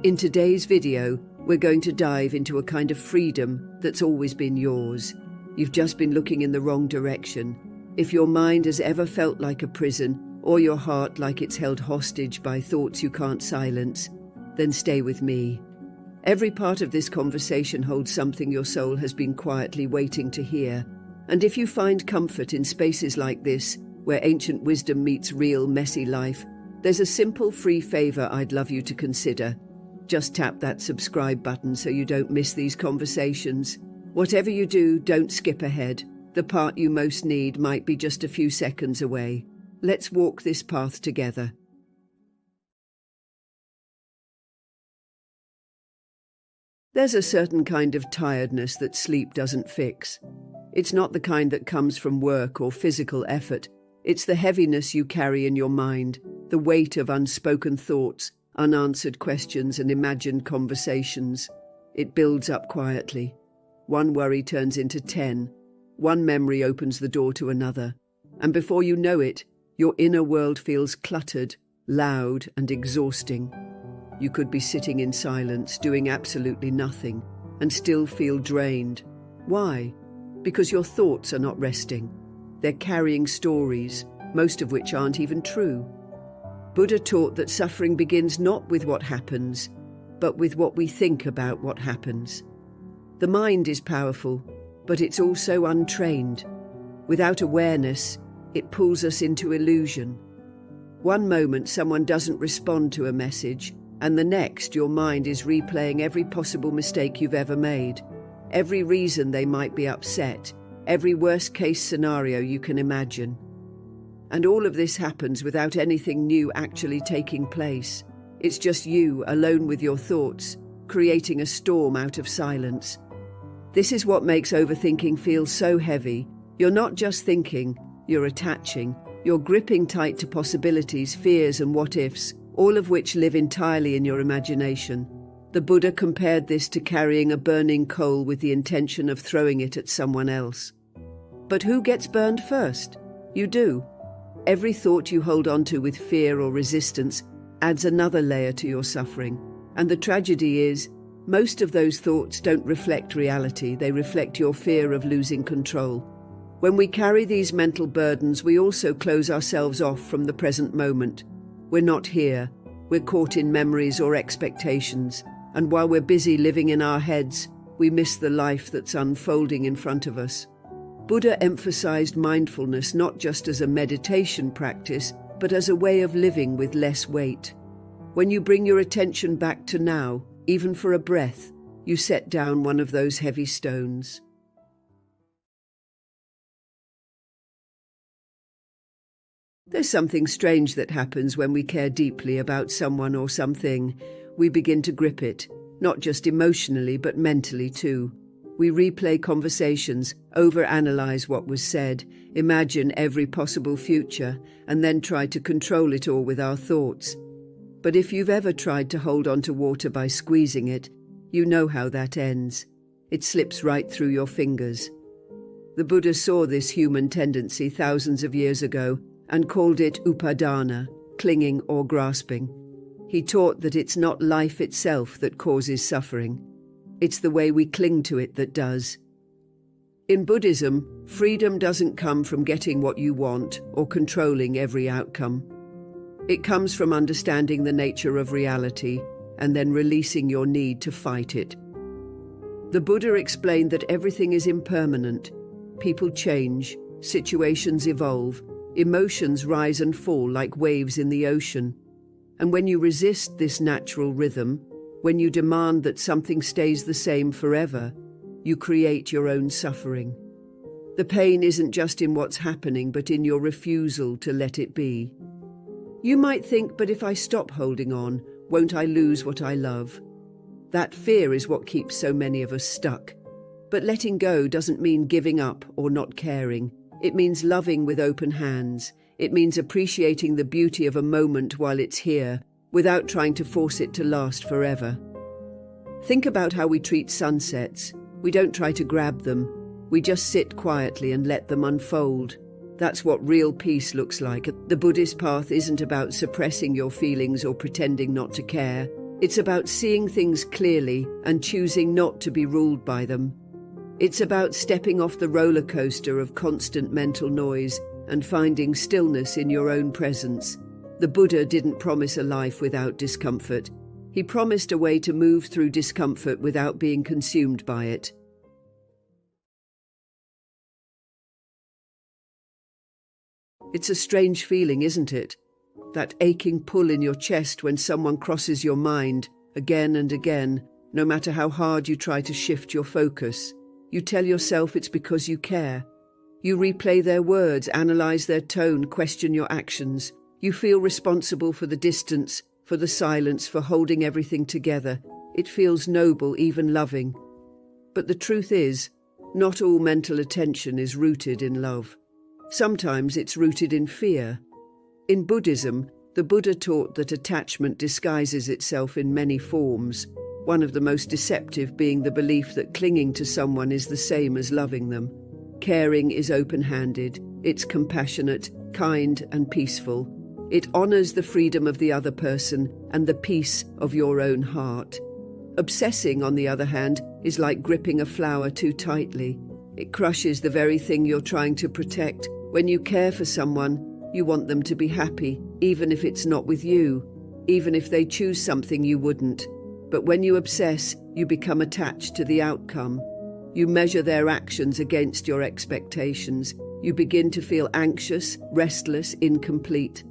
In today's video, we're going to dive into a kind of freedom that's always been yours. You've just been looking in the wrong direction. If your mind has ever felt like a prison, or your heart like it's held hostage by thoughts you can't silence, then stay with me. Every part of this conversation holds something your soul has been quietly waiting to hear. And if you find comfort in spaces like this, where ancient wisdom meets real, messy life, there's a simple, free favor I'd love you to consider. Just tap that subscribe button so you don't miss these conversations. Whatever you do, don't skip ahead. The part you most need might be just a few seconds away. Let's walk this path together. There's a certain kind of tiredness that sleep doesn't fix. It's not the kind that comes from work or physical effort. It's the heaviness you carry in your mind, the weight of unspoken thoughts, unanswered questions, and imagined conversations. It builds up quietly. One worry turns into 10. One memory opens the door to another. And before you know it, your inner world feels cluttered, loud, and exhausting. You could be sitting in silence, doing absolutely nothing, and still feel drained. Why? Because your thoughts are not resting. They're carrying stories, most of which aren't even true. Buddha taught that suffering begins not with what happens, but with what we think about what happens. The mind is powerful, but it's also untrained. Without awareness, it pulls us into illusion. One moment someone doesn't respond to a message, and the next your mind is replaying every possible mistake you've ever made, every reason they might be upset, every worst-case scenario you can imagine. And all of this happens without anything new actually taking place. It's just you, alone with your thoughts, creating a storm out of silence. This is what makes overthinking feel so heavy. You're not just thinking, you're attaching. You're gripping tight to possibilities, fears and what-ifs, all of which live entirely in your imagination. The Buddha compared this to carrying a burning coal with the intention of throwing it at someone else. But who gets burned first? You do. Every thought you hold onto with fear or resistance adds another layer to your suffering. And the tragedy is, most of those thoughts don't reflect reality, they reflect your fear of losing control. When we carry these mental burdens, we also close ourselves off from the present moment. We're not here. We're caught in memories or expectations. And while we're busy living in our heads, we miss the life that's unfolding in front of us. Buddha emphasized mindfulness not just as a meditation practice, but as a way of living with less weight. When you bring your attention back to now, even for a breath, you set down one of those heavy stones. There's something strange that happens when we care deeply about someone or something. We begin to grip it, not just emotionally but mentally too. We replay conversations, overanalyze what was said, imagine every possible future, and then try to control it all with our thoughts. But if you've ever tried to hold on to water by squeezing it, you know how that ends. It slips right through your fingers. The Buddha saw this human tendency thousands of years ago and called it upadana, clinging or grasping. He taught that it's not life itself that causes suffering. It's the way we cling to it that does. In Buddhism, freedom doesn't come from getting what you want or controlling every outcome. It comes from understanding the nature of reality and then releasing your need to fight it. The Buddha explained that everything is impermanent. People change, situations evolve, emotions rise and fall like waves in the ocean. And when you resist this natural rhythm, when you demand that something stays the same forever, you create your own suffering. The pain isn't just in what's happening, but in your refusal to let it be. You might think, but if I stop holding on, won't I lose what I love? That fear is what keeps so many of us stuck. But letting go doesn't mean giving up or not caring. It means loving with open hands. It means appreciating the beauty of a moment while it's here, without trying to force it to last forever. Think about how we treat sunsets. We don't try to grab them. We just sit quietly and let them unfold. That's what real peace looks like. The Buddhist path isn't about suppressing your feelings or pretending not to care. It's about seeing things clearly and choosing not to be ruled by them. It's about stepping off the roller coaster of constant mental noise and finding stillness in your own presence. The Buddha didn't promise a life without discomfort. He promised a way to move through discomfort without being consumed by it. It's a strange feeling, isn't it? That aching pull in your chest when someone crosses your mind, again and again, no matter how hard you try to shift your focus. You tell yourself it's because you care. You replay their words, analyze their tone, question your actions. You feel responsible for the distance, for the silence, for holding everything together. It feels noble, even loving. But the truth is, not all mental attention is rooted in love. Sometimes it's rooted in fear. In Buddhism, the Buddha taught that attachment disguises itself in many forms, one of the most deceptive being the belief that clinging to someone is the same as loving them. Caring is open-handed, it's compassionate, kind and peaceful. It honors the freedom of the other person and the peace of your own heart. Obsessing, on the other hand, is like gripping a flower too tightly. It crushes the very thing you're trying to protect. When you care for someone, You want them to be happy, even if it's not with you, even if they choose something you wouldn't. But when you obsess, you become attached to the outcome. You measure their actions against your expectations. You begin to feel anxious, restless, incomplete.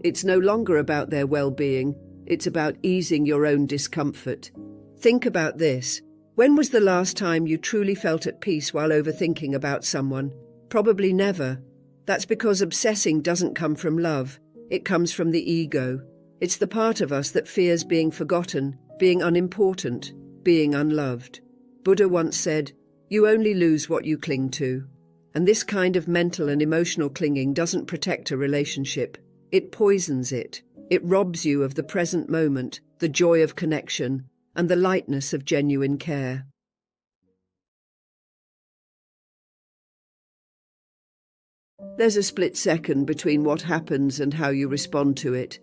It's no longer about their well-being, it's about easing your own discomfort. Think about this. When was the last time you truly felt at peace while overthinking about someone? Probably never. That's because obsessing doesn't come from love. It comes from the ego. It's the part of us that fears being forgotten, being unimportant, being unloved. Buddha once said, "You only lose what you cling to." And this kind of mental and emotional clinging doesn't protect a relationship. It poisons it. It robs you of the present moment, the joy of connection, and the lightness of genuine care. There's a split second between what happens and how you respond to it.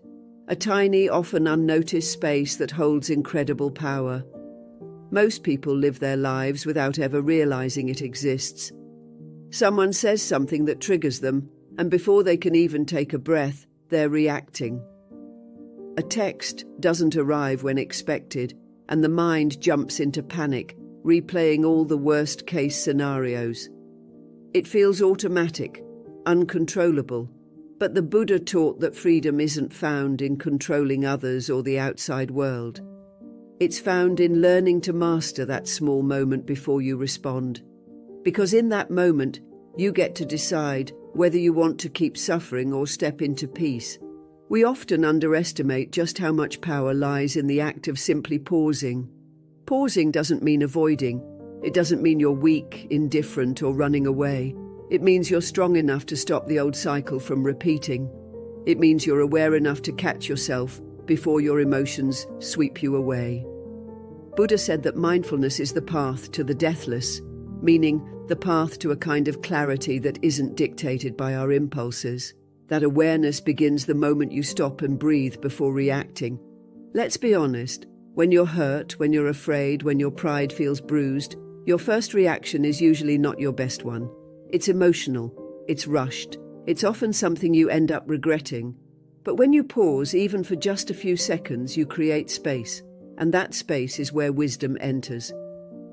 A tiny, often unnoticed space that holds incredible power. Most people live their lives without ever realizing it exists. Someone says something that triggers them, and before they can even take a breath, they're reacting. A text doesn't arrive when expected, and the mind jumps into panic, replaying all the worst-case scenarios. It feels automatic, uncontrollable, but the Buddha taught that freedom isn't found in controlling others or the outside world. It's found in learning to master that small moment before you respond. Because in that moment, you get to decide whether you want to keep suffering or step into peace. We often underestimate just how much power lies in the act of simply pausing. Pausing doesn't mean avoiding. It doesn't mean you're weak, indifferent, or running away. It means you're strong enough to stop the old cycle from repeating. It means you're aware enough to catch yourself before your emotions sweep you away. Buddha said that mindfulness is the path to the deathless, meaning the path to a kind of clarity that isn't dictated by our impulses. That awareness begins the moment you stop and breathe before reacting. Let's be honest, when you're hurt, when you're afraid, when your pride feels bruised, your first reaction is usually not your best one. It's emotional, it's rushed, it's often something you end up regretting. But when you pause, even for just a few seconds, you create space, and that space is where wisdom enters.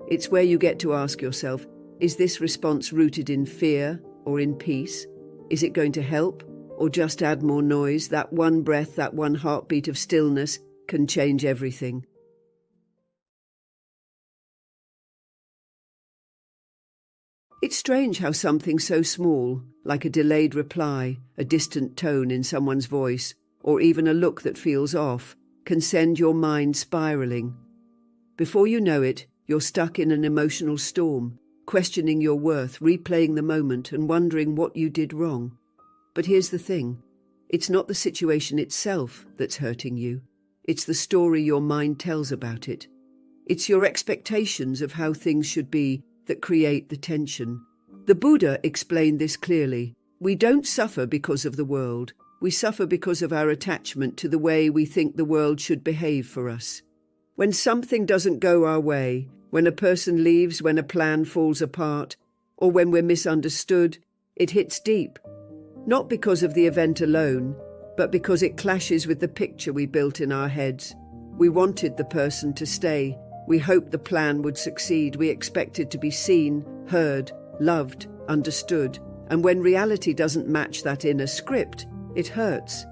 It's where you get to ask yourself, is this response rooted in fear or in peace? Is it going to help or just add more noise? That one breath, that one heartbeat of stillness can change everything. It's strange how something so small, like a delayed reply, a distant tone in someone's voice, or even a look that feels off, can send your mind spiraling. Before you know it, you're stuck in an emotional storm, questioning your worth, replaying the moment and wondering what you did wrong. But here's the thing, it's not the situation itself that's hurting you. It's the story your mind tells about it. It's your expectations of how things should be that create the tension. The Buddha explained this clearly. We don't suffer because of the world. We suffer because of our attachment to the way we think the world should behave for us. When something doesn't go our way, when a person leaves, when a plan falls apart, or when we're misunderstood, it hits deep. Not because of the event alone, but because it clashes with the picture we built in our heads. We wanted the person to stay. We hoped the plan would succeed. We expected to be seen, heard, loved, understood. And when reality doesn't match that inner script, it hurts.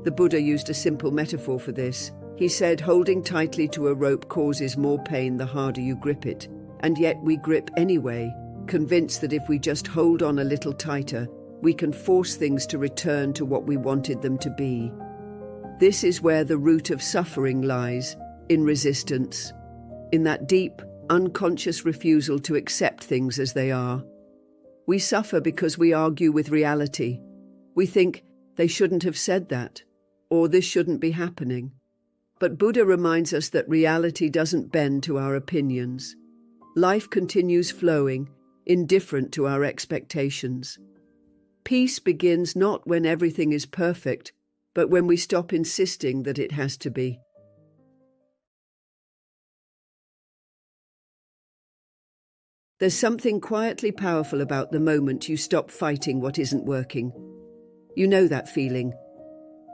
The Buddha used a simple metaphor for this. He said, holding tightly to a rope causes more pain the harder you grip it. And yet we grip anyway, convinced that if we just hold on a little tighter, we can force things to return to what we wanted them to be. This is where the root of suffering lies, in resistance. In that deep, unconscious refusal to accept things as they are. We suffer because we argue with reality. We think, they shouldn't have said that, or this shouldn't be happening. But Buddha reminds us that reality doesn't bend to our opinions. Life continues flowing, indifferent to our expectations. Peace begins not when everything is perfect, but when we stop insisting that it has to be. There's something quietly powerful about the moment you stop fighting what isn't working. You know that feeling.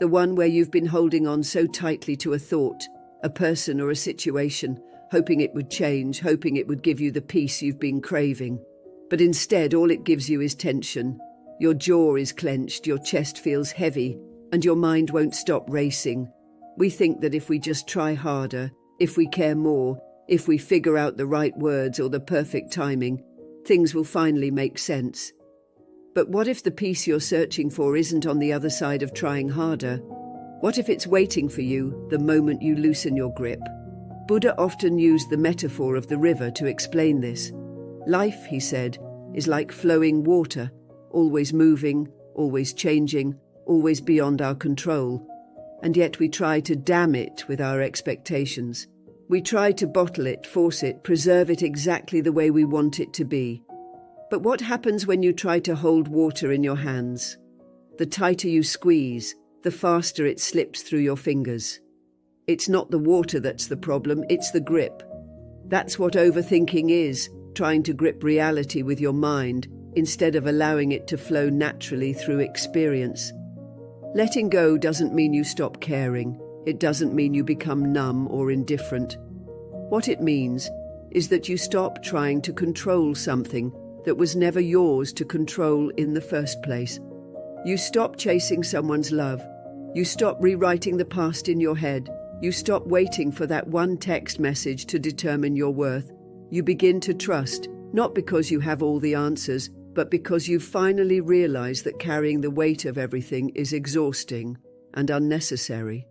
The one where you've been holding on so tightly to a thought, a person or a situation, hoping it would change, hoping it would give you the peace you've been craving. But instead, all it gives you is tension. Your jaw is clenched, your chest feels heavy, and your mind won't stop racing. We think that if we just try harder, if we care more, if we figure out the right words or the perfect timing, things will finally make sense. But what if the peace you're searching for isn't on the other side of trying harder? What if it's waiting for you the moment you loosen your grip? Buddha often used the metaphor of the river to explain this. Life, he said, is like flowing water, always moving, always changing, always beyond our control. And yet we try to dam it with our expectations. We try to bottle it, force it, preserve it exactly the way we want it to be. But what happens when you try to hold water in your hands? The tighter you squeeze, the faster it slips through your fingers. It's not the water that's the problem, it's the grip. That's what overthinking is, trying to grip reality with your mind instead of allowing it to flow naturally through experience. Letting go doesn't mean you stop caring. It doesn't mean you become numb or indifferent. What it means is that you stop trying to control something that was never yours to control in the first place. You stop chasing someone's love. You stop rewriting the past in your head. You stop waiting for that one text message to determine your worth. You begin to trust, not because you have all the answers, but because you finally realize that carrying the weight of everything is exhausting and unnecessary.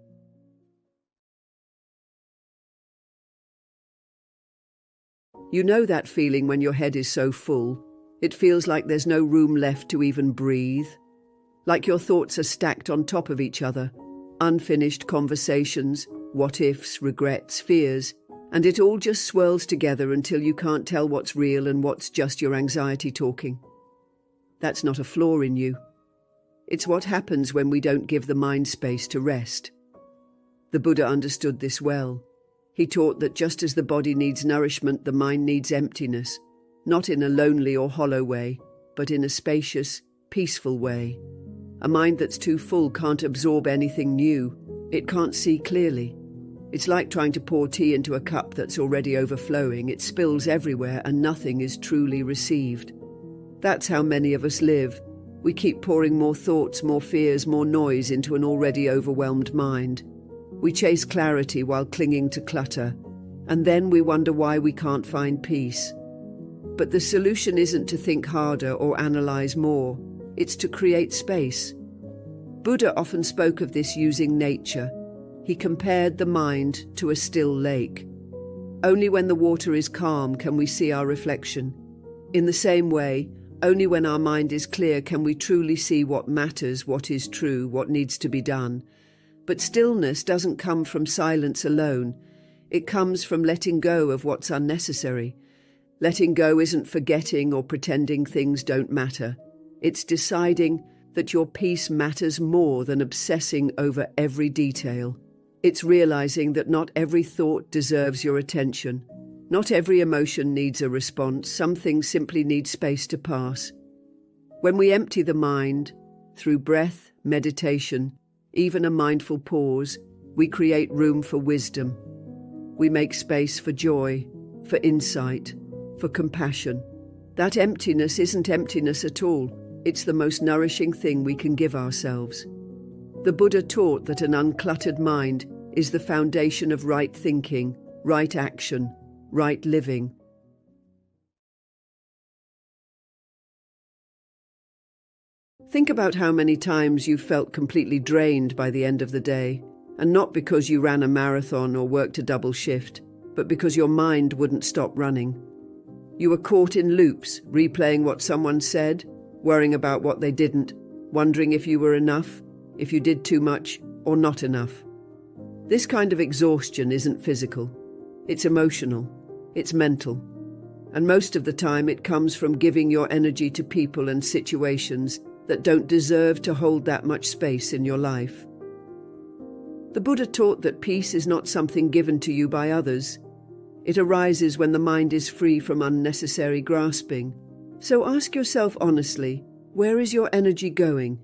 You know that feeling when your head is so full. It feels like there's no room left to even breathe. Like your thoughts are stacked on top of each other. Unfinished conversations, what-ifs, regrets, fears, and it all just swirls together until you can't tell what's real and what's just your anxiety talking. That's not a flaw in you. It's what happens when we don't give the mind space to rest. The Buddha understood this well. He taught that just as the body needs nourishment, the mind needs emptiness, not in a lonely or hollow way, but in a spacious, peaceful way. A mind that's too full can't absorb anything new. It can't see clearly. It's like trying to pour tea into a cup that's already overflowing. It spills everywhere and nothing is truly received. That's how many of us live. We keep pouring more thoughts, more fears, more noise into an already overwhelmed mind. We chase clarity while clinging to clutter, and then we wonder why we can't find peace. But the solution isn't to think harder or analyze more. It's to create space. Buddha often spoke of this using nature. He compared the mind to a still lake. Only when the water is calm can we see our reflection. In the same way, only when our mind is clear can we truly see what matters, what is true, what needs to be done. But stillness doesn't come from silence alone. It comes from letting go of what's unnecessary. Letting go isn't forgetting or pretending things don't matter. It's deciding that your peace matters more than obsessing over every detail. It's realizing that not every thought deserves your attention. Not every emotion needs a response. Some things simply need space to pass. When we empty the mind, through breath, meditation, even a mindful pause, we create room for wisdom. We make space for joy, for insight, for compassion. That emptiness isn't emptiness at all. It's the most nourishing thing we can give ourselves. The Buddha taught that an uncluttered mind is the foundation of right thinking, right action, right living. Think about how many times you've felt completely drained by the end of the day, and not because you ran a marathon or worked a double shift, but because your mind wouldn't stop running. You were caught in loops, replaying what someone said, worrying about what they didn't, wondering if you were enough, if you did too much, or not enough. This kind of exhaustion isn't physical. It's emotional. It's mental. And most of the time it comes from giving your energy to people and situations that don't deserve to hold that much space in your life. The Buddha taught that peace is not something given to you by others. It arises when the mind is free from unnecessary grasping. So ask yourself honestly, where is your energy going?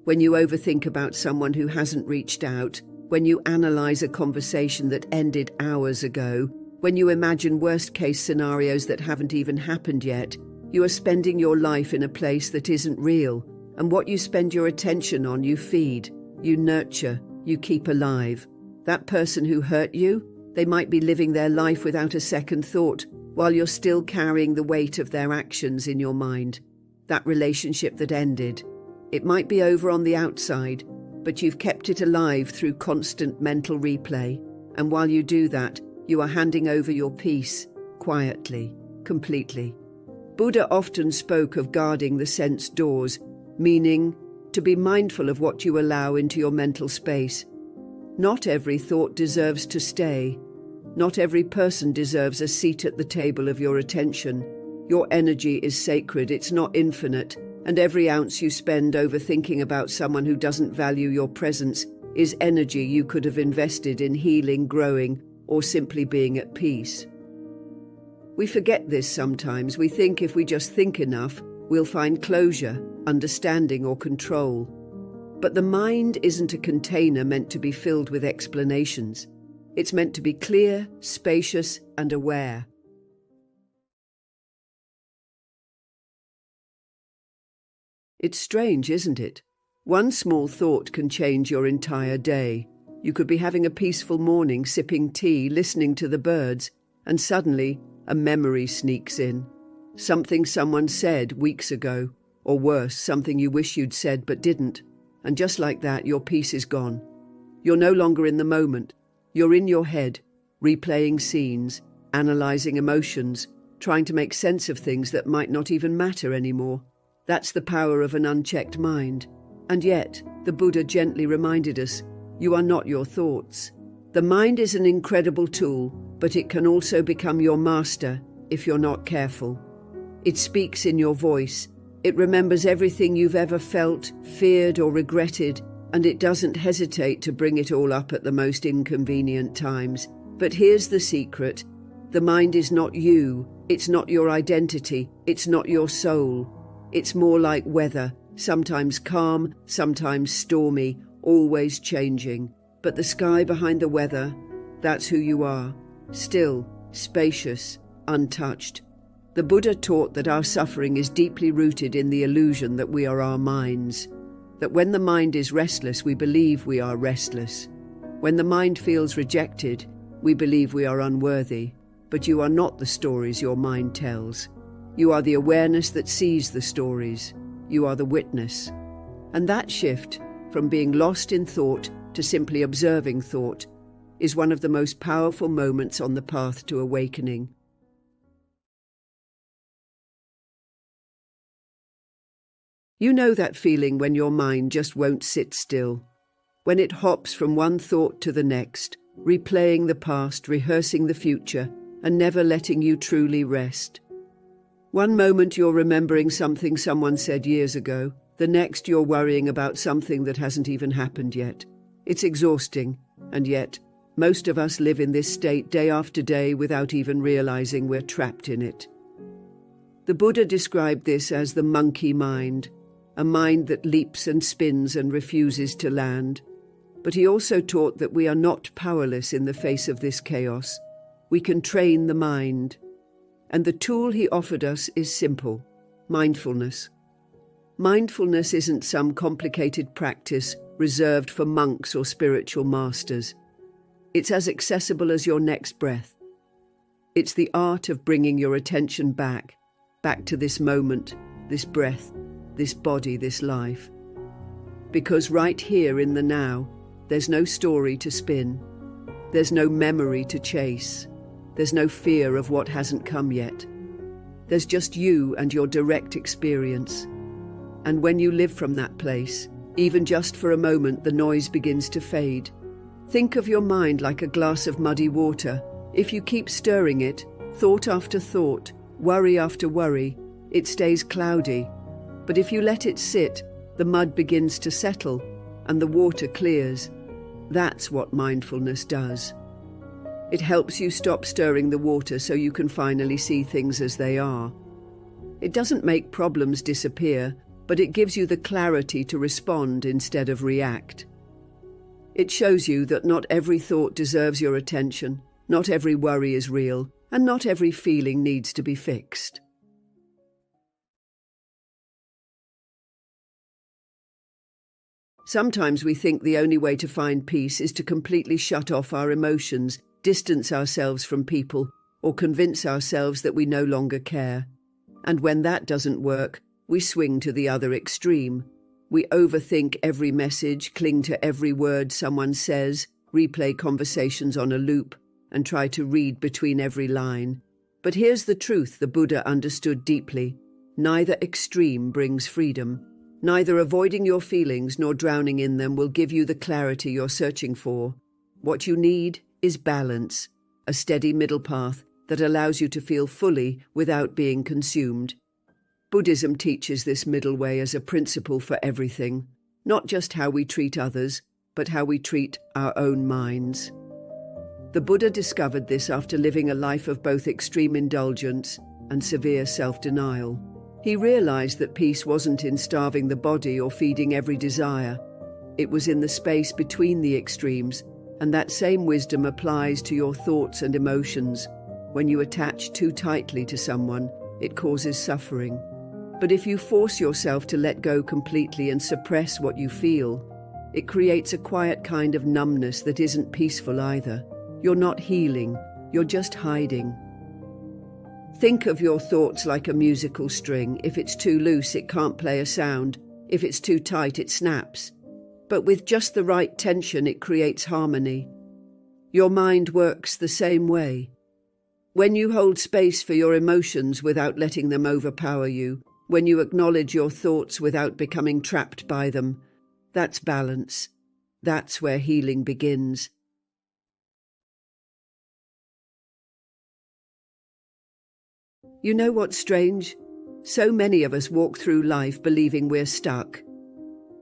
when you overthink about someone who hasn't reached out, when you analyze a conversation that ended hours ago, when you imagine worst-case scenarios that haven't even happened yet, you are spending your life in a place that isn't real, and what you spend your attention on, you feed, you nurture, you keep alive. That person who hurt you, they might be living their life without a second thought, while you're still carrying the weight of their actions in your mind. That relationship that ended, it might be over on the outside, but you've kept it alive through constant mental replay, and while you do that, you are handing over your peace, quietly, completely. Buddha often spoke of guarding the sense doors, meaning to be mindful of what you allow into your mental space. Not every thought deserves to stay. Not every person deserves a seat at the table of your attention. Your energy is sacred, it's not infinite, and every ounce you spend overthinking about someone who doesn't value your presence is energy you could have invested in healing, growing, or simply being at peace. We forget this sometimes. We think if we just think enough, we'll find closure, understanding, or control. But the mind isn't a container meant to be filled with explanations. It's meant to be clear, spacious, and aware. It's strange, isn't it? One small thought can change your entire day. You could be having a peaceful morning, sipping tea, listening to the birds, and suddenly a memory sneaks in. Something someone said weeks ago, or worse, something you wish you'd said but didn't. And just like that, your peace is gone. You're no longer in the moment. You're in your head, replaying scenes, analyzing emotions, trying to make sense of things that might not even matter anymore. That's the power of an unchecked mind. And yet, the Buddha gently reminded us, you are not your thoughts. The mind is an incredible tool, but it can also become your master if you're not careful. It speaks in your voice. It remembers everything you've ever felt, feared, or regretted, and it doesn't hesitate to bring it all up at the most inconvenient times. But here's the secret. The mind is not you. It's not your identity. It's not your soul. It's more like weather, sometimes calm, sometimes stormy, always changing. But the sky behind the weather, that's who you are. Still, spacious, untouched. The Buddha taught that our suffering is deeply rooted in the illusion that we are our minds. That when the mind is restless, we believe we are restless. When the mind feels rejected, we believe we are unworthy. But you are not the stories your mind tells. You are the awareness that sees the stories. You are the witness. And that shift, from being lost in thought to simply observing thought, is one of the most powerful moments on the path to awakening. You know that feeling when your mind just won't sit still, when it hops from one thought to the next, replaying the past, rehearsing the future, and never letting you truly rest. One moment you're remembering something someone said years ago, the next you're worrying about something that hasn't even happened yet. It's exhausting, and yet, most of us live in this state day after day without even realizing we're trapped in it. The Buddha described this as the monkey mind, a mind that leaps and spins and refuses to land. But he also taught that we are not powerless in the face of this chaos. We can train the mind. And the tool he offered us is simple: mindfulness. Mindfulness isn't some complicated practice reserved for monks or spiritual masters. It's as accessible as your next breath. It's the art of bringing your attention back to this moment, this breath, this body, this life. Because right here in the now, there's no story to spin. There's no memory to chase. There's no fear of what hasn't come yet. There's just you and your direct experience. And when you live from that place, even just for a moment, the noise begins to fade. Think of your mind like a glass of muddy water. If you keep stirring it, thought after thought, worry after worry, it stays cloudy. But if you let it sit, the mud begins to settle and the water clears. That's what mindfulness does. It helps you stop stirring the water so you can finally see things as they are. It doesn't make problems disappear, but it gives you the clarity to respond instead of react. It shows you that not every thought deserves your attention, not every worry is real, and not every feeling needs to be fixed. Sometimes we think the only way to find peace is to completely shut off our emotions, distance ourselves from people, or convince ourselves that we no longer care. And when that doesn't work, we swing to the other extreme. We overthink every message, cling to every word someone says, replay conversations on a loop, and try to read between every line. But here's the truth the Buddha understood deeply. Neither extreme brings freedom. Neither avoiding your feelings nor drowning in them will give you the clarity you're searching for. What you need is balance, a steady middle path that allows you to feel fully without being consumed. Buddhism teaches this middle way as a principle for everything, not just how we treat others, but how we treat our own minds. The Buddha discovered this after living a life of both extreme indulgence and severe self-denial. He realized that peace wasn't in starving the body or feeding every desire. It was in the space between the extremes, and that same wisdom applies to your thoughts and emotions. When you attach too tightly to someone, it causes suffering. But if you force yourself to let go completely and suppress what you feel, it creates a quiet kind of numbness that isn't peaceful either. You're not healing, you're just hiding. Think of your thoughts like a musical string. If it's too loose, it can't play a sound. If it's too tight, it snaps. But with just the right tension, it creates harmony. Your mind works the same way. When you hold space for your emotions without letting them overpower you, when you acknowledge your thoughts without becoming trapped by them, that's balance. That's where healing begins. You know what's strange? So many of us walk through life believing we're stuck.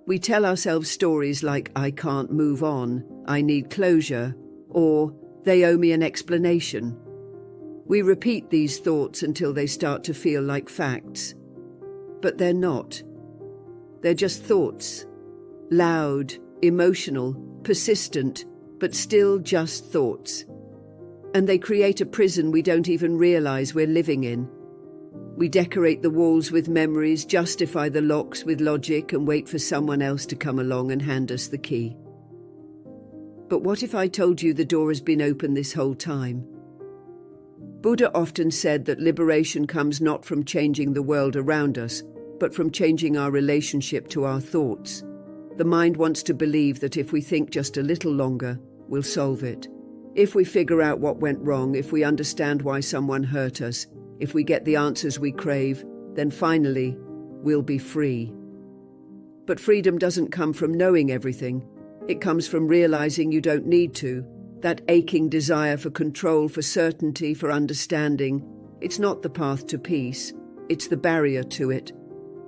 We tell ourselves stories like, I can't move on, I need closure, or they owe me an explanation. We repeat these thoughts until they start to feel like facts. But they're not. They're just thoughts. Loud, emotional, persistent, but still just thoughts. And they create a prison we don't even realize we're living in. We decorate the walls with memories, justify the locks with logic, and wait for someone else to come along and hand us the key. But what if I told you the door has been open this whole time? Buddha often said that liberation comes not from changing the world around us, but from changing our relationship to our thoughts. The mind wants to believe that if we think just a little longer, we'll solve it. If we figure out what went wrong, if we understand why someone hurt us, if we get the answers we crave, then finally, we'll be free. But freedom doesn't come from knowing everything. It comes from realizing you don't need to. That aching desire for control, for certainty, for understanding. It's not the path to peace. It's the barrier to it.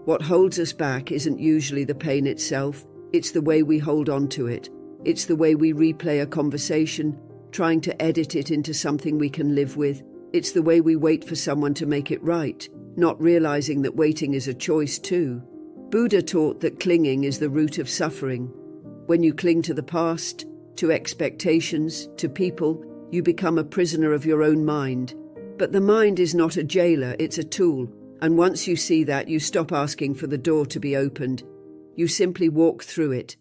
What holds us back isn't usually the pain itself. It's the way we hold on to it. It's the way we replay a conversation, trying to edit it into something we can live with. It's the way we wait for someone to make it right, not realizing that waiting is a choice too. Buddha taught that clinging is the root of suffering. When you cling to the past, to expectations, to people, you become a prisoner of your own mind. But the mind is not a jailer, it's a tool. And once you see that, you stop asking for the door to be opened. You simply walk through it.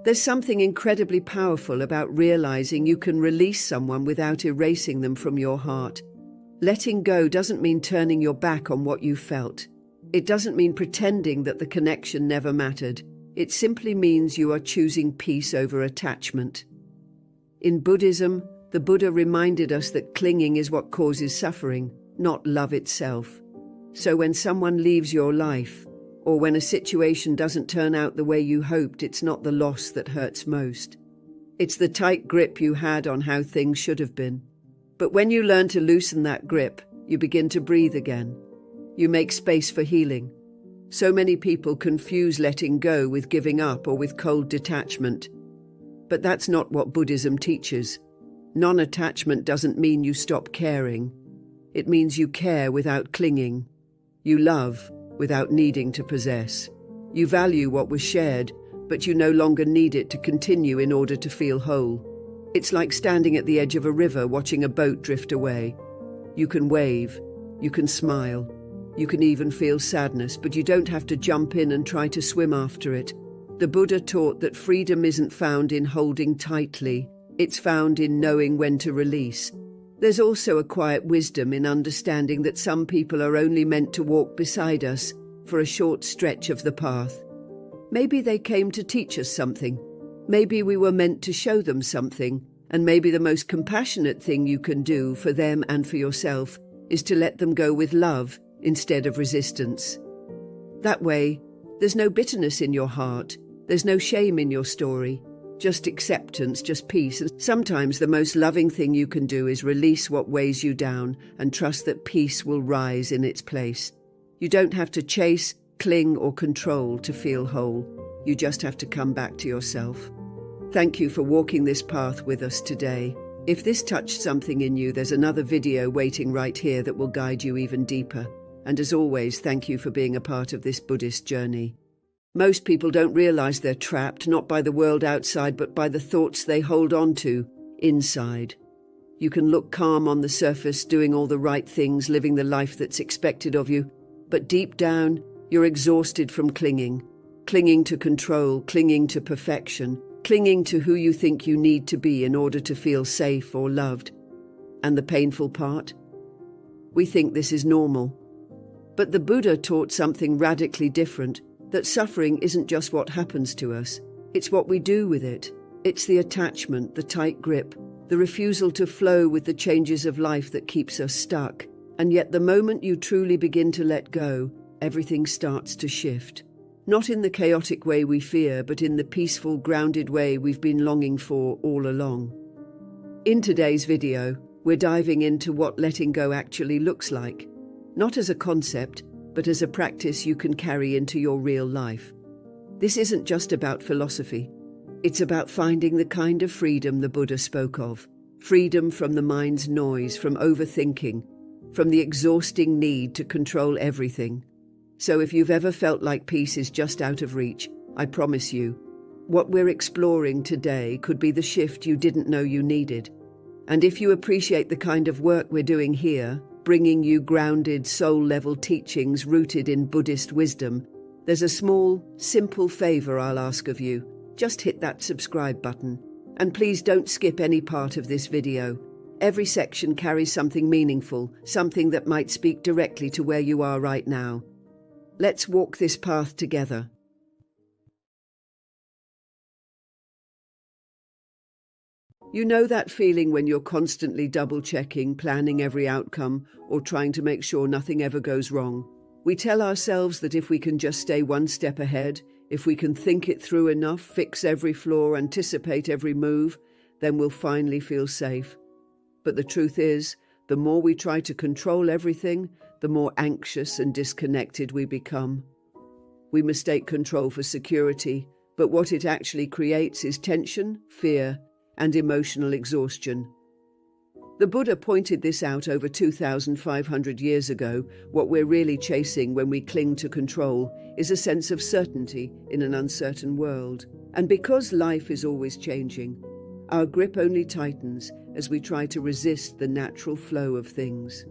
There's something incredibly powerful about realizing you can release someone without erasing them from your heart. Letting go doesn't mean turning your back on what you felt. It doesn't mean pretending that the connection never mattered. It simply means you are choosing peace over attachment. In Buddhism, the Buddha reminded us that clinging is what causes suffering, not love itself. So when someone leaves your life, or when a situation doesn't turn out the way you hoped, it's not the loss that hurts most. It's the tight grip you had on how things should have been. But when you learn to loosen that grip, you begin to breathe again. You make space for healing. So many people confuse letting go with giving up or with cold detachment. But that's not what Buddhism teaches. Non-attachment doesn't mean you stop caring. It means you care without clinging. You love without needing to possess. You value what was shared, but you no longer need it to continue in order to feel whole. It's like standing at the edge of a river watching a boat drift away. You can wave, you can smile, you can even feel sadness, but you don't have to jump in and try to swim after it. The Buddha taught that freedom isn't found in holding tightly, it's found in knowing when to release. There's also a quiet wisdom in understanding that some people are only meant to walk beside us for a short stretch of the path. Maybe they came to teach us something. Maybe we were meant to show them something, and maybe the most compassionate thing you can do for them and for yourself is to let them go with love instead of resistance. That way, there's no bitterness in your heart, there's no shame in your story, just acceptance, just peace. And sometimes the most loving thing you can do is release what weighs you down and trust that peace will rise in its place. You don't have to chase, cling, or control to feel whole. You just have to come back to yourself. Thank you for walking this path with us today. If this touched something in you, there's another video waiting right here that will guide you even deeper. And as always, thank you for being a part of this Buddhist journey. Most people don't realize they're trapped, not by the world outside, but by the thoughts they hold on to inside. You can look calm on the surface, doing all the right things, living the life that's expected of you, but deep down, you're exhausted from clinging to control, clinging to perfection, clinging to who you think you need to be in order to feel safe or loved. And the painful part? We think this is normal. But the Buddha taught something radically different, that suffering isn't just what happens to us, it's what we do with it. It's the attachment, the tight grip, the refusal to flow with the changes of life that keeps us stuck. And yet the moment you truly begin to let go, everything starts to shift. Not in the chaotic way we fear, but in the peaceful, grounded way we've been longing for all along. In today's video, we're diving into what letting go actually looks like. Not as a concept, but as a practice you can carry into your real life. This isn't just about philosophy. It's about finding the kind of freedom the Buddha spoke of. Freedom from the mind's noise, from overthinking, from the exhausting need to control everything. So if you've ever felt like peace is just out of reach, I promise you, what we're exploring today could be the shift you didn't know you needed. And if you appreciate the kind of work we're doing here, bringing you grounded, soul-level teachings rooted in Buddhist wisdom, there's a small, simple favor I'll ask of you. Just hit that subscribe button. And please don't skip any part of this video. Every section carries something meaningful, something that might speak directly to where you are right now. Let's walk this path together. You know that feeling when you're constantly double-checking, planning every outcome, or trying to make sure nothing ever goes wrong? We tell ourselves that if we can just stay one step ahead, if we can think it through enough, fix every flaw, anticipate every move, then we'll finally feel safe. But the truth is, the more we try to control everything, the more anxious and disconnected we become. We mistake control for security, but what it actually creates is tension, fear, and emotional exhaustion. The Buddha pointed this out over 2,500 years ago. What we're really chasing when we cling to control is a sense of certainty in an uncertain world. And because life is always changing, our grip only tightens as we try to resist the natural flow of things.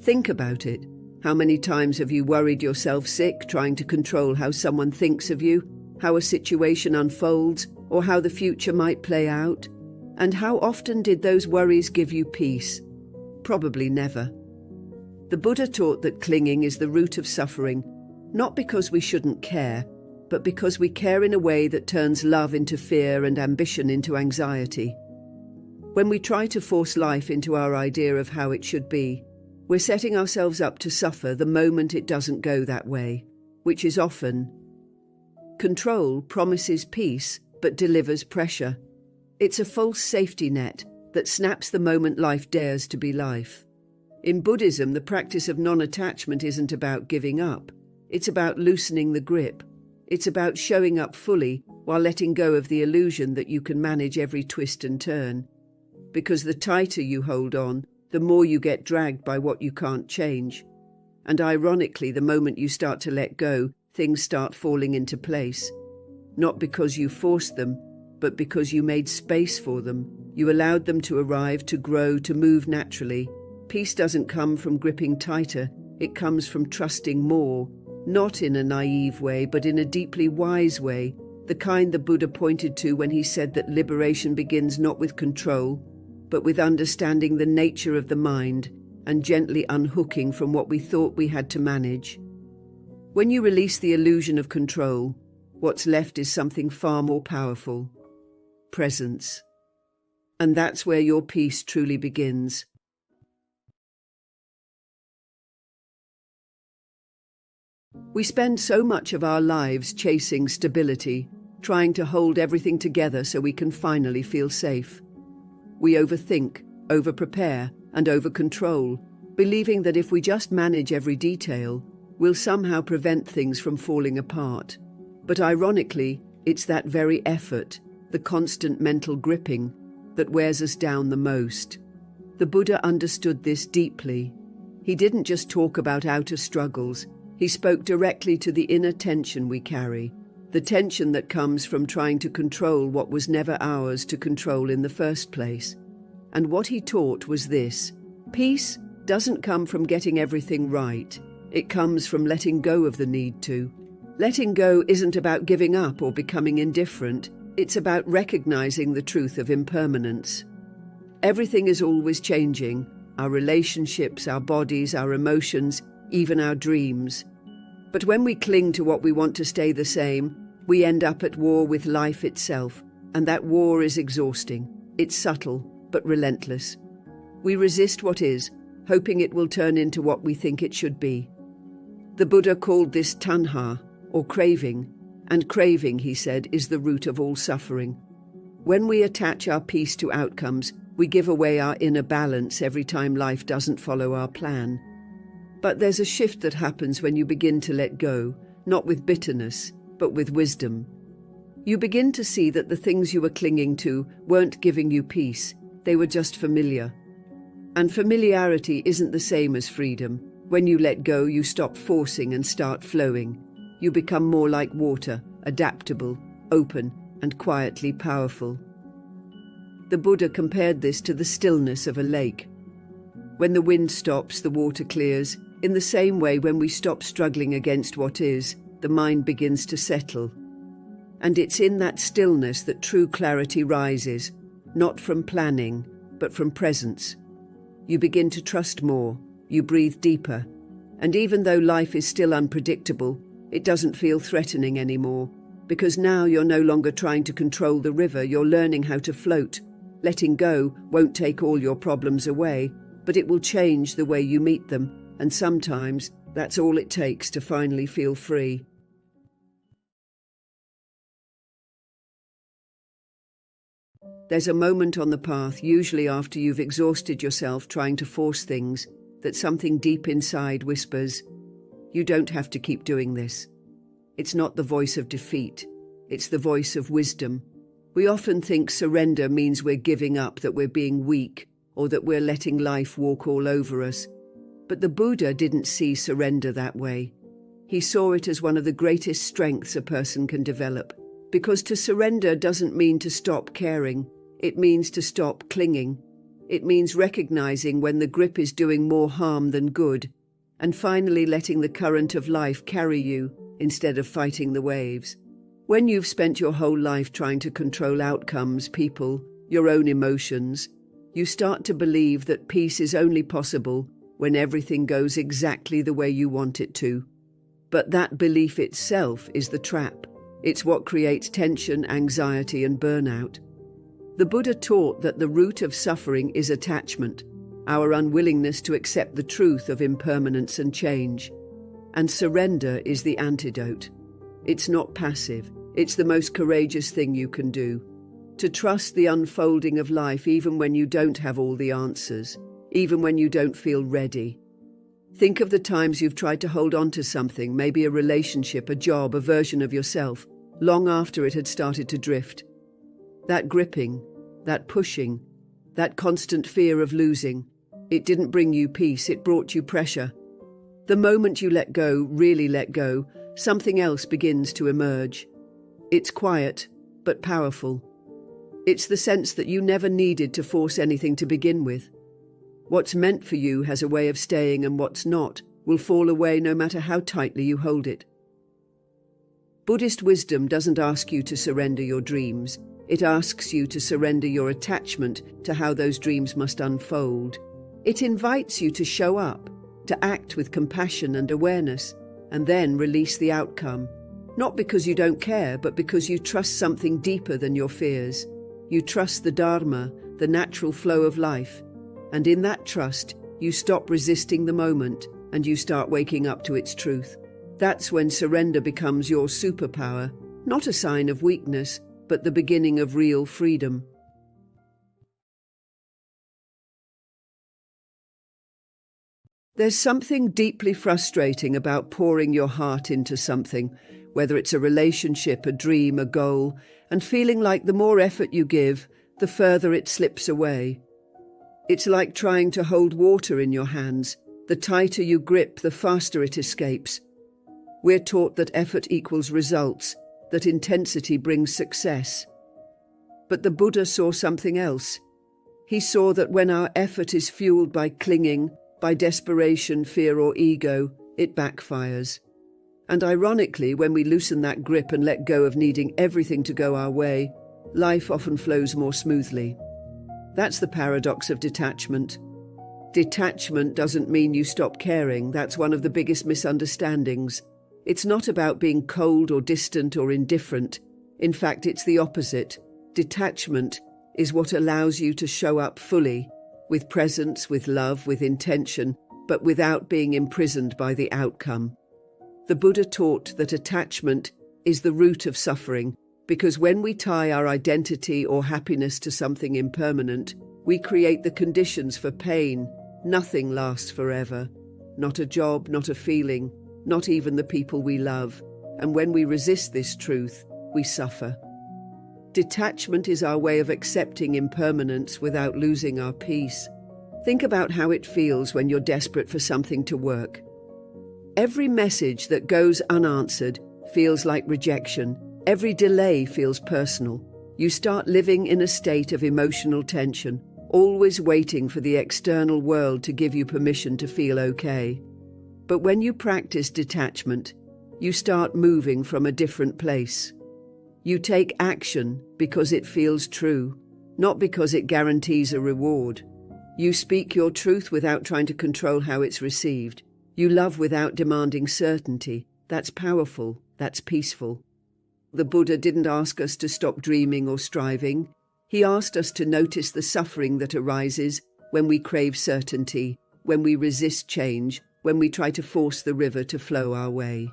Think about it. How many times have you worried yourself sick trying to control how someone thinks of you, how a situation unfolds, or how the future might play out? And how often did those worries give you peace? Probably never. The Buddha taught that clinging is the root of suffering, not because we shouldn't care, but because we care in a way that turns love into fear and ambition into anxiety. When we try to force life into our idea of how it should be, we're setting ourselves up to suffer the moment it doesn't go that way, which is often. Control promises peace, but delivers pressure. It's a false safety net that snaps the moment life dares to be life. In Buddhism, the practice of non-attachment isn't about giving up. It's about loosening the grip. It's about showing up fully while letting go of the illusion that you can manage every twist and turn. Because the tighter you hold on, the more you get dragged by what you can't change. And ironically, the moment you start to let go, things start falling into place. Not because you forced them, but because you made space for them. You allowed them to arrive, to grow, to move naturally. Peace doesn't come from gripping tighter, it comes from trusting more, not in a naive way, but in a deeply wise way, the kind the Buddha pointed to when he said that liberation begins not with control, but with understanding the nature of the mind and gently unhooking from what we thought we had to manage. When you release the illusion of control, what's left is something far more powerful: presence. And that's where your peace truly begins. We spend so much of our lives chasing stability, trying to hold everything together so we can finally feel safe. We overthink, overprepare, and over-control, believing that if we just manage every detail, we'll somehow prevent things from falling apart. But ironically, it's that very effort, the constant mental gripping, that wears us down the most. The Buddha understood this deeply. He didn't just talk about outer struggles, he spoke directly to the inner tension we carry, the tension that comes from trying to control what was never ours to control in the first place. And what he taught was this: peace doesn't come from getting everything right, it comes from letting go of the need to. Letting go isn't about giving up or becoming indifferent, it's about recognizing the truth of impermanence. Everything is always changing: our relationships, our bodies, our emotions, even our dreams. But when we cling to what we want to stay the same, we end up at war with life itself, and that war is exhausting. It's subtle, but relentless. We resist what is, hoping it will turn into what we think it should be. The Buddha called this tanha, or craving, and craving, he said, is the root of all suffering. When we attach our peace to outcomes, we give away our inner balance every time life doesn't follow our plan. But there's a shift that happens when you begin to let go, not with bitterness, but with wisdom. You begin to see that the things you were clinging to weren't giving you peace, they were just familiar. And familiarity isn't the same as freedom. When you let go, you stop forcing and start flowing. You become more like water, adaptable, open, and quietly powerful. The Buddha compared this to the stillness of a lake. When the wind stops, the water clears. In the same way, when we stop struggling against what is, the mind begins to settle. And it's in that stillness that true clarity rises, not from planning, but from presence. You begin to trust more, you breathe deeper, and even though life is still unpredictable, it doesn't feel threatening anymore, because now you're no longer trying to control the river, you're learning how to float. Letting go won't take all your problems away, but it will change the way you meet them, and sometimes that's all it takes to finally feel free. There's a moment on the path, usually after you've exhausted yourself trying to force things, that something deep inside whispers, "You don't have to keep doing this." It's not the voice of defeat, it's the voice of wisdom. We often think surrender means we're giving up, that we're being weak, or that we're letting life walk all over us. But the Buddha didn't see surrender that way. He saw it as one of the greatest strengths a person can develop. Because to surrender doesn't mean to stop caring, it means to stop clinging. It means recognizing when the grip is doing more harm than good, and finally letting the current of life carry you instead of fighting the waves. When you've spent your whole life trying to control outcomes, people, your own emotions, you start to believe that peace is only possible when everything goes exactly the way you want it to. But that belief itself is the trap. It's what creates tension, anxiety, and burnout. The Buddha taught that the root of suffering is attachment, our unwillingness to accept the truth of impermanence and change. And surrender is the antidote. It's not passive, it's the most courageous thing you can do. To trust the unfolding of life even when you don't have all the answers, even when you don't feel ready. Think of the times you've tried to hold on to something, maybe a relationship, a job, a version of yourself, long after it had started to drift. That gripping, that pushing, that constant fear of losing, It didn't bring you peace, it brought you pressure. The moment you let go, really let go, something else begins to emerge. It's quiet, but powerful. It's the sense that you never needed to force anything to begin with. What's meant for you has a way of staying, and what's not will fall away no matter how tightly you hold it. Buddhist wisdom doesn't ask you to surrender your dreams. It asks you to surrender your attachment to how those dreams must unfold. It invites you to show up, to act with compassion and awareness, and then release the outcome. Not because you don't care, but because you trust something deeper than your fears. You trust the Dharma, the natural flow of life. And in that trust, you stop resisting the moment and you start waking up to its truth. That's when surrender becomes your superpower, not a sign of weakness, but the beginning of real freedom. There's something deeply frustrating about pouring your heart into something, whether it's a relationship, a dream, a goal, and feeling like the more effort you give, the further it slips away. It's like trying to hold water in your hands. The tighter you grip, the faster it escapes. We're taught that effort equals results, that intensity brings success. But the Buddha saw something else. He saw that when our effort is fueled by clinging, by desperation, fear, or ego, it backfires. And ironically, when we loosen that grip and let go of needing everything to go our way, life often flows more smoothly. That's the paradox of detachment. Detachment doesn't mean you stop caring. That's one of the biggest misunderstandings. It's not about being cold or distant or indifferent. In fact, it's the opposite. Detachment is what allows you to show up fully, with presence, with love, with intention, but without being imprisoned by the outcome. The Buddha taught that attachment is the root of suffering, because when we tie our identity or happiness to something impermanent, we create the conditions for pain. Nothing lasts forever. Not a job, not a feeling, not even the people we love. And when we resist this truth, we suffer. Detachment is our way of accepting impermanence without losing our peace. Think about how it feels when you're desperate for something to work. Every message that goes unanswered feels like rejection. Every delay feels personal. You start living in a state of emotional tension, always waiting for the external world to give you permission to feel okay. But when you practice detachment, you start moving from a different place. You take action because it feels true, not because it guarantees a reward. You speak your truth without trying to control how it's received. You love without demanding certainty. That's powerful. That's peaceful. The Buddha didn't ask us to stop dreaming or striving. He asked us to notice the suffering that arises when we crave certainty, when we resist change, when we try to force the river to flow our way.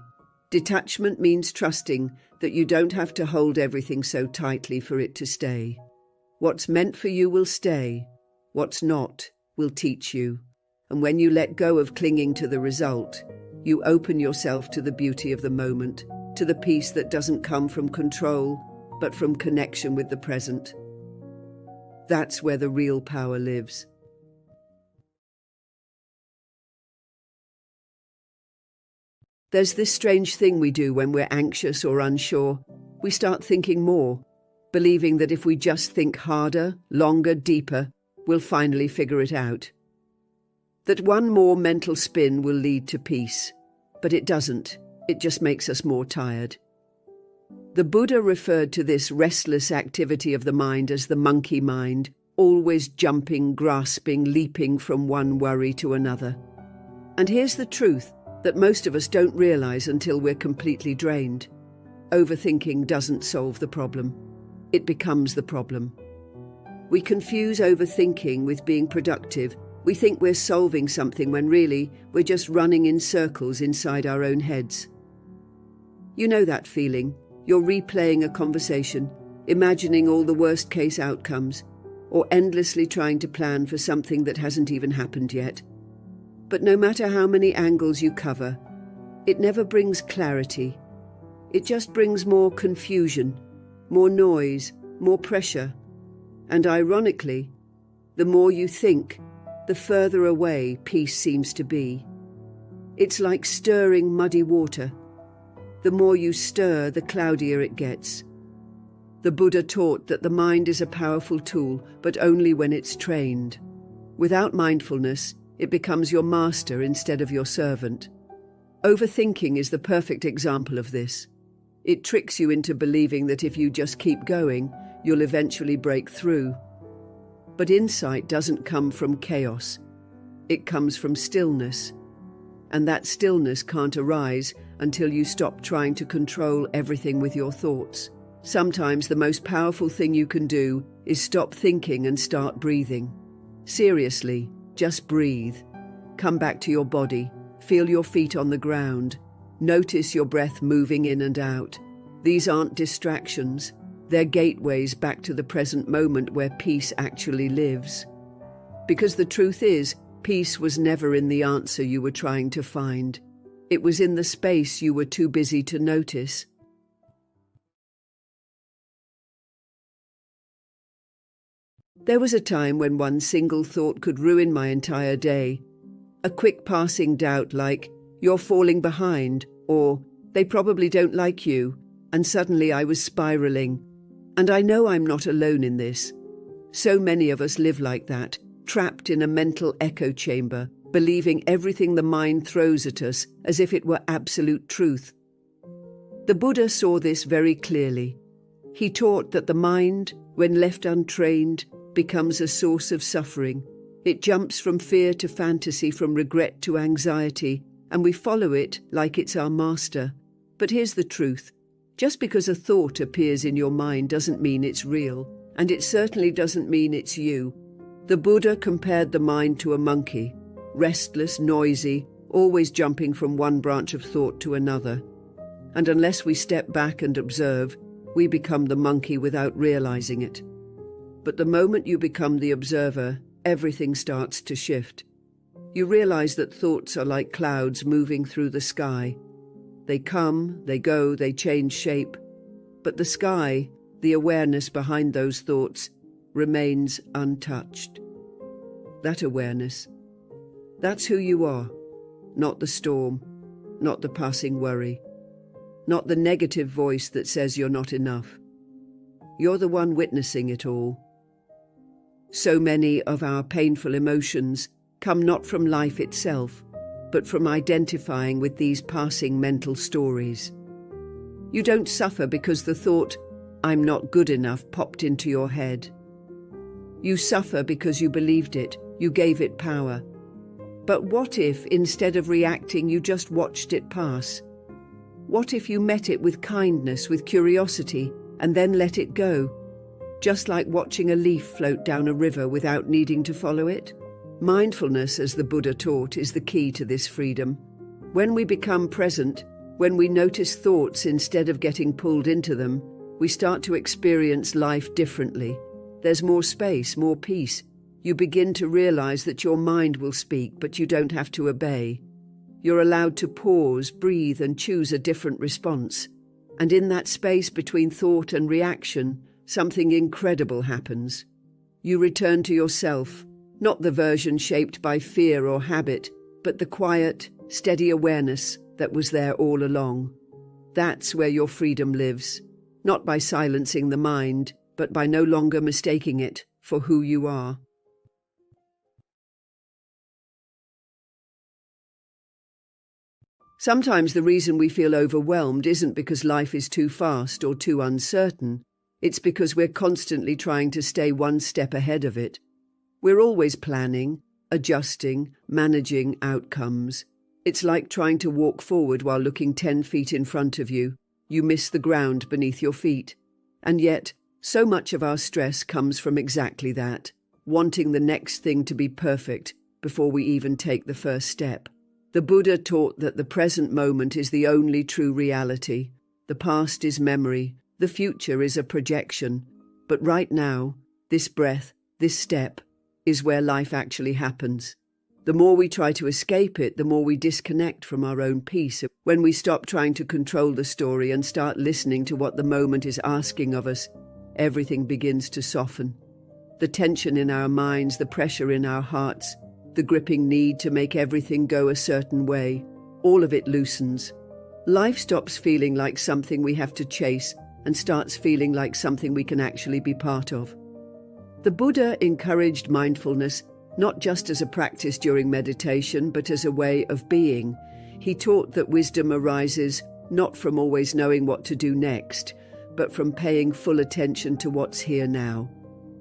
Detachment means trusting that you don't have to hold everything so tightly for it to stay. What's meant for you will stay. What's not will teach you. And when you let go of clinging to the result, you open yourself to the beauty of the moment, to the peace that doesn't come from control, but from connection with the present. That's where the real power lives. There's this strange thing we do when we're anxious or unsure. We start thinking more, believing that if we just think harder, longer, deeper, we'll finally figure it out. That one more mental spin will lead to peace. But it doesn't. It just makes us more tired. The Buddha referred to this restless activity of the mind as the monkey mind, always jumping, grasping, leaping from one worry to another. And here's the truth that most of us don't realize until we're completely drained. Overthinking doesn't solve the problem. It becomes the problem. We confuse overthinking with being productive. We think we're solving something when really we're just running in circles inside our own heads. You know that feeling. You're replaying a conversation, imagining all the worst-case outcomes, or endlessly trying to plan for something that hasn't even happened yet. But no matter how many angles you cover, it never brings clarity. It just brings more confusion, more noise, more pressure. And ironically, the more you think, the further away peace seems to be. It's like stirring muddy water. The more you stir, the cloudier it gets. The Buddha taught that the mind is a powerful tool, but only when it's trained. Without mindfulness, it becomes your master instead of your servant. Overthinking is the perfect example of this. It tricks you into believing that if you just keep going, you'll eventually break through. But insight doesn't come from chaos. It comes from stillness. And that stillness can't arise until you stop trying to control everything with your thoughts. Sometimes the most powerful thing you can do is stop thinking and start breathing. Seriously, just breathe. Come back to your body. Feel your feet on the ground. Notice your breath moving in and out. These aren't distractions. They're gateways back to the present moment where peace actually lives. Because the truth is, peace was never in the answer you were trying to find. It was in the space you were too busy to notice. There was a time when one single thought could ruin my entire day. A quick passing doubt like, "You're falling behind," or "They probably don't like you," and suddenly I was spiraling. And I know I'm not alone in this. So many of us live like that, trapped in a mental echo chamber, believing everything the mind throws at us as if it were absolute truth. The Buddha saw this very clearly. He taught that the mind, when left untrained, becomes a source of suffering. It jumps from fear to fantasy, from regret to anxiety, and we follow it like it's our master. But here's the truth. Just because a thought appears in your mind doesn't mean it's real, and it certainly doesn't mean it's you. The Buddha compared the mind to a monkey, restless, noisy, always jumping from one branch of thought to another. And unless we step back and observe, we become the monkey without realizing it. But the moment you become the observer, everything starts to shift. You realize that thoughts are like clouds moving through the sky. They come, they go, they change shape. But the sky, the awareness behind those thoughts, remains untouched. That awareness, that's who you are. Not the storm, not the passing worry, not the negative voice that says you're not enough. You're the one witnessing it all. So many of our painful emotions come not from life itself, but from identifying with these passing mental stories. You don't suffer because the thought, "I'm not good enough," popped into your head. You suffer because you believed it, you gave it power. But what if, instead of reacting, you just watched it pass? What if you met it with kindness, with curiosity, and then let it go? Just like watching a leaf float down a river without needing to follow it. Mindfulness, as the Buddha taught, is the key to this freedom. When we become present, when we notice thoughts instead of getting pulled into them, we start to experience life differently. There's more space, more peace. You begin to realize that your mind will speak, but you don't have to obey. You're allowed to pause, breathe, and choose a different response. And in that space between thought and reaction, something incredible happens. You return to yourself, not the version shaped by fear or habit, but the quiet, steady awareness that was there all along. That's where your freedom lives, not by silencing the mind, but by no longer mistaking it for who you are. Sometimes the reason we feel overwhelmed isn't because life is too fast or too uncertain. It's because we're constantly trying to stay one step ahead of it. We're always planning, adjusting, managing outcomes. It's like trying to walk forward while looking 10 feet in front of you. You miss the ground beneath your feet. And yet, so much of our stress comes from exactly that, wanting the next thing to be perfect before we even take the first step. The Buddha taught that the present moment is the only true reality. The past is memory. The future is a projection. But right now, this breath, this step, is where life actually happens. The more we try to escape it, the more we disconnect from our own peace. When we stop trying to control the story and start listening to what the moment is asking of us, everything begins to soften. The tension in our minds, the pressure in our hearts, the gripping need to make everything go a certain way. All of it loosens. Life stops feeling like something we have to chase and starts feeling like something we can actually be part of. The Buddha encouraged mindfulness not just as a practice during meditation, but as a way of being. He taught that wisdom arises not from always knowing what to do next, but from paying full attention to what's here now.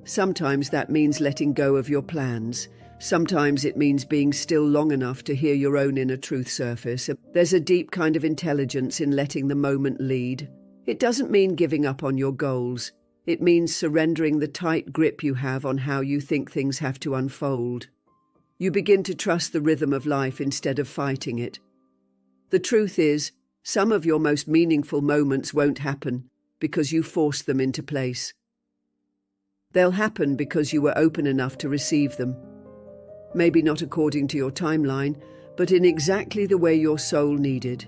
Sometimes that means letting go of your plans. Sometimes it means being still long enough to hear your own inner truth surface. There's a deep kind of intelligence in letting the moment lead. It doesn't mean giving up on your goals. It means surrendering the tight grip you have on how you think things have to unfold. You begin to trust the rhythm of life instead of fighting it. The truth is, some of your most meaningful moments won't happen because you forced them into place. They'll happen because you were open enough to receive them. Maybe not according to your timeline, but in exactly the way your soul needed.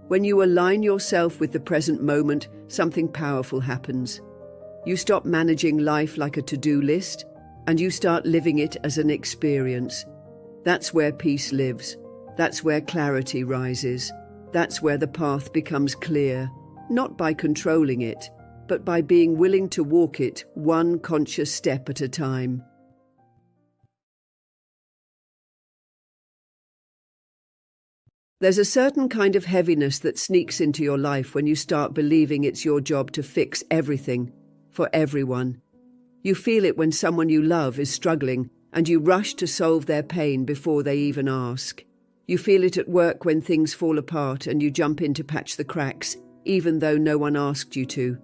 When you align yourself with the present moment, something powerful happens. You stop managing life like a to-do list, and you start living it as an experience. That's where peace lives. That's where clarity rises. That's where the path becomes clear, not by controlling it, but by being willing to walk it one conscious step at a time. There's a certain kind of heaviness that sneaks into your life when you start believing it's your job to fix everything for everyone. You feel it when someone you love is struggling and you rush to solve their pain before they even ask. You feel it at work when things fall apart and you jump in to patch the cracks, even though no one asked you to.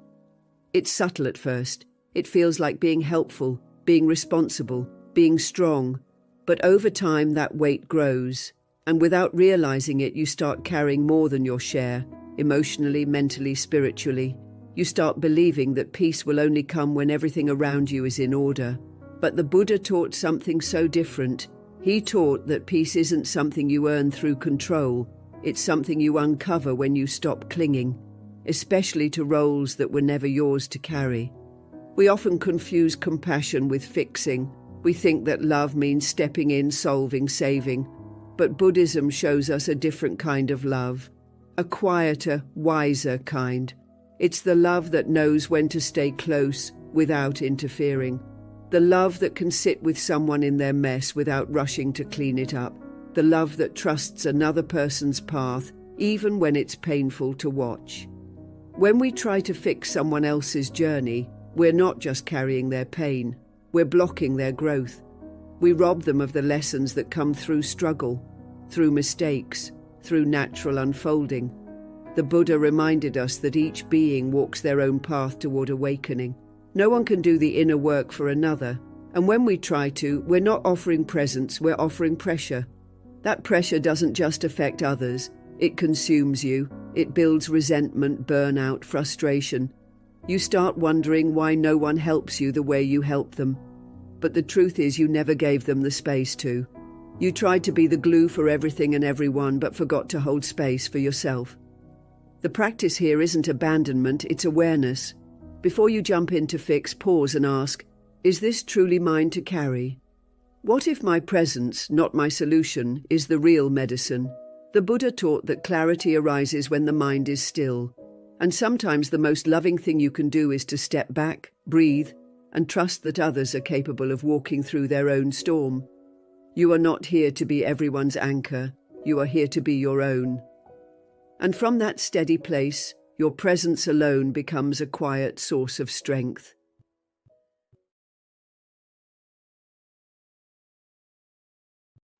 It's subtle at first. It feels like being helpful, being responsible, being strong. But over time that weight grows. And without realizing it, you start carrying more than your share, emotionally, mentally, spiritually. You start believing that peace will only come when everything around you is in order. But the Buddha taught something so different. He taught that peace isn't something you earn through control. It's something you uncover when you stop clinging, especially to roles that were never yours to carry. We often confuse compassion with fixing. We think that love means stepping in, solving, saving. But Buddhism shows us a different kind of love, a quieter, wiser kind. It's the love that knows when to stay close without interfering. The love that can sit with someone in their mess without rushing to clean it up. The love that trusts another person's path, even when it's painful to watch. When we try to fix someone else's journey, we're not just carrying their pain, we're blocking their growth. We rob them of the lessons that come through struggle, through mistakes, through natural unfolding. The Buddha reminded us that each being walks their own path toward awakening. No one can do the inner work for another, and when we try to, we're not offering presence, we're offering pressure. That pressure doesn't just affect others, it consumes you. It builds resentment, burnout, frustration. You start wondering why no one helps you the way you help them. But the truth is you never gave them the space to. You tried to be the glue for everything and everyone, but forgot to hold space for yourself. The practice here isn't abandonment, it's awareness. Before you jump in to fix, pause and ask, is this truly mine to carry? What if my presence, not my solution, is the real medicine? The Buddha taught that clarity arises when the mind is still. And sometimes the most loving thing you can do is to step back, breathe, and trust that others are capable of walking through their own storm. You are not here to be everyone's anchor. You are here to be your own. And from that steady place, your presence alone becomes a quiet source of strength.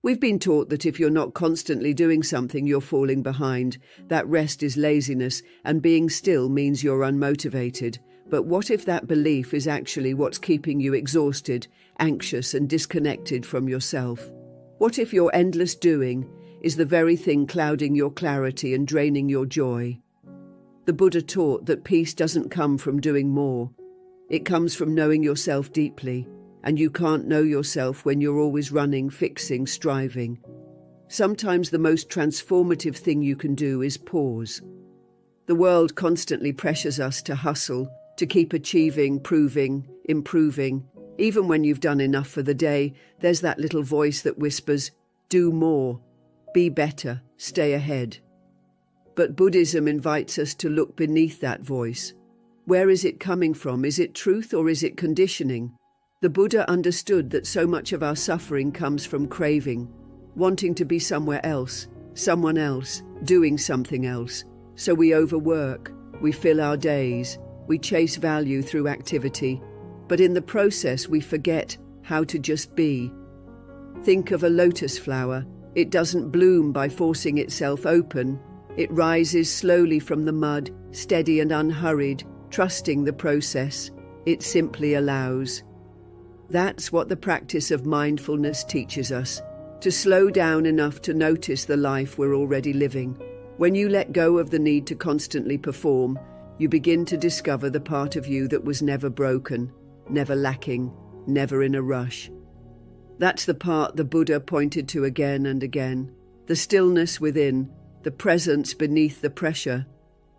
We've been taught that if you're not constantly doing something, you're falling behind. That rest is laziness, and being still means you're unmotivated. But what if that belief is actually what's keeping you exhausted, anxious, and disconnected from yourself? What if your endless doing is the very thing clouding your clarity and draining your joy? The Buddha taught that peace doesn't come from doing more. It comes from knowing yourself deeply, and you can't know yourself when you're always running, fixing, striving. Sometimes the most transformative thing you can do is pause. The world constantly pressures us to hustle, to keep achieving, proving, improving. Even when you've done enough for the day, there's that little voice that whispers, do more, be better, stay ahead. But Buddhism invites us to look beneath that voice. Where is it coming from? Is it truth or is it conditioning? The Buddha understood that so much of our suffering comes from craving, wanting to be somewhere else, someone else, doing something else. So we overwork, we fill our days, we chase value through activity, but in the process we forget how to just be. Think of a lotus flower. It doesn't bloom by forcing itself open. It rises slowly from the mud, steady and unhurried, trusting the process. It simply allows. That's what the practice of mindfulness teaches us, to slow down enough to notice the life we're already living. When you let go of the need to constantly perform, you begin to discover the part of you that was never broken, never lacking, never in a rush. That's the part the Buddha pointed to again and again, the stillness within, the presence beneath the pressure.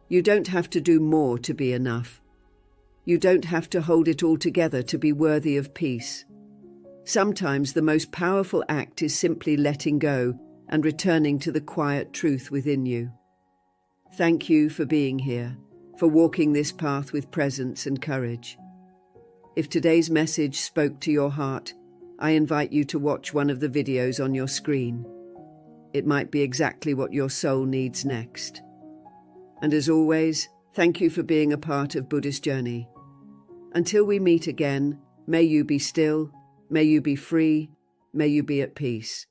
You don't have to do more to be enough. You don't have to hold it all together to be worthy of peace. Sometimes the most powerful act is simply letting go and returning to the quiet truth within you. Thank you for being here, for walking this path with presence and courage. If today's message spoke to your heart, I invite you to watch one of the videos on your screen. It might be exactly what your soul needs next. And as always, thank you for being a part of Buddhist Journey. Until we meet again, may you be still, may you be free, may you be at peace.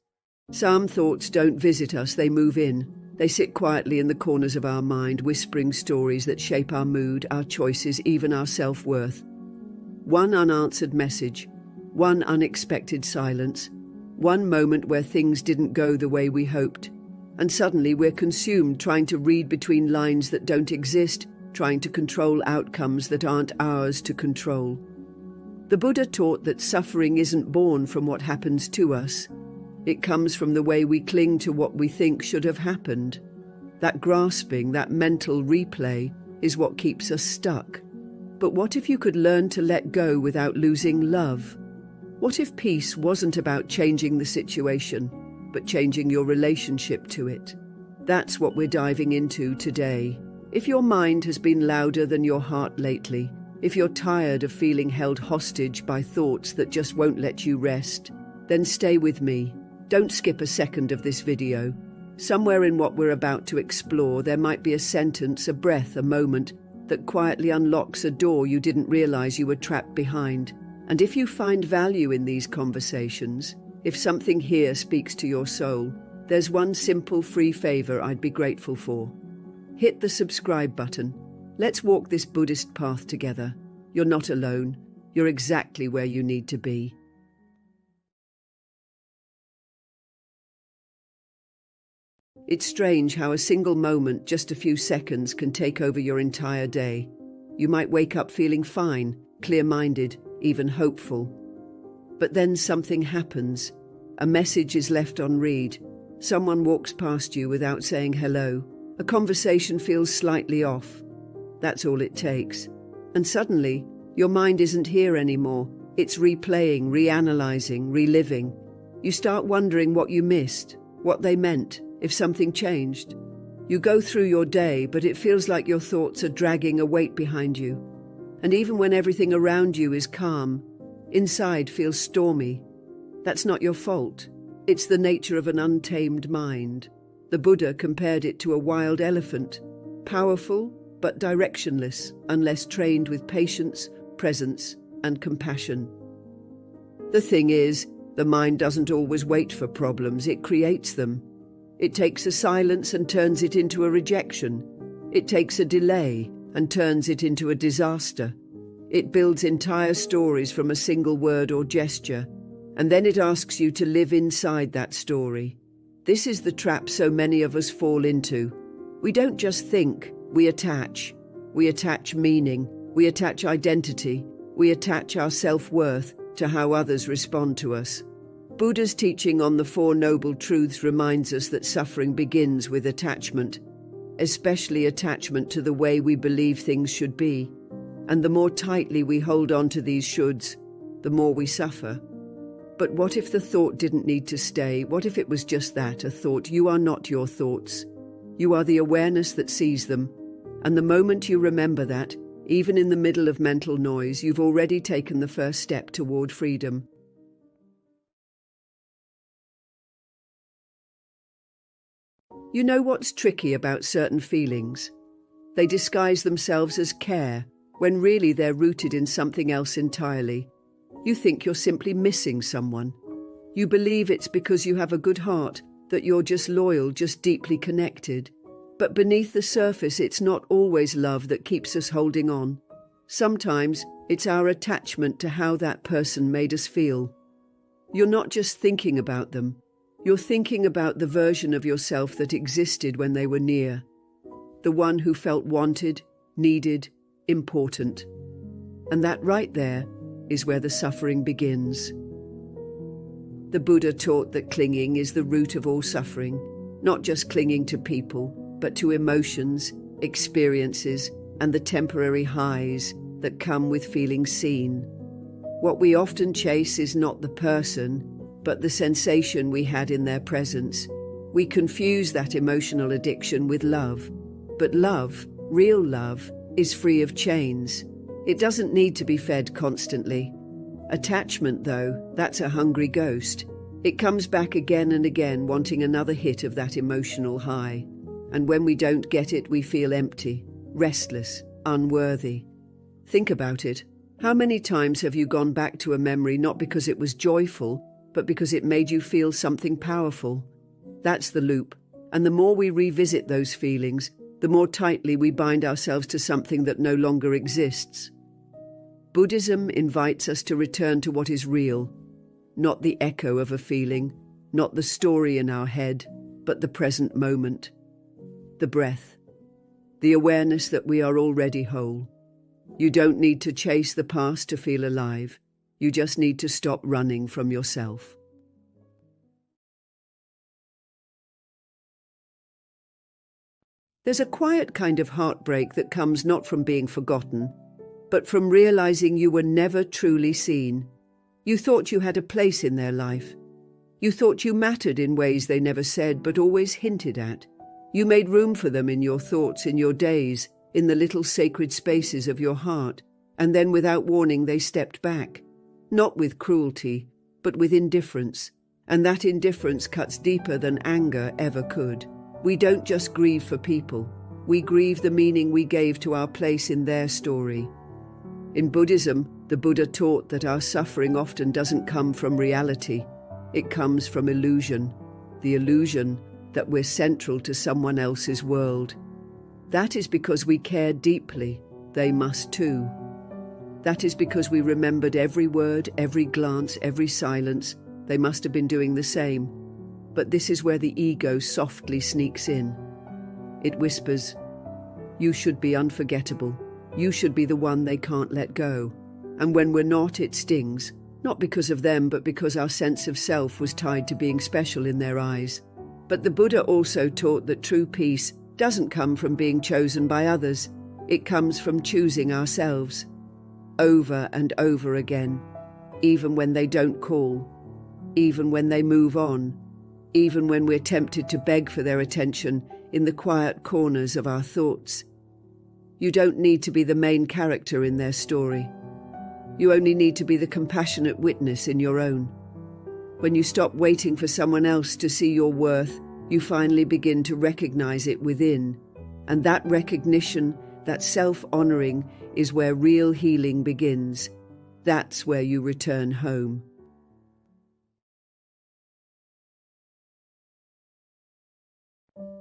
Some thoughts don't visit us, they move in. They sit quietly in the corners of our mind, whispering stories that shape our mood, our choices, even our self-worth. One unanswered message, one unexpected silence, one moment where things didn't go the way we hoped, and suddenly we're consumed trying to read between lines that don't exist, trying to control outcomes that aren't ours to control. The Buddha taught that suffering isn't born from what happens to us. It comes from the way we cling to what we think should have happened. That grasping, that mental replay, is what keeps us stuck. But what if you could learn to let go without losing love? What if peace wasn't about changing the situation, but changing your relationship to it? That's what we're diving into today. If your mind has been louder than your heart lately, if you're tired of feeling held hostage by thoughts that just won't let you rest, then stay with me. Don't skip a second of this video. Somewhere in what we're about to explore, there might be a sentence, a breath, a moment that quietly unlocks a door you didn't realize you were trapped behind. And if you find value in these conversations, if something here speaks to your soul, there's one simple free favor I'd be grateful for. Hit the subscribe button. Let's walk this Buddhist path together. You're not alone. You're exactly where you need to be. It's strange how a single moment, just a few seconds, can take over your entire day. You might wake up feeling fine, clear-minded, even hopeful. But then something happens. A message is left unread. Someone walks past you without saying hello. A conversation feels slightly off. That's all it takes. And suddenly, your mind isn't here anymore. It's replaying, reanalyzing, reliving. You start wondering what you missed, what they meant, if something changed. You go through your day, but it feels like your thoughts are dragging a weight behind you. And even when everything around you is calm, inside feels stormy. That's not your fault. It's the nature of an untamed mind. The Buddha compared it to a wild elephant, powerful but directionless unless trained with patience, presence, and compassion. The thing is, the mind doesn't always wait for problems, it creates them. It takes a silence and turns it into a rejection. It takes a delay and turns it into a disaster. It builds entire stories from a single word or gesture, and then it asks you to live inside that story. This is the trap so many of us fall into. We don't just think, we attach. We attach meaning, we attach identity, we attach our self-worth to how others respond to us. Buddha's teaching on the Four Noble Truths reminds us that suffering begins with attachment, especially attachment to the way we believe things should be. And the more tightly we hold on to these shoulds, the more we suffer. But what if the thought didn't need to stay? What if it was just that, a thought? You are not your thoughts. You are the awareness that sees them. And the moment you remember that, even in the middle of mental noise, you've already taken the first step toward freedom. You know what's tricky about certain feelings? They disguise themselves as care, when really they're rooted in something else entirely. You think you're simply missing someone. You believe it's because you have a good heart, that you're just loyal, just deeply connected. But beneath the surface, it's not always love that keeps us holding on. Sometimes it's our attachment to how that person made us feel. You're not just thinking about them. You're thinking about the version of yourself that existed when they were near. The one who felt wanted, needed, important. And that right there is where the suffering begins. The Buddha taught that clinging is the root of all suffering, not just clinging to people, but to emotions, experiences, and the temporary highs that come with feeling seen. What we often chase is not the person, but the sensation we had in their presence. We confuse that emotional addiction with love. But love, real love, is free of chains. It doesn't need to be fed constantly. Attachment, though, that's a hungry ghost. It comes back again and again, wanting another hit of that emotional high. And when we don't get it, we feel empty, restless, unworthy. Think about it. How many times have you gone back to a memory not because it was joyful, but because it made you feel something powerful? That's the loop. And the more we revisit those feelings, the more tightly we bind ourselves to something that no longer exists. Buddhism invites us to return to what is real, not the echo of a feeling, not the story in our head, but the present moment. The breath, the awareness that we are already whole. You don't need to chase the past to feel alive. You just need to stop running from yourself. There's a quiet kind of heartbreak that comes not from being forgotten, but from realizing you were never truly seen. You thought you had a place in their life. You thought you mattered in ways they never said but always hinted at. You made room for them in your thoughts, in your days, in the little sacred spaces of your heart, and then without warning they stepped back. Not with cruelty, but with indifference. And that indifference cuts deeper than anger ever could. We don't just grieve for people. We grieve the meaning we gave to our place in their story. In Buddhism, the Buddha taught that our suffering often doesn't come from reality. It comes from illusion. The illusion that we're central to someone else's world. That is because we care deeply. They must too. That is because we remembered every word, every glance, every silence. They must have been doing the same. But this is where the ego softly sneaks in. It whispers, "You should be unforgettable. You should be the one they can't let go." And when we're not, it stings. Not because of them, but because our sense of self was tied to being special in their eyes. But the Buddha also taught that true peace doesn't come from being chosen by others. It comes from choosing ourselves. Over and over again. Even when they don't call. Even when they move on. Even when we're tempted to beg for their attention in the quiet corners of our thoughts. You don't need to be the main character in their story. You only need to be the compassionate witness in your own. When you stop waiting for someone else to see your worth, you finally begin to recognize it within. And that recognition, that self-honoring, is where real healing begins. That's where you return home.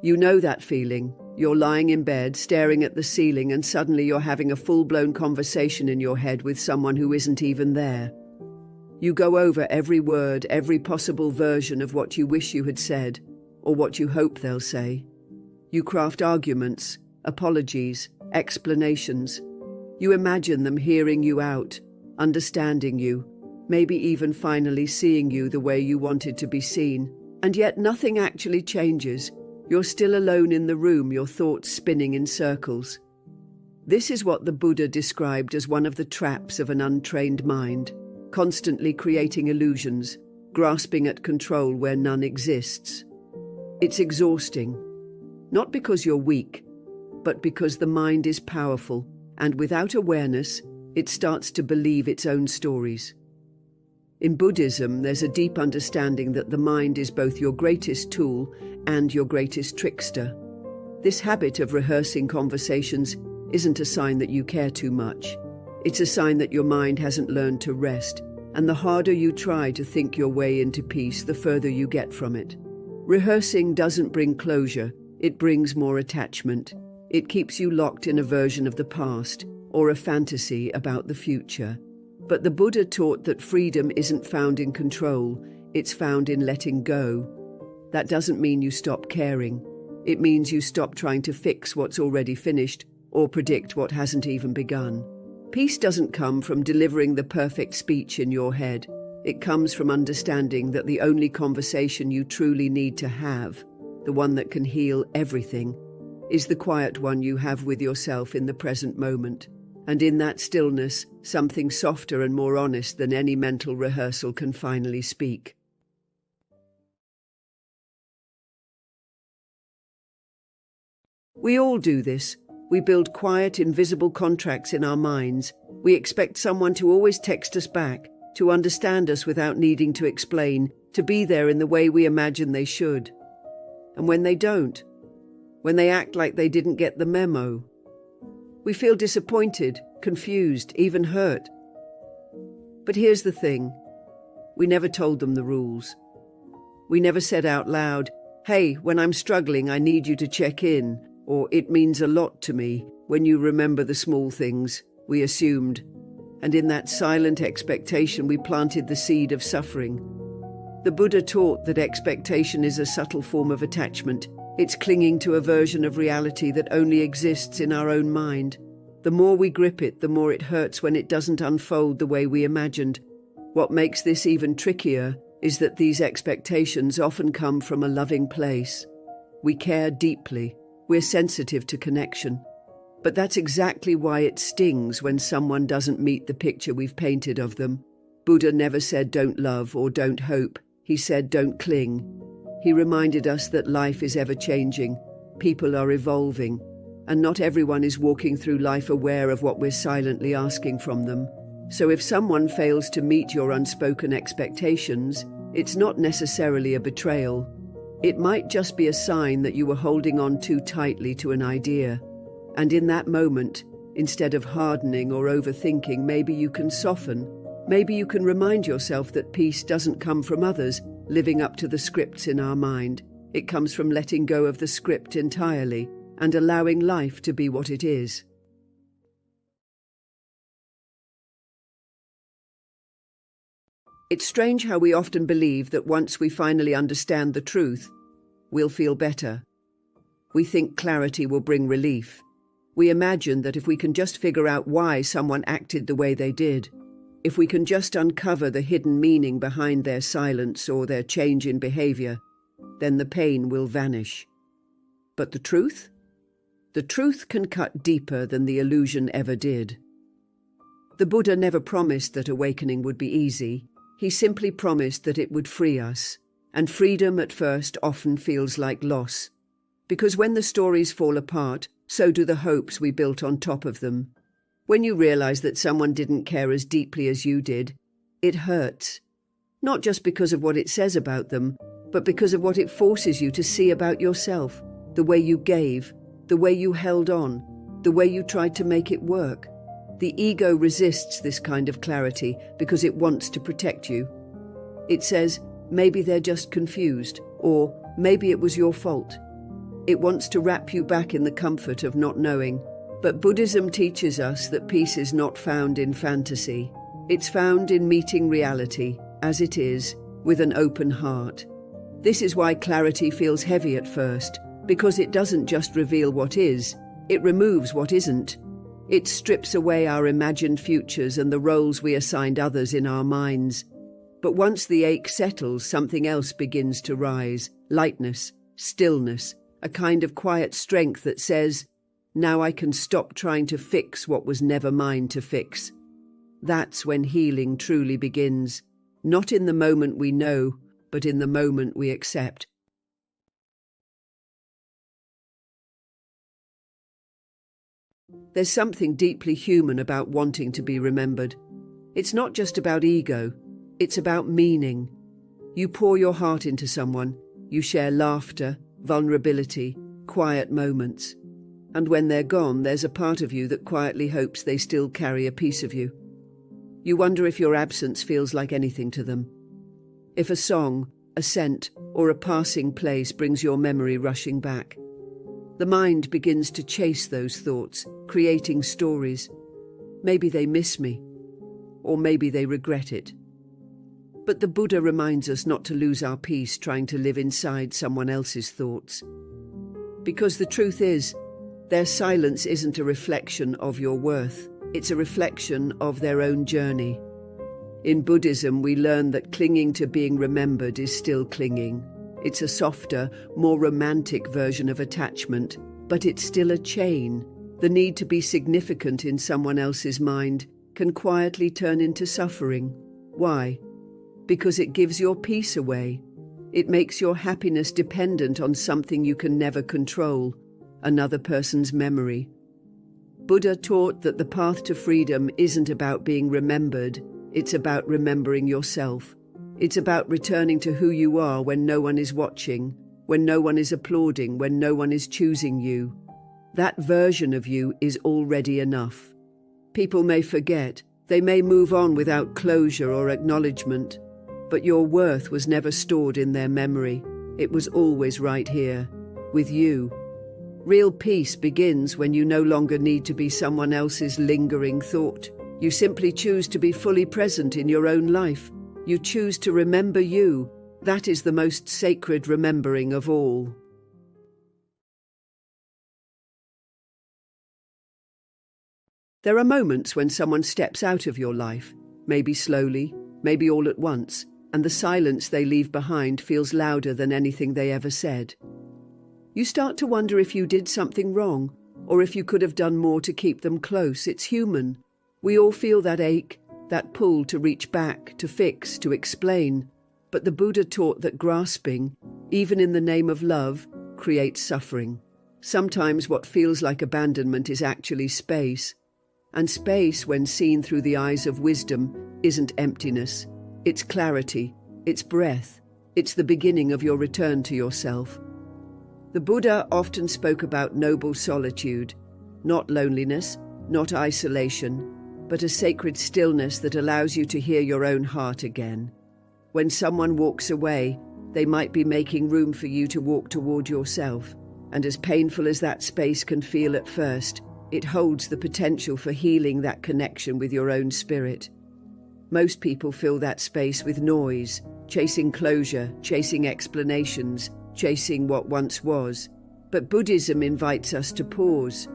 You know that feeling. You're lying in bed, staring at the ceiling, and suddenly you're having a full-blown conversation in your head with someone who isn't even there. You go over every word, every possible version of what you wish you had said, or what you hope they'll say. You craft arguments, apologies, explanations. You imagine them hearing you out, understanding you, maybe even finally seeing you the way you wanted to be seen. And yet nothing actually changes. You're still alone in the room, your thoughts spinning in circles. This is what the Buddha described as one of the traps of an untrained mind. constantly creating illusions, grasping at control where none exists. It's exhausting, not because you're weak, but because the mind is powerful, and without awareness, it starts to believe its own stories. In Buddhism, there's a deep understanding that the mind is both your greatest tool and your greatest trickster. This habit of rehearsing conversations isn't a sign that you care too much. It's a sign that your mind hasn't learned to rest, and the harder you try to think your way into peace, the further you get from it. Rehearsing doesn't bring closure, it brings more attachment. It keeps you locked in a version of the past or a fantasy about the future. But the Buddha taught that freedom isn't found in control, it's found in letting go. That doesn't mean you stop caring. It means you stop trying to fix what's already finished or predict what hasn't even begun. Peace doesn't come from delivering the perfect speech in your head. It comes from understanding that the only conversation you truly need to have, the one that can heal everything, is the quiet one you have with yourself in the present moment. And in that stillness, something softer and more honest than any mental rehearsal can finally speak. We all do this. We build quiet, invisible contracts in our minds. We expect someone to always text us back, to understand us without needing to explain, to be there in the way we imagine they should. And when they don't, when they act like they didn't get the memo, we feel disappointed, confused, even hurt. But here's the thing. We never told them the rules. We never said out loud, "Hey, when I'm struggling, I need you to check in," or "It means a lot to me when you remember the small things." We assumed. And in that silent expectation, we planted the seed of suffering. The Buddha taught that expectation is a subtle form of attachment. It's clinging to a version of reality that only exists in our own mind. The more we grip it, the more it hurts when it doesn't unfold the way we imagined. What makes this even trickier is that these expectations often come from a loving place. We care deeply. We're sensitive to connection. But that's exactly why it stings when someone doesn't meet the picture we've painted of them. Buddha never said don't love or don't hope. He said don't cling. He reminded us that life is ever-changing, people are evolving, and not everyone is walking through life aware of what we're silently asking from them. So if someone fails to meet your unspoken expectations, it's not necessarily a betrayal. It might just be a sign that you were holding on too tightly to an idea. And in that moment, instead of hardening or overthinking, maybe you can soften. Maybe you can remind yourself that peace doesn't come from others living up to the scripts in our mind. It comes from letting go of the script entirely and allowing life to be what it is. It's strange how we often believe that once we finally understand the truth, we'll feel better. We think clarity will bring relief. We imagine that if we can just figure out why someone acted the way they did, if we can just uncover the hidden meaning behind their silence or their change in behavior, then the pain will vanish. But the truth? The truth can cut deeper than the illusion ever did. The Buddha never promised that awakening would be easy. He simply promised that it would free us. And freedom at first often feels like loss. Because when the stories fall apart, so do the hopes we built on top of them. When you realize that someone didn't care as deeply as you did, it hurts. Not just because of what it says about them, but because of what it forces you to see about yourself, the way you gave, the way you held on, the way you tried to make it work. The ego resists this kind of clarity because it wants to protect you. It says, maybe they're just confused, or maybe it was your fault. It wants to wrap you back in the comfort of not knowing. But Buddhism teaches us that peace is not found in fantasy. It's found in meeting reality, as it is, with an open heart. This is why clarity feels heavy at first, because it doesn't just reveal what is, it removes what isn't. It strips away our imagined futures and the roles we assigned others in our minds. But once the ache settles, something else begins to rise. Lightness, stillness, a kind of quiet strength that says, now I can stop trying to fix what was never mine to fix. That's when healing truly begins, not in the moment we know, but in the moment we accept. There's something deeply human about wanting to be remembered. It's not just about ego, it's about meaning. You pour your heart into someone, you share laughter, vulnerability, quiet moments. And when they're gone, there's a part of you that quietly hopes they still carry a piece of you. You wonder if your absence feels like anything to them. If a song, a scent, or a passing place brings your memory rushing back. The mind begins to chase those thoughts, creating stories. Maybe they miss me, or maybe they regret it. But the Buddha reminds us not to lose our peace trying to live inside someone else's thoughts. Because the truth is, their silence isn't a reflection of your worth, it's a reflection of their own journey. In Buddhism, we learn that clinging to being remembered is still clinging. It's a softer, more romantic version of attachment, but it's still a chain. The need to be significant in someone else's mind can quietly turn into suffering. Why? Because it gives your peace away. It makes your happiness dependent on something you can never control, another person's memory. Buddha taught that the path to freedom isn't about being remembered, it's about remembering yourself. It's about returning to who you are when no one is watching, when no one is applauding, when no one is choosing you. That version of you is already enough. People may forget, they may move on without closure or acknowledgement, but your worth was never stored in their memory. It was always right here, with you. Real peace begins when you no longer need to be someone else's lingering thought. You simply choose to be fully present in your own life. You choose to remember you. That is the most sacred remembering of all. There are moments when someone steps out of your life, maybe slowly, maybe all at once, and the silence they leave behind feels louder than anything they ever said. You start to wonder if you did something wrong, or if you could have done more to keep them close. It's human. We all feel that ache, that pull to reach back, to fix, to explain. But the Buddha taught that grasping, even in the name of love, creates suffering. Sometimes what feels like abandonment is actually space. And space, when seen through the eyes of wisdom, isn't emptiness. It's clarity, it's breath, it's the beginning of your return to yourself. The Buddha often spoke about noble solitude, not loneliness, not isolation, but a sacred stillness that allows you to hear your own heart again. When someone walks away, they might be making room for you to walk toward yourself, and as painful as that space can feel at first, it holds the potential for healing that connection with your own spirit. Most people fill that space with noise, chasing closure, chasing explanations, chasing what once was. But Buddhism invites us to pause.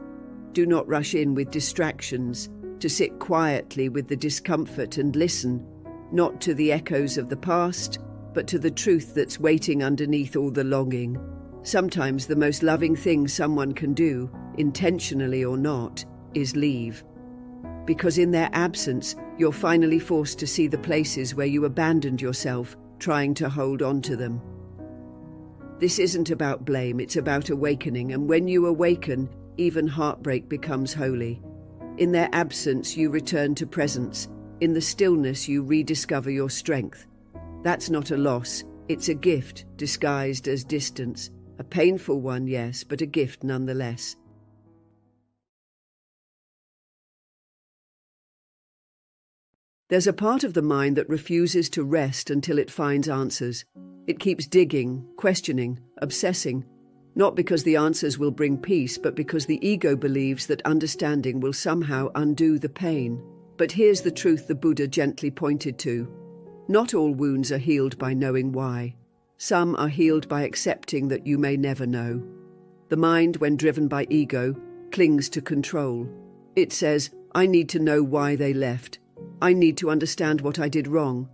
Do not rush in with distractions, to sit quietly with the discomfort and listen, not to the echoes of the past, but to the truth that's waiting underneath all the longing. Sometimes the most loving thing someone can do, intentionally or not, is leave. Because in their absence, you're finally forced to see the places where you abandoned yourself, trying to hold on to them. This isn't about blame, it's about awakening, and when you awaken, even heartbreak becomes holy. In their absence, you return to presence. In the stillness, you rediscover your strength. That's not a loss, it's a gift disguised as distance. A painful one, yes, but a gift nonetheless. There's a part of the mind that refuses to rest until it finds answers. It keeps digging, questioning, obsessing, not because the answers will bring peace, but because the ego believes that understanding will somehow undo the pain. But here's the truth the Buddha gently pointed to. Not all wounds are healed by knowing why. Some are healed by accepting that you may never know. The mind, when driven by ego, clings to control. It says, I need to know why they left. I need to understand what I did wrong.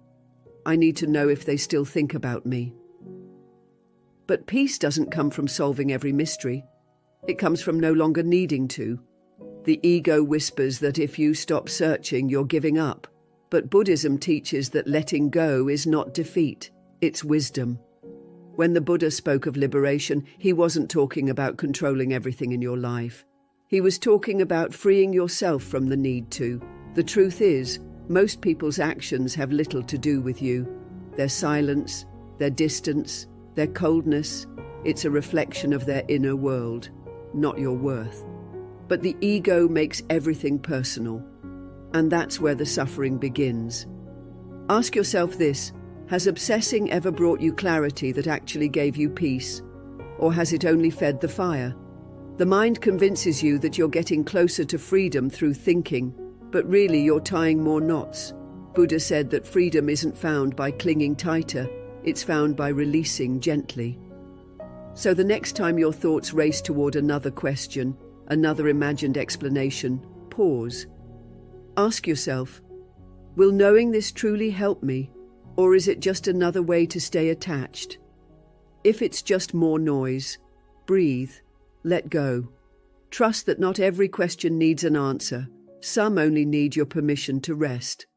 I need to know if they still think about me. But peace doesn't come from solving every mystery. It comes from no longer needing to. The ego whispers that if you stop searching, you're giving up. But Buddhism teaches that letting go is not defeat, it's wisdom. When the Buddha spoke of liberation, he wasn't talking about controlling everything in your life. He was talking about freeing yourself from the need to. The truth is, most people's actions have little to do with you. Their silence, their distance, their coldness, it's a reflection of their inner world, not your worth. But the ego makes everything personal, and that's where the suffering begins. Ask yourself this: has obsessing ever brought you clarity that actually gave you peace? Or has it only fed the fire? The mind convinces you that you're getting closer to freedom through thinking, but really you're tying more knots. Buddha said that freedom isn't found by clinging tighter, it's found by releasing gently. So the next time your thoughts race toward another question, another imagined explanation, pause. Ask yourself, will knowing this truly help me? Or is it just another way to stay attached? If it's just more noise, breathe, let go. Trust that not every question needs an answer. Some only need your permission to rest.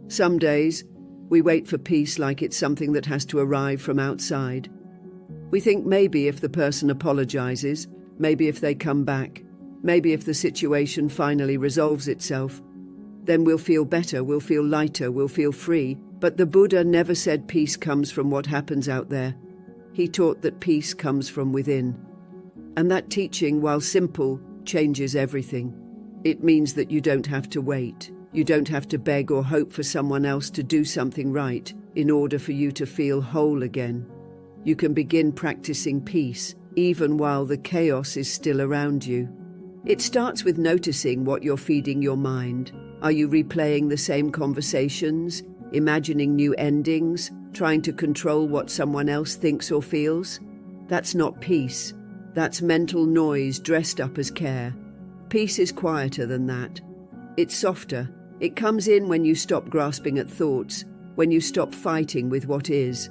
Some days, we wait for peace like it's something that has to arrive from outside. We think maybe if the person apologizes, maybe if they come back, maybe if the situation finally resolves itself, then we'll feel better, we'll feel lighter, we'll feel free. But the Buddha never said peace comes from what happens out there. He taught that peace comes from within. And that teaching, while simple, changes everything. It means that you don't have to wait. You don't have to beg or hope for someone else to do something right in order for you to feel whole again. You can begin practicing peace, even while the chaos is still around you. It starts with noticing what you're feeding your mind. Are you replaying the same conversations, imagining new endings, trying to control what someone else thinks or feels? That's not peace. That's mental noise dressed up as care. Peace is quieter than that. It's softer. It comes in when you stop grasping at thoughts, when you stop fighting with what is.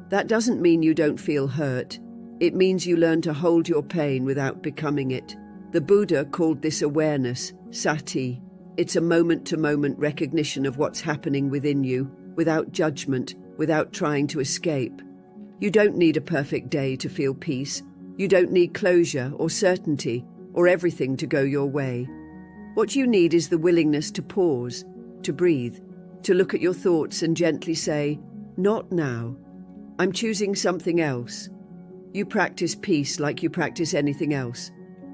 That doesn't mean you don't feel hurt. It means you learn to hold your pain without becoming it. The Buddha called this awareness, sati. It's a moment-to-moment recognition of what's happening within you, without judgment, without trying to escape. You don't need a perfect day to feel peace. You don't need closure or certainty or everything to go your way. What you need is the willingness to pause, to breathe, to look at your thoughts and gently say, "Not now. I'm choosing something else." You practice peace like you practice anything else,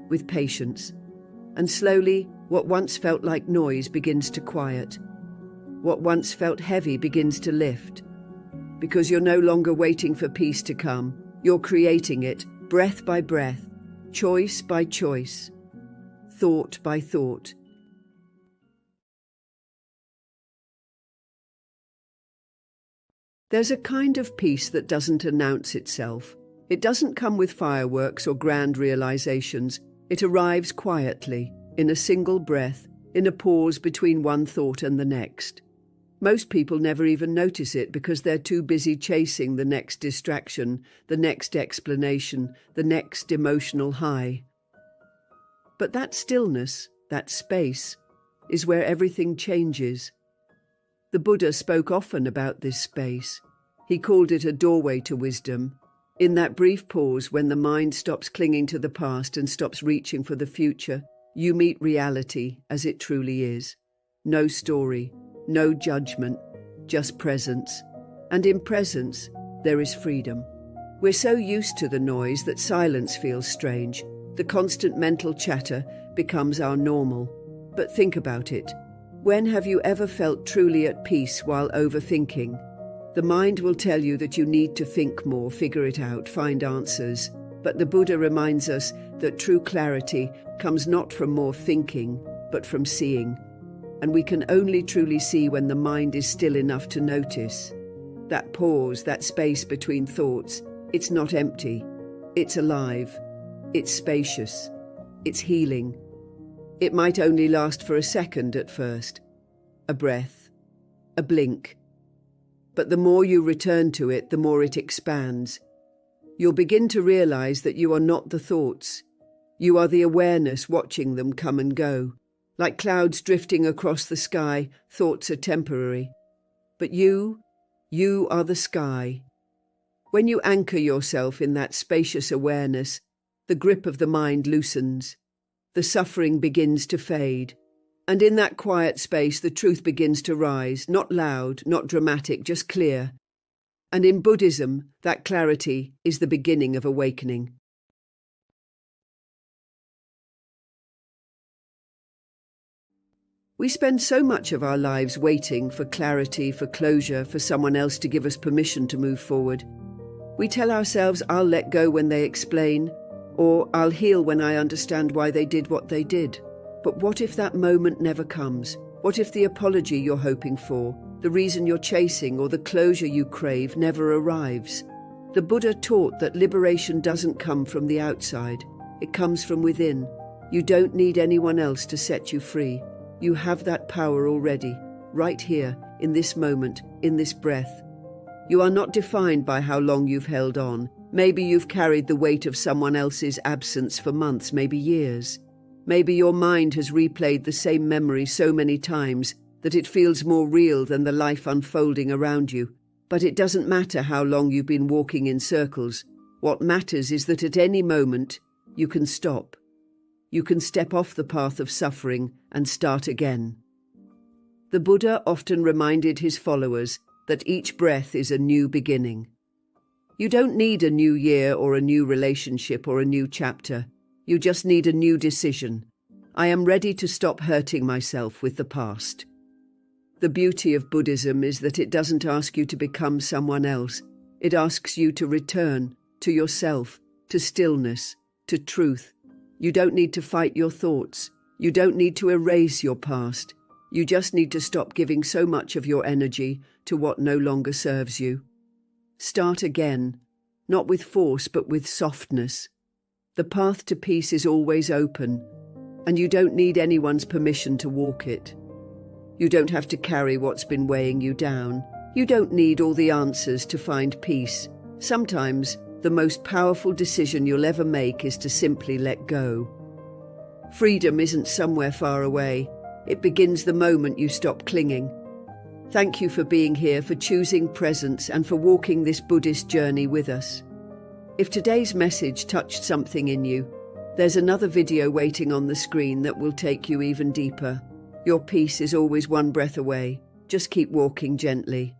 with patience. And slowly, what once felt like noise begins to quiet. What once felt heavy begins to lift. Because you're no longer waiting for peace to come. You're creating it, breath by breath, choice by choice, thought by thought. There's a kind of peace that doesn't announce itself. It doesn't come with fireworks or grand realizations. It arrives quietly, in a single breath, in a pause between one thought and the next. Most people never even notice it because they're too busy chasing the next distraction, the next explanation, the next emotional high. But that stillness, that space, is where everything changes. The Buddha spoke often about this space. He called it a doorway to wisdom. In that brief pause when the mind stops clinging to the past and stops reaching for the future, you meet reality as it truly is. No story, no judgment, just presence. And in presence, there is freedom. We're so used to the noise that silence feels strange. The constant mental chatter becomes our normal. But think about it. When have you ever felt truly at peace while overthinking? The mind will tell you that you need to think more, figure it out, find answers. But the Buddha reminds us that true clarity comes not from more thinking, but from seeing. And we can only truly see when the mind is still enough to notice. That pause, that space between thoughts, it's not empty. It's alive. It's spacious. It's healing. It might only last for a second at first. A breath. A blink. But the more you return to it, the more it expands. You'll begin to realize that you are not the thoughts. You are the awareness watching them come and go. Like clouds drifting across the sky, thoughts are temporary. But you are the sky. When you anchor yourself in that spacious awareness, the grip of the mind loosens. The suffering begins to fade. And in that quiet space, the truth begins to rise, not loud, not dramatic, just clear. And in Buddhism, that clarity is the beginning of awakening. We spend so much of our lives waiting for clarity, for closure, for someone else to give us permission to move forward. We tell ourselves, I'll let go when they explain, or I'll heal when I understand why they did what they did. But what if that moment never comes? What if the apology you're hoping for, the reason you're chasing, or the closure you crave never arrives? The Buddha taught that liberation doesn't come from the outside. It comes from within. You don't need anyone else to set you free. You have that power already, right here, in this moment, in this breath. You are not defined by how long you've held on. Maybe you've carried the weight of someone else's absence for months, maybe years. Maybe your mind has replayed the same memory so many times that it feels more real than the life unfolding around you. But it doesn't matter how long you've been walking in circles. What matters is that at any moment, you can stop. You can step off the path of suffering and start again. The Buddha often reminded his followers that each breath is a new beginning. You don't need a new year or a new relationship or a new chapter. You just need a new decision. I am ready to stop hurting myself with the past. The beauty of Buddhism is that it doesn't ask you to become someone else. It asks you to return to yourself, to stillness, to truth. You don't need to fight your thoughts. You don't need to erase your past. You just need to stop giving so much of your energy to what no longer serves you. Start again, not with force but with softness. The path to peace is always open, and you don't need anyone's permission to walk it. You don't have to carry what's been weighing you down. You don't need all the answers to find peace. Sometimes, the most powerful decision you'll ever make is to simply let go. Freedom isn't somewhere far away. It begins the moment you stop clinging. Thank you for being here, for choosing presence, and for walking this Buddhist journey with us. If today's message touched something in you, there's another video waiting on the screen that will take you even deeper. Your peace is always one breath away. Just keep walking gently.